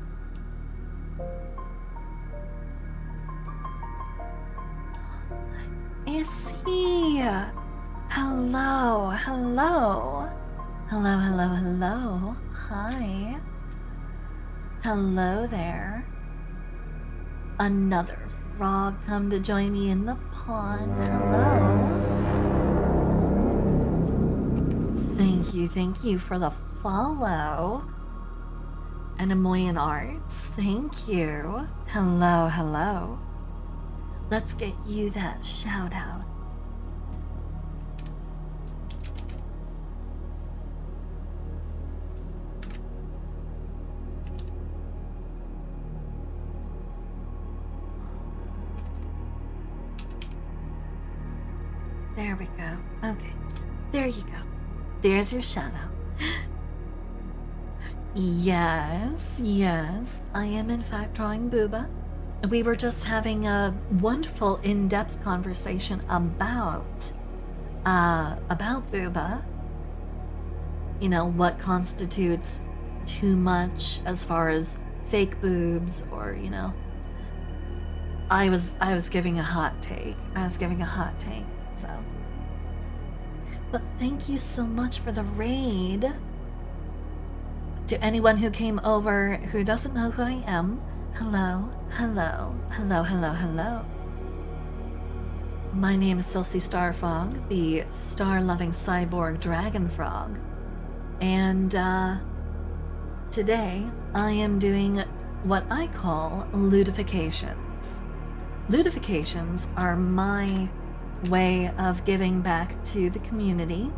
is he? Hello, hello. Hello, hello, hello. Hi. Hello there. Another frog come to join me in the pond. Hello. Thank you for the follow. And Amoyan Arts, thank you. Hello, hello. Let's get you that shout out. There we go. Okay. There you go. There's your shout out. Yes, yes. I am in fact drawing Booba. We were just having a wonderful in-depth conversation about Booba. You know, what constitutes too much as far as fake boobs, or, you know. I was giving a hot take. So, but thank you so much for the raid. To anyone who came over who doesn't know who I am, hello, hello, hello, hello, hello. My name is Silsey Starfog, the star-loving cyborg dragon frog, and today I am doing what I call Lewdifications. Lewdifications are my way of giving back to the community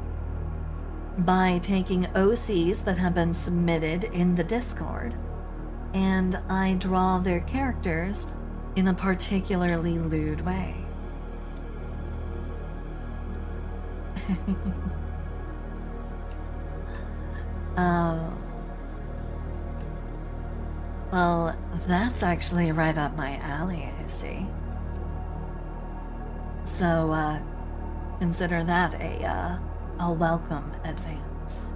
by taking OCs that have been submitted in the Discord, and I draw their characters in a particularly lewd way. Oh. Well, that's actually right up my alley, I see. So, consider that a welcome advance.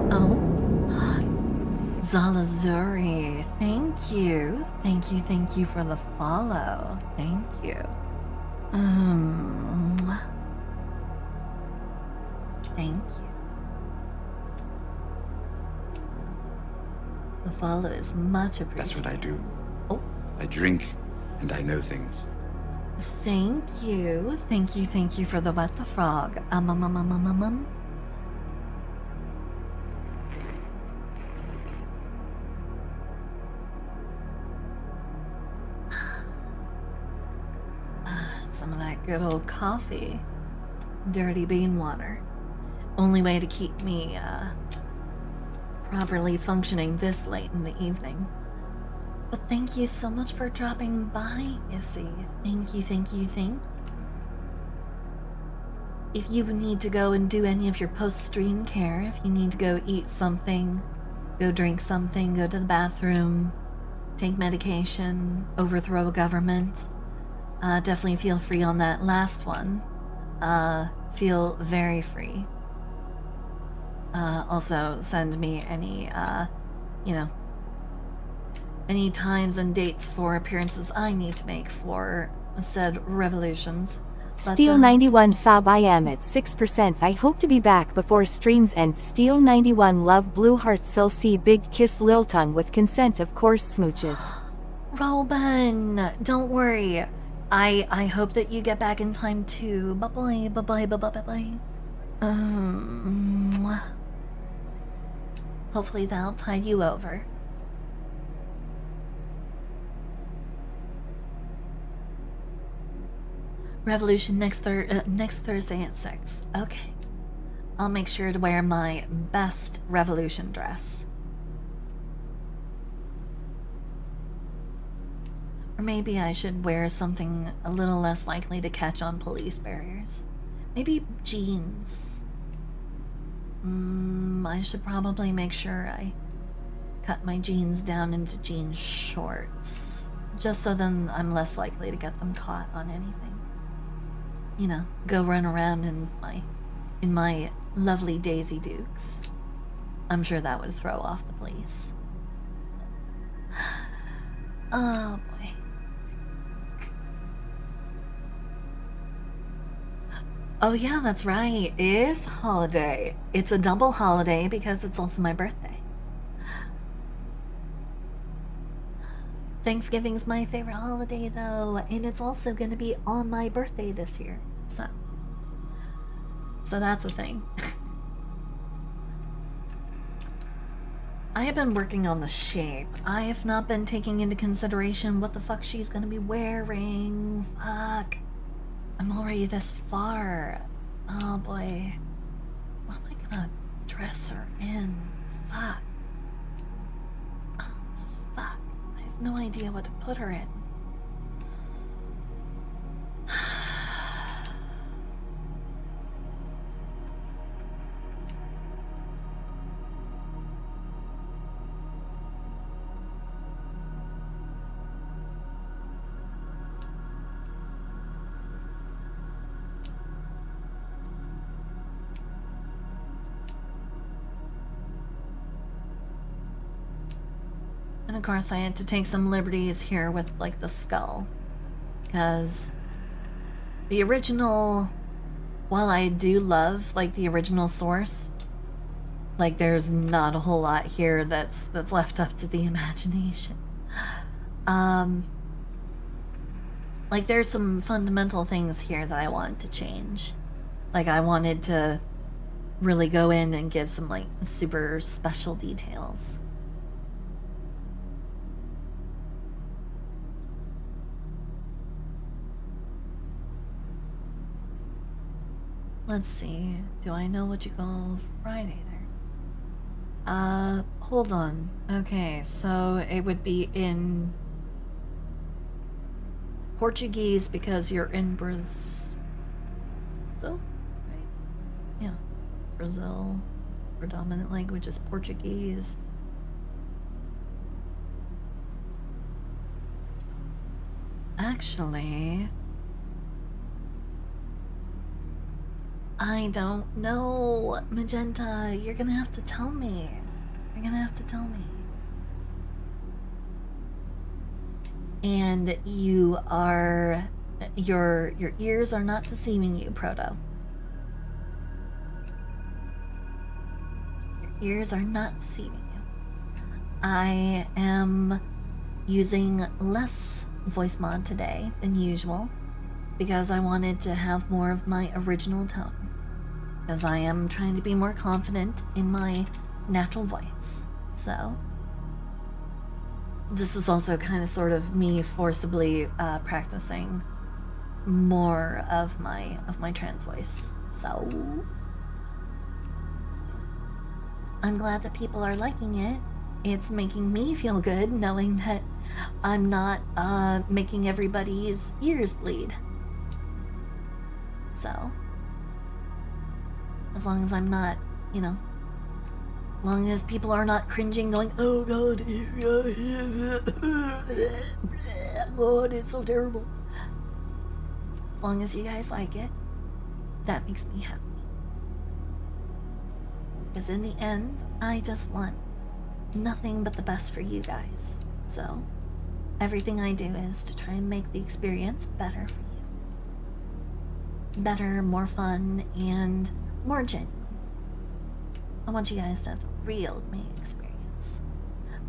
Oh. Zalazuri, thank you. Thank you for the follow. Thank you. Thank you. The follow is much appreciated. That's what I do. Oh. I drink and I know things. Thank you for the what the frog. Some of that good old coffee. Dirty bean water. Only way to keep me, properly functioning this late in the evening. But thank you so much for dropping by, Issy. Thank you. If you need to go and do any of your post-stream care, if you need to go eat something, go drink something, go to the bathroom, take medication, overthrow a government, definitely feel free on that last one. Feel very free. Also, send me any, any times and dates for appearances I need to make for said revolutions. Steel 91 Sob I am at 6%. I hope to be back before streams end. Steel 91 Love Blue Heart Sil C Big Kiss Lil Tongue with consent of course smooches. Robin, don't worry. I hope that you get back in time too. Bye bye. Hopefully that'll tide you over. Revolution next Thursday at 6. Okay. I'll make sure to wear my best Revolution dress. Or maybe I should wear something a little less likely to catch on police barriers. Maybe jeans. I should probably make sure I cut my jeans down into jean shorts. Just so then I'm less likely to get them caught on anything. You know, go run around in my lovely Daisy Dukes. I'm sure that would throw off the police. Oh boy. Oh yeah, that's right. It is holiday. It's a double holiday because it's also my birthday. Thanksgiving's my favorite holiday though, and it's also gonna be on my birthday this year. So that's a thing. I have been working on the shape. I have not been taking into consideration what the fuck she's gonna be wearing. Fuck. I'm already this far. Oh boy. What am I gonna dress her in? Fuck. Oh, fuck. I have no idea what to put her in. And of course I had to take some liberties here with like the skull, because the original, while I do love like the original source, like there's not a whole lot here that's left up to the imagination. Like there's some fundamental things here that I wanted to change. Like I wanted to really go in and give some like super special details. Let's see. Do I know what you call Friday there? Hold on. Okay, so it would be in Portuguese because you're in Brazil, right? Brazil. Predominant language is Portuguese. Actually, I don't know, Magenta. You're gonna have to tell me. You're gonna have to tell me. And you are... Your ears are not deceiving you, Proto. Your ears are not deceiving you. I am using less voice mod today than usual because I wanted to have more of my original tone. Because I am trying to be more confident in my natural voice. So this is also kind of sort of me forcibly practicing more of my trans voice. So I'm glad that people are liking it. It's making me feel good knowing that I'm not making everybody's ears bleed. So as long as I'm not, you know, as long as people are not cringing going, oh god, god, it's so terrible. As long as you guys like it, that makes me happy. Because in the end, I just want nothing but the best for you guys. So everything I do is to try and make the experience better for you. Better, more fun, and more genuine. I want you guys to have the real me experience.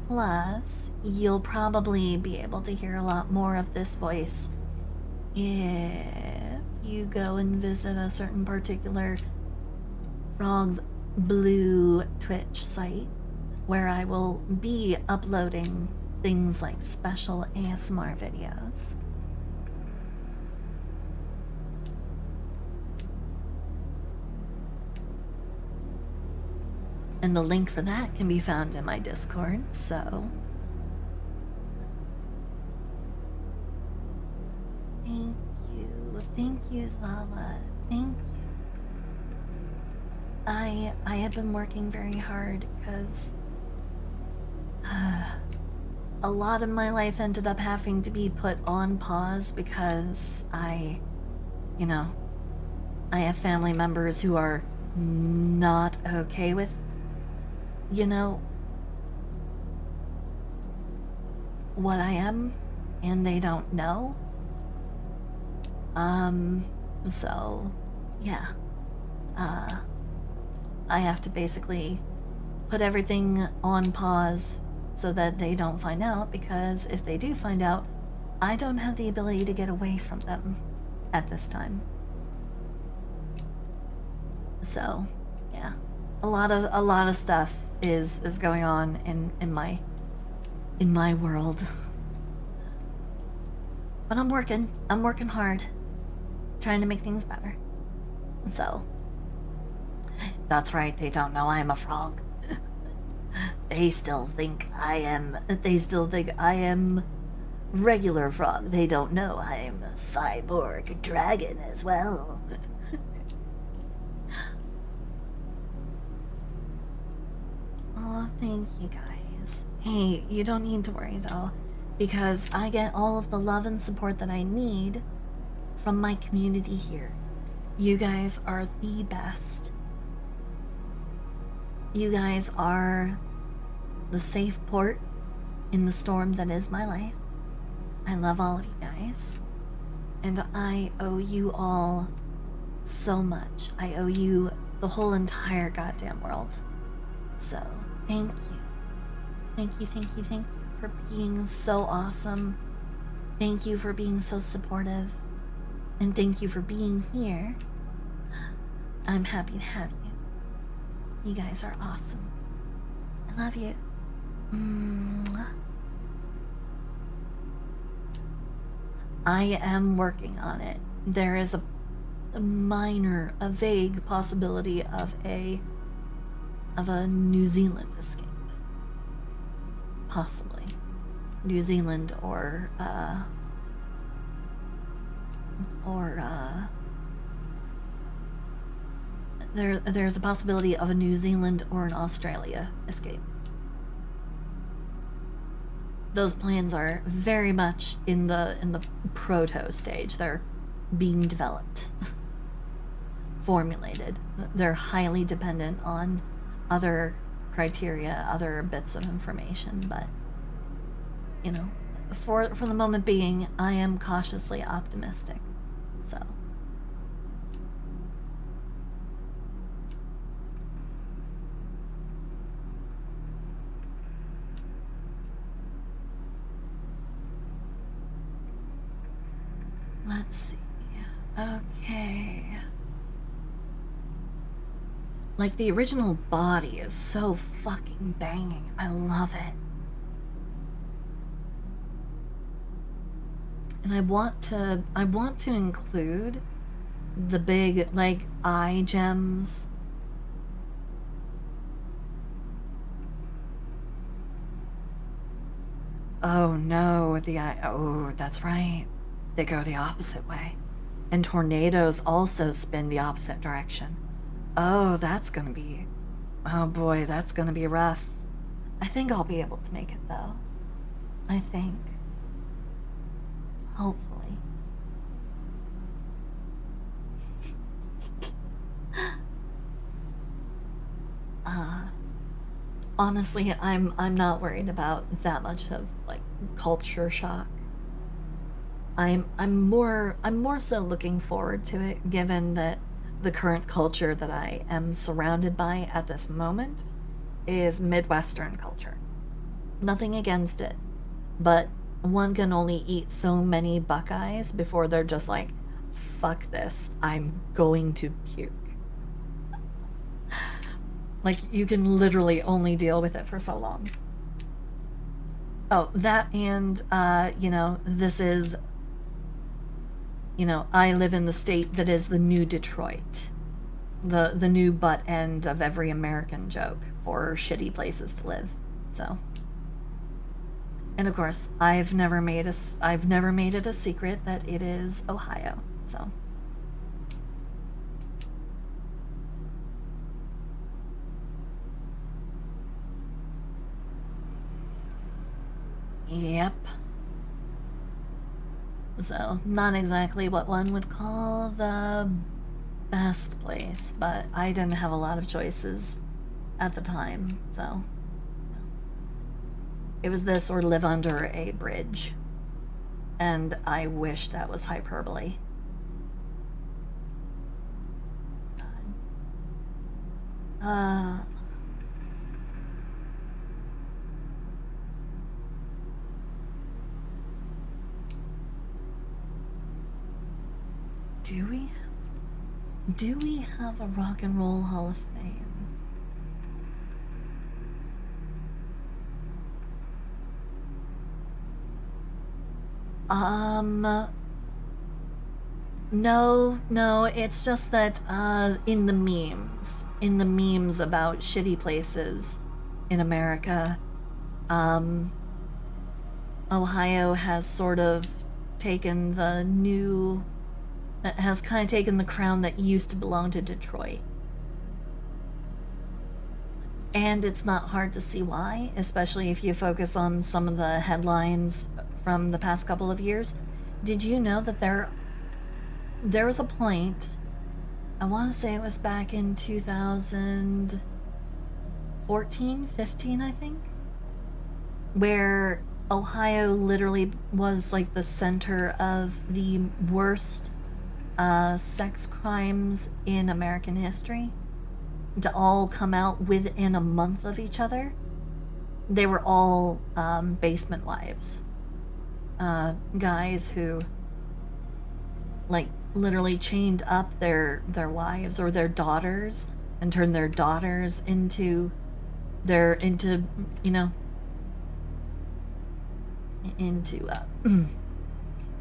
Plus, you'll probably be able to hear a lot more of this voice if you go and visit a certain particular Frog's Blue Twitch site where I will be uploading things like special ASMR videos. And the link for that can be found in my Discord, so... Thank you, Zala. Thank you. I have been working very hard because a lot of my life ended up having to be put on pause because I have family members who are not okay with, what I am, and they don't know. So, yeah. I have to basically put everything on pause so that they don't find out, because if they do find out, I don't have the ability to get away from them at this time. So, yeah. A lot of stuff is going on in my world. But I'm working hard, trying to make things better. So, that's right, they don't know I'm a frog. They still think I am regular frog. They don't know I am a cyborg dragon as well. Oh, thank you guys. Hey, you don't need to worry though, because I get all of the love and support that I need from my community here. You guys are the best. You guys are the safe port in the storm that is my life. I love all of you guys. And I owe you all so much. I owe you the whole entire goddamn world. So, thank you. Thank you, thank you, thank you for being so awesome. Thank you for being so supportive. And thank you for being here. I'm happy to have you. You guys are awesome. I love you. Mwah. I am working on it. There is a vague possibility of a New Zealand escape. Possibly. New Zealand or there's a possibility of a New Zealand or an Australia escape. Those plans are very much in the proto stage. They're being developed, formulated. They're highly dependent on other criteria, other bits of information, but you know, for the moment being, I am cautiously optimistic. So let's see. Okay. Like, the original body is so fucking banging. I love it. And I want to include the big, like, eye gems. Oh no, the eye. Oh, that's right. They go the opposite way. And tornadoes also spin the opposite direction. Oh, that's gonna be... Oh boy, that's gonna be rough. I think I'll be able to make it, though. I think. Hopefully. Honestly, I'm not worried about that much of, like, culture shock. I'm more so looking forward to it, given that the current culture that I am surrounded by at this moment is Midwestern culture. Nothing against it, but one can only eat so many Buckeyes before they're just like, fuck this, I'm going to puke. Like, you can literally only deal with it for so long. Oh, that and, you know, this is... You know, I live in the state that is the new Detroit. The new butt end of every American joke for shitty places to live. So. And of course, I've never made it a secret that it is Ohio. So. Yep. So, not exactly what one would call the best place, but I didn't have a lot of choices at the time, so... It was this or live under a bridge. And I wish that was hyperbole. Do we have a Rock and Roll Hall of Fame? No, it's just that, in the memes about shitty places in America, Ohio has sort of taken the new... has kind of taken the crown that used to belong to Detroit. And it's not hard to see why, especially if you focus on some of the headlines from the past couple of years. Did you know that there was a point, I want to say it was back in 2014, 15, I think, where Ohio literally was like the center of the worst sex crimes in American history to all come out within a month of each other. They were all basement wives. Guys who, like, literally chained up their wives or their daughters and turned their daughters into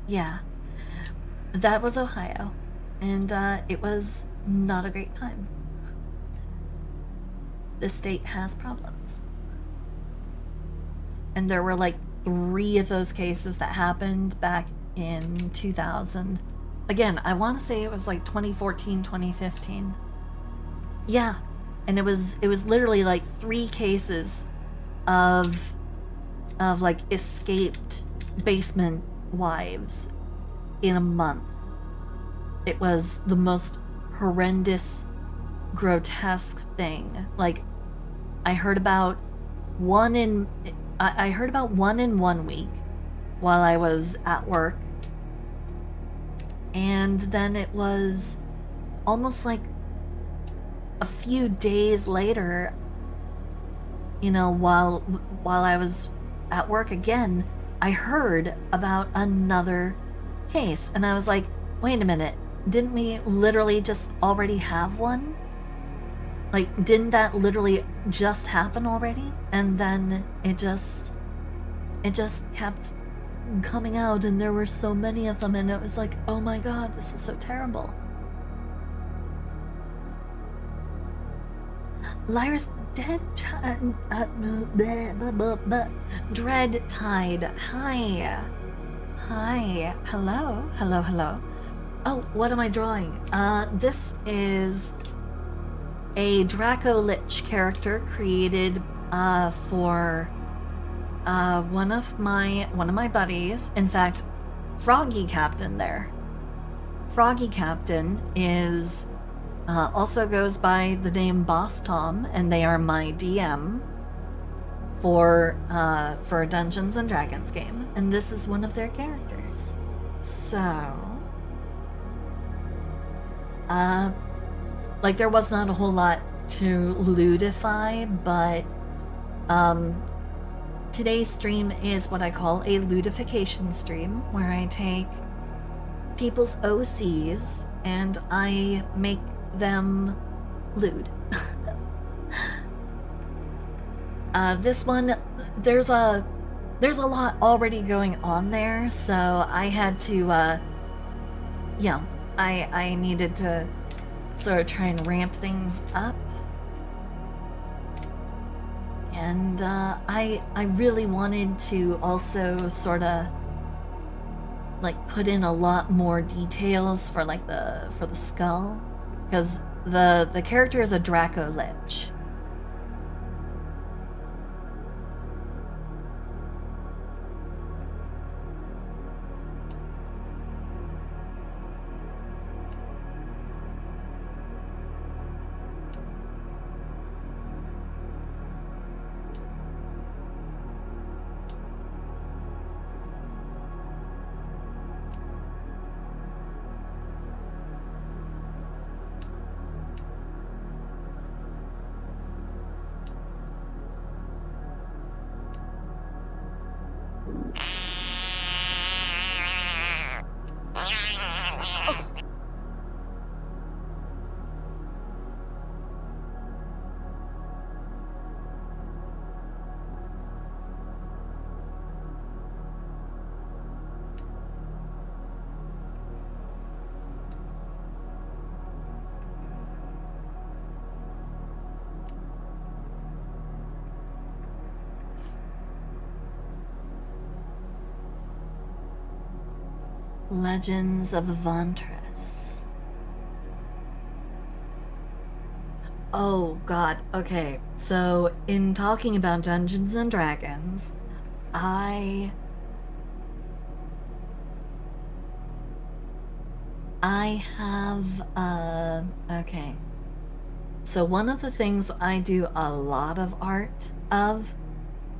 yeah. That was Ohio, and it was not a great time. This state has problems. And there were like 3 of those cases that happened back in 2000. Again, I want to say it was like 2014, 2015. Yeah, and it was literally like 3 cases of like escaped basement wives in a month. It was the most horrendous, grotesque thing. Like, I heard about one in 1 week while I was at work, and then it was almost like a few days later, you know, while I was at work again, I heard about another case, and I was like, wait a minute, didn't we literally just already have one? Like, didn't that literally just happen already? And then it just kept coming out, and there were so many of them, and it was like, oh my god, this is so terrible. Lyra's dead. Dread Tide. Hi. Hi. Hello. Hello. Hello. Oh, what am I drawing? This is a Draco Lich character created for one of my buddies. In fact, Froggy Captain there. Froggy Captain is also goes by the name Boss Tom, and they are my DM for a Dungeons and Dragons game, and this is one of their characters. So, like, there was not a whole lot to ludify, but today's stream is what I call a ludification stream, where I take people's OCs and I make them lewd. This one, there's a lot already going on there, so I had to, yeah, I needed to sort of try and ramp things up. And I really wanted to also sort of like put in a lot more details for like for the skull, because the character is a Draco Lich. Legends of Ventress. Oh god, okay. So, in talking about Dungeons and Dragons, I have, okay. So one of the things I do a lot of art of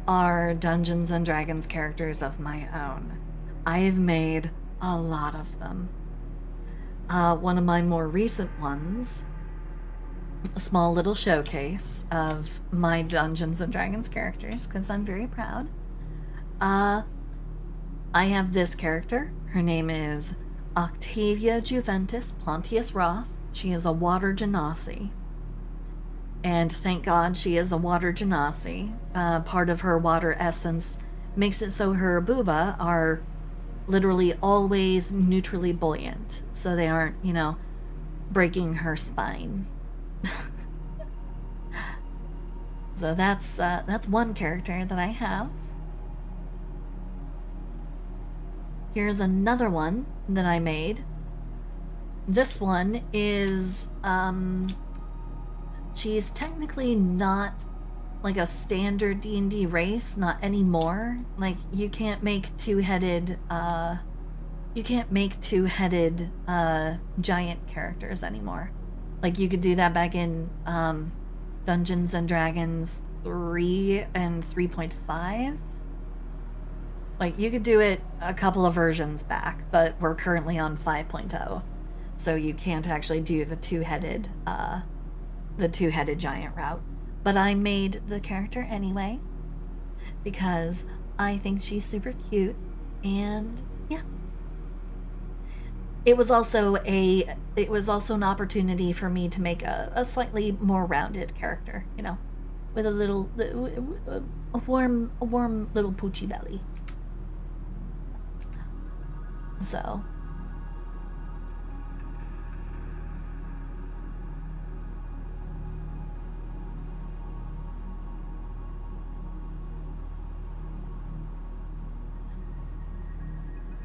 are Dungeons and Dragons characters of my own. I've made a lot of them. One of my more recent ones, a small little showcase of my Dungeons and Dragons characters, because I'm very proud. I have this character. Her name is Octavia Juventus Pontius Roth. She is a water genasi. And thank God she is a water genasi. Part of her water essence makes it so her booba are literally always neutrally buoyant, so they aren't, you know, breaking her spine. So that's one character that I have. Here's another one that I made. This one is she's technically not like a standard D&D race, not anymore. Like, you can't make two-headed giant characters anymore. Like, you could do that back in Dungeons and Dragons 3 and 3.5. Like, you could do it a couple of versions back, but we're currently on 5.0. So you can't actually do the two-headed giant route. But I made the character anyway, because I think she's super cute, and yeah. It was also an opportunity for me to make a slightly more rounded character, you know, with a warm little poochy belly. So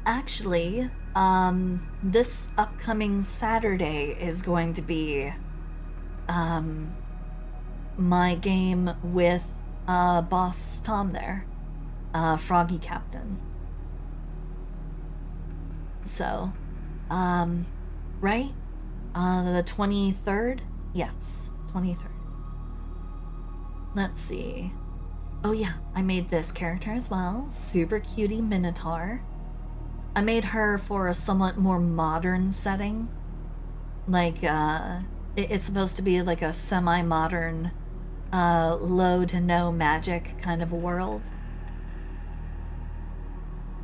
actually, this upcoming Saturday is going to be my game with Boss Tom there, Froggy Captain. So, right? The 23rd? Yes, 23rd. Let's see. Oh yeah, I made this character as well. Super cutie Minotaur. I made her for a somewhat more modern setting. Like, it's supposed to be like a semi-modern, low to no magic kind of world.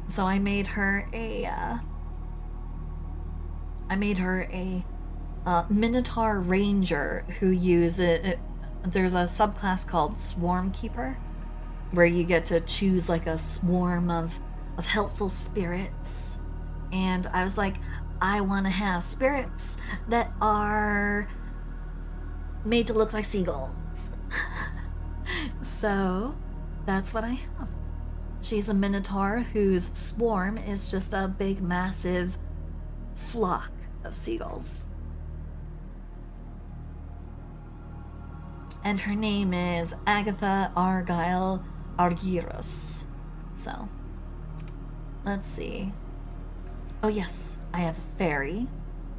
So I made her a Minotaur Ranger who uses there's a subclass called Swarm Keeper, where you get to choose like a swarm of helpful spirits. And I was like, I want to have spirits that are made to look like seagulls. So that's what I have. She's a Minotaur whose swarm is just a big, massive flock of seagulls. And her name is Agatha Argyle Argyros. So, let's see. Oh yes, I have a fairy.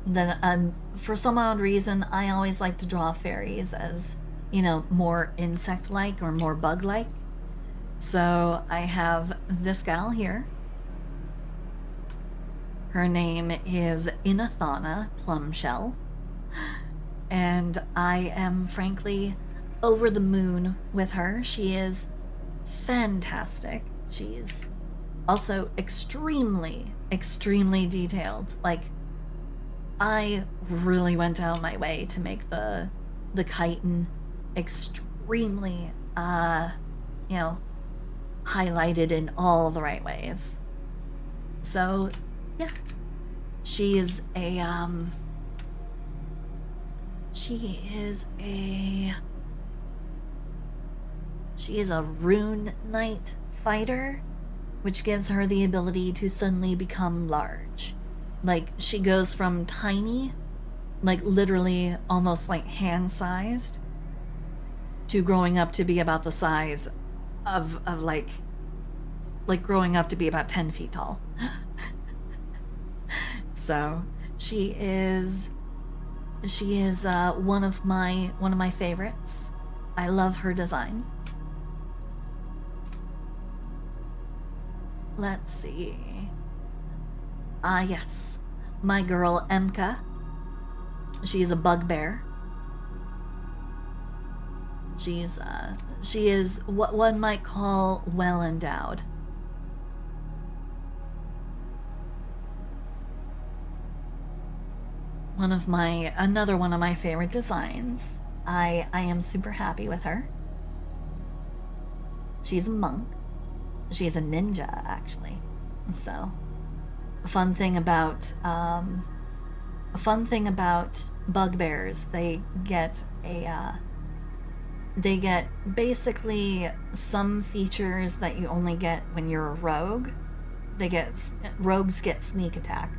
Then, for some odd reason, I always like to draw fairies as, you know, more insect-like or more bug-like. So I have this gal here. Her name is Inathana Plumshell. And I am frankly over the moon with her. She is fantastic. She's also extremely, extremely detailed. Like, I really went out my way to make the chitin extremely, you know, highlighted in all the right ways. So, yeah. She is a rune knight fighter, which gives her the ability to suddenly become large. Like, she goes from tiny, like literally almost like hand-sized, to growing up to be about the size of like growing up to be about 10 feet tall. So she is one of my favorites. I love her design. Let's see. Yes. My girl Emka. She is a bugbear. She is what one might call well endowed. Another one of my favorite designs. I am super happy with her. She's a monk. She's a ninja, actually. So, a fun thing about bugbears, they get basically some features that you only get when you're a rogue. Rogues get sneak attack.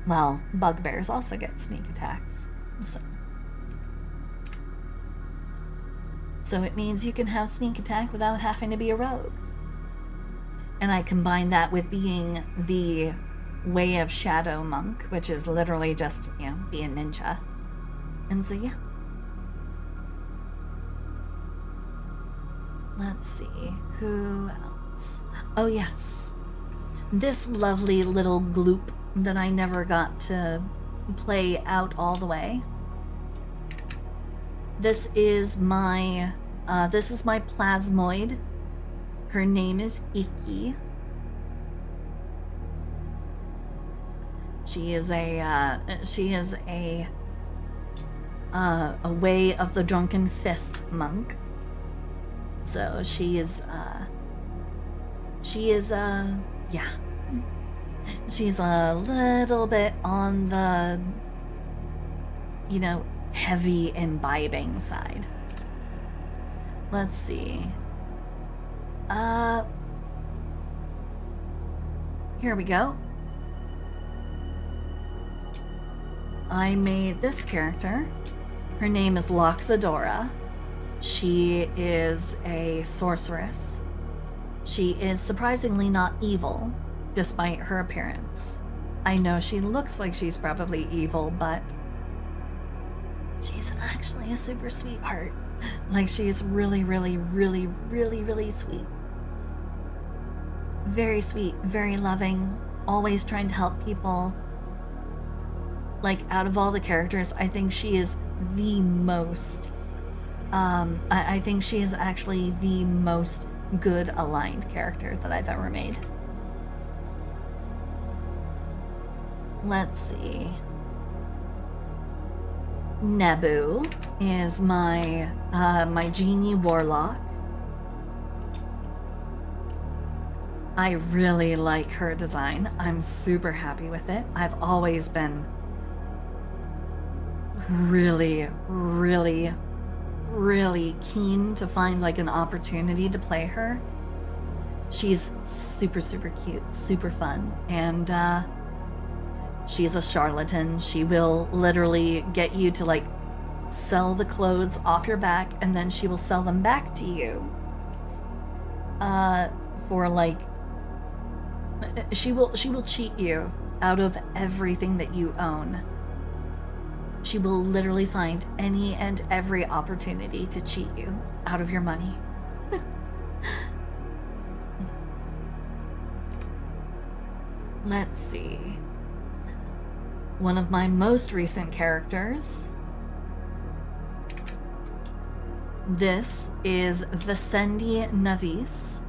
Well, bugbears also get sneak attacks. So. So it means you can have sneak attack without having to be a rogue. And I combine that with being the Way of Shadow monk, which is literally just, you know, be a ninja. And so, yeah. Let's see, who else? Oh, yes. This lovely little gloop that I never got to play out all the way. This is my plasmoid. Her name is Iki. She is a Way of the Drunken Fist monk. So she is yeah. She's a little bit on the, you know, heavy imbibing side. Let's see. Here we go. I made this character. Her name is Loxadora. She is a sorceress. She is surprisingly not evil, despite her appearance. I know she looks like she's probably evil, but she's actually a super sweetheart. Like, she is really, really, really, really, really sweet. Very sweet, very loving, always trying to help people. Like, out of all the characters, I think she is the most, I think she is actually the most good aligned character that I've ever made. Let's see. Nebu is my my genie warlock. I really like her design. I'm super happy with it. I've always been really, really, really keen to find like an opportunity to play her. She's super, super cute, super fun, and she's a charlatan. She will literally get you to like sell the clothes off your back, and then she will sell them back to you. For like, she will cheat you out of everything that you own. She will literally find any and every opportunity to cheat you out of your money. Let's see. One of my most recent characters. This is Vicendi Navis.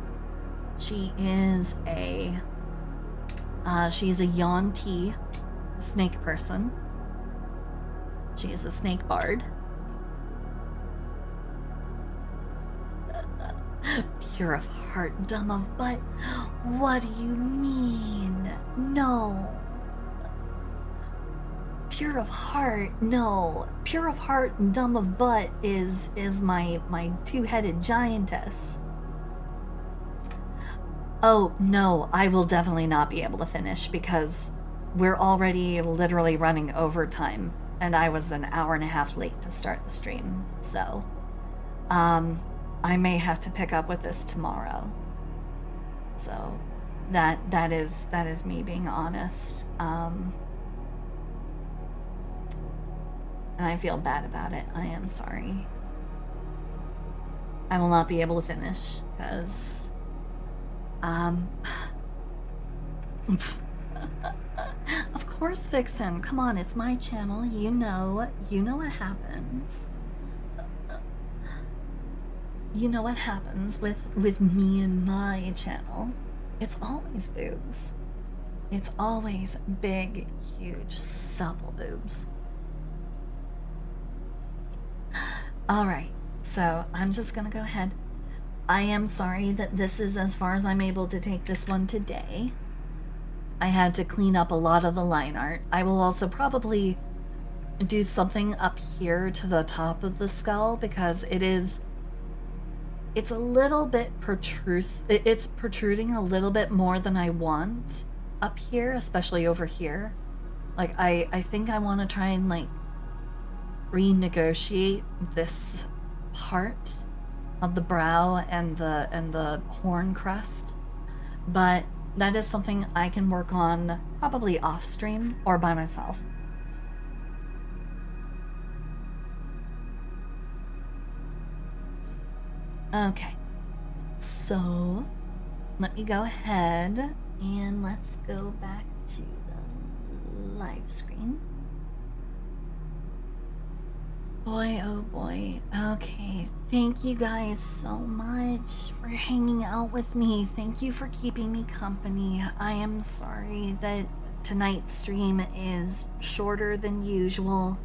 She is a she's a Yuan-Ti snake person. She is a snake bard. Pure of heart, dumb of butt. What do you mean? No. Pure of heart, no. Pure of heart and dumb of butt is my two-headed giantess. Oh, no, I will definitely not be able to finish because we're already literally running overtime, and I was an hour and a half late to start the stream, so I may have to pick up with this tomorrow. So that is me being honest. And I feel bad about it. I am sorry. I will not be able to finish because of course, Vixen. Come on, it's my channel. You know what happens. You know what happens with me and my channel. It's always boobs. It's always big, huge, supple boobs. Alright, so I'm just gonna go ahead. I am sorry that this is as far as I'm able to take this one today. I had to clean up a lot of the line art. I will also probably do something up here to the top of the skull because it's a little bit it's protruding a little bit more than I want up here, especially over here. Like, I think I want to try and like renegotiate this part of the brow and the horn crest, but that is something I can work on probably off stream or by myself. Okay, so let me go ahead and let's go back to the live screen. Boy, oh boy. Okay, thank you guys so much for hanging out with me. Thank you for keeping me company. I am sorry that tonight's stream is shorter than usual.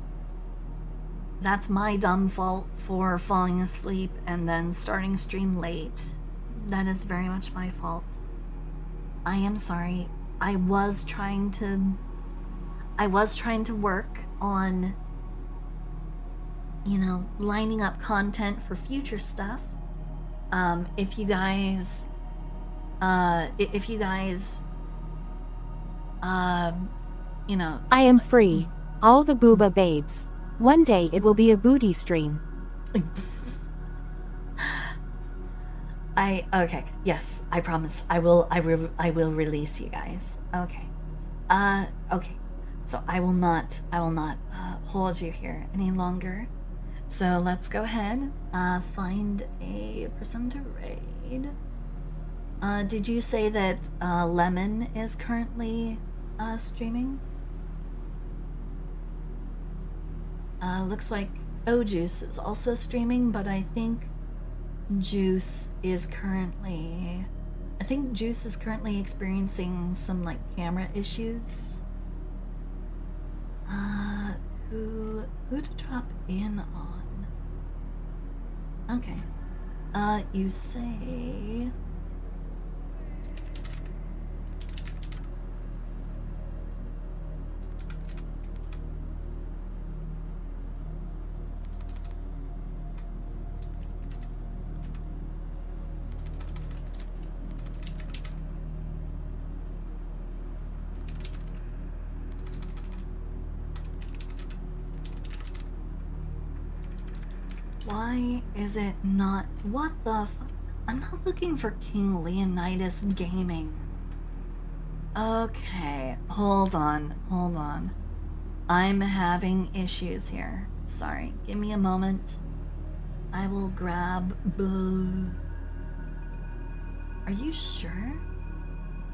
That's my dumb fault for falling asleep and then starting stream late. That is very much my fault. I am sorry. I was trying to work on, you know, lining up content for future stuff. If you guys, you know. I am free. All the booba babes. One day it will be a booty stream. Okay, yes, I promise. I will release you guys. Okay. Okay. So I will not hold you here any longer. So let's go ahead, find a person to raid. Did you say that, Lemon is currently, streaming? Looks like Juice is also streaming, but I think Juice is currently experiencing some, like, camera issues. Who to drop in on? Okay. You say... Why is it not? What the I'm not looking for King Leonidas Gaming. Okay, hold on. I'm having issues here. Sorry, give me a moment. I will grab... Are you sure?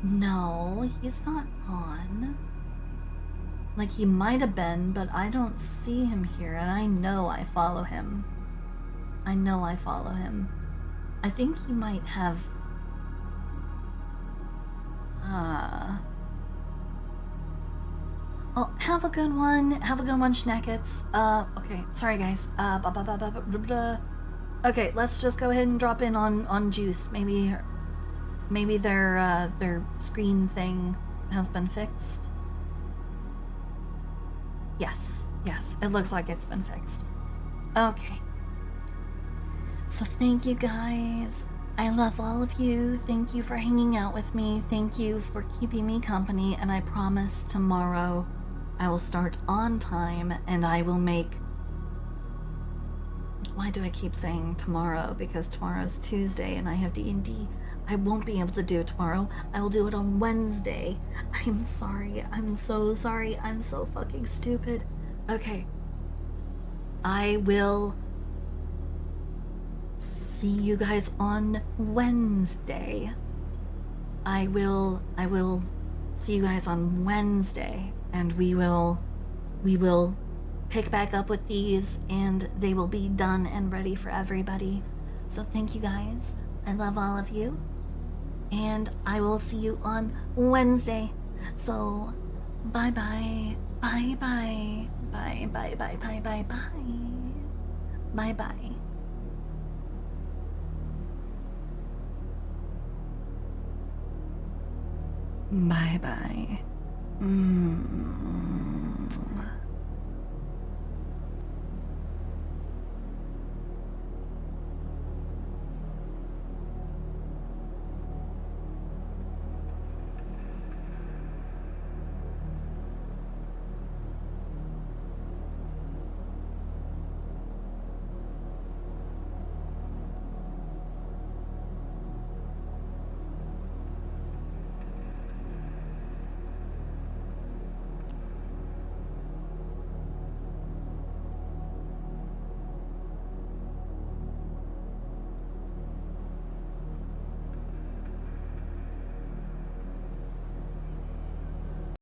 No, he's not on. Like, he might have been, but I don't see him here, and I know I follow him. I think he might have... Oh, have a good one, Schnackets. Okay, sorry guys. Okay, let's just go ahead and drop in on Juice. Maybe their screen thing has been fixed. Yes, it looks like it's been fixed. Okay. So thank you guys. I love all of you. Thank you for hanging out with me. Thank you for keeping me company. And I promise tomorrow I will start on time and I will make... Why do I keep saying tomorrow? Because tomorrow's Tuesday and I have D&D. I won't be able to do it tomorrow. I will do it on Wednesday. I'm sorry. I'm so sorry. I'm so fucking stupid. Okay. I will see you guys on Wednesday. I will see you guys on Wednesday, and we will pick back up with these, and they will be done and ready for everybody. So thank you guys. I love all of you, and I will see you on Wednesday. So bye bye, bye bye, bye bye, bye bye, bye bye, bye bye. Bye bye.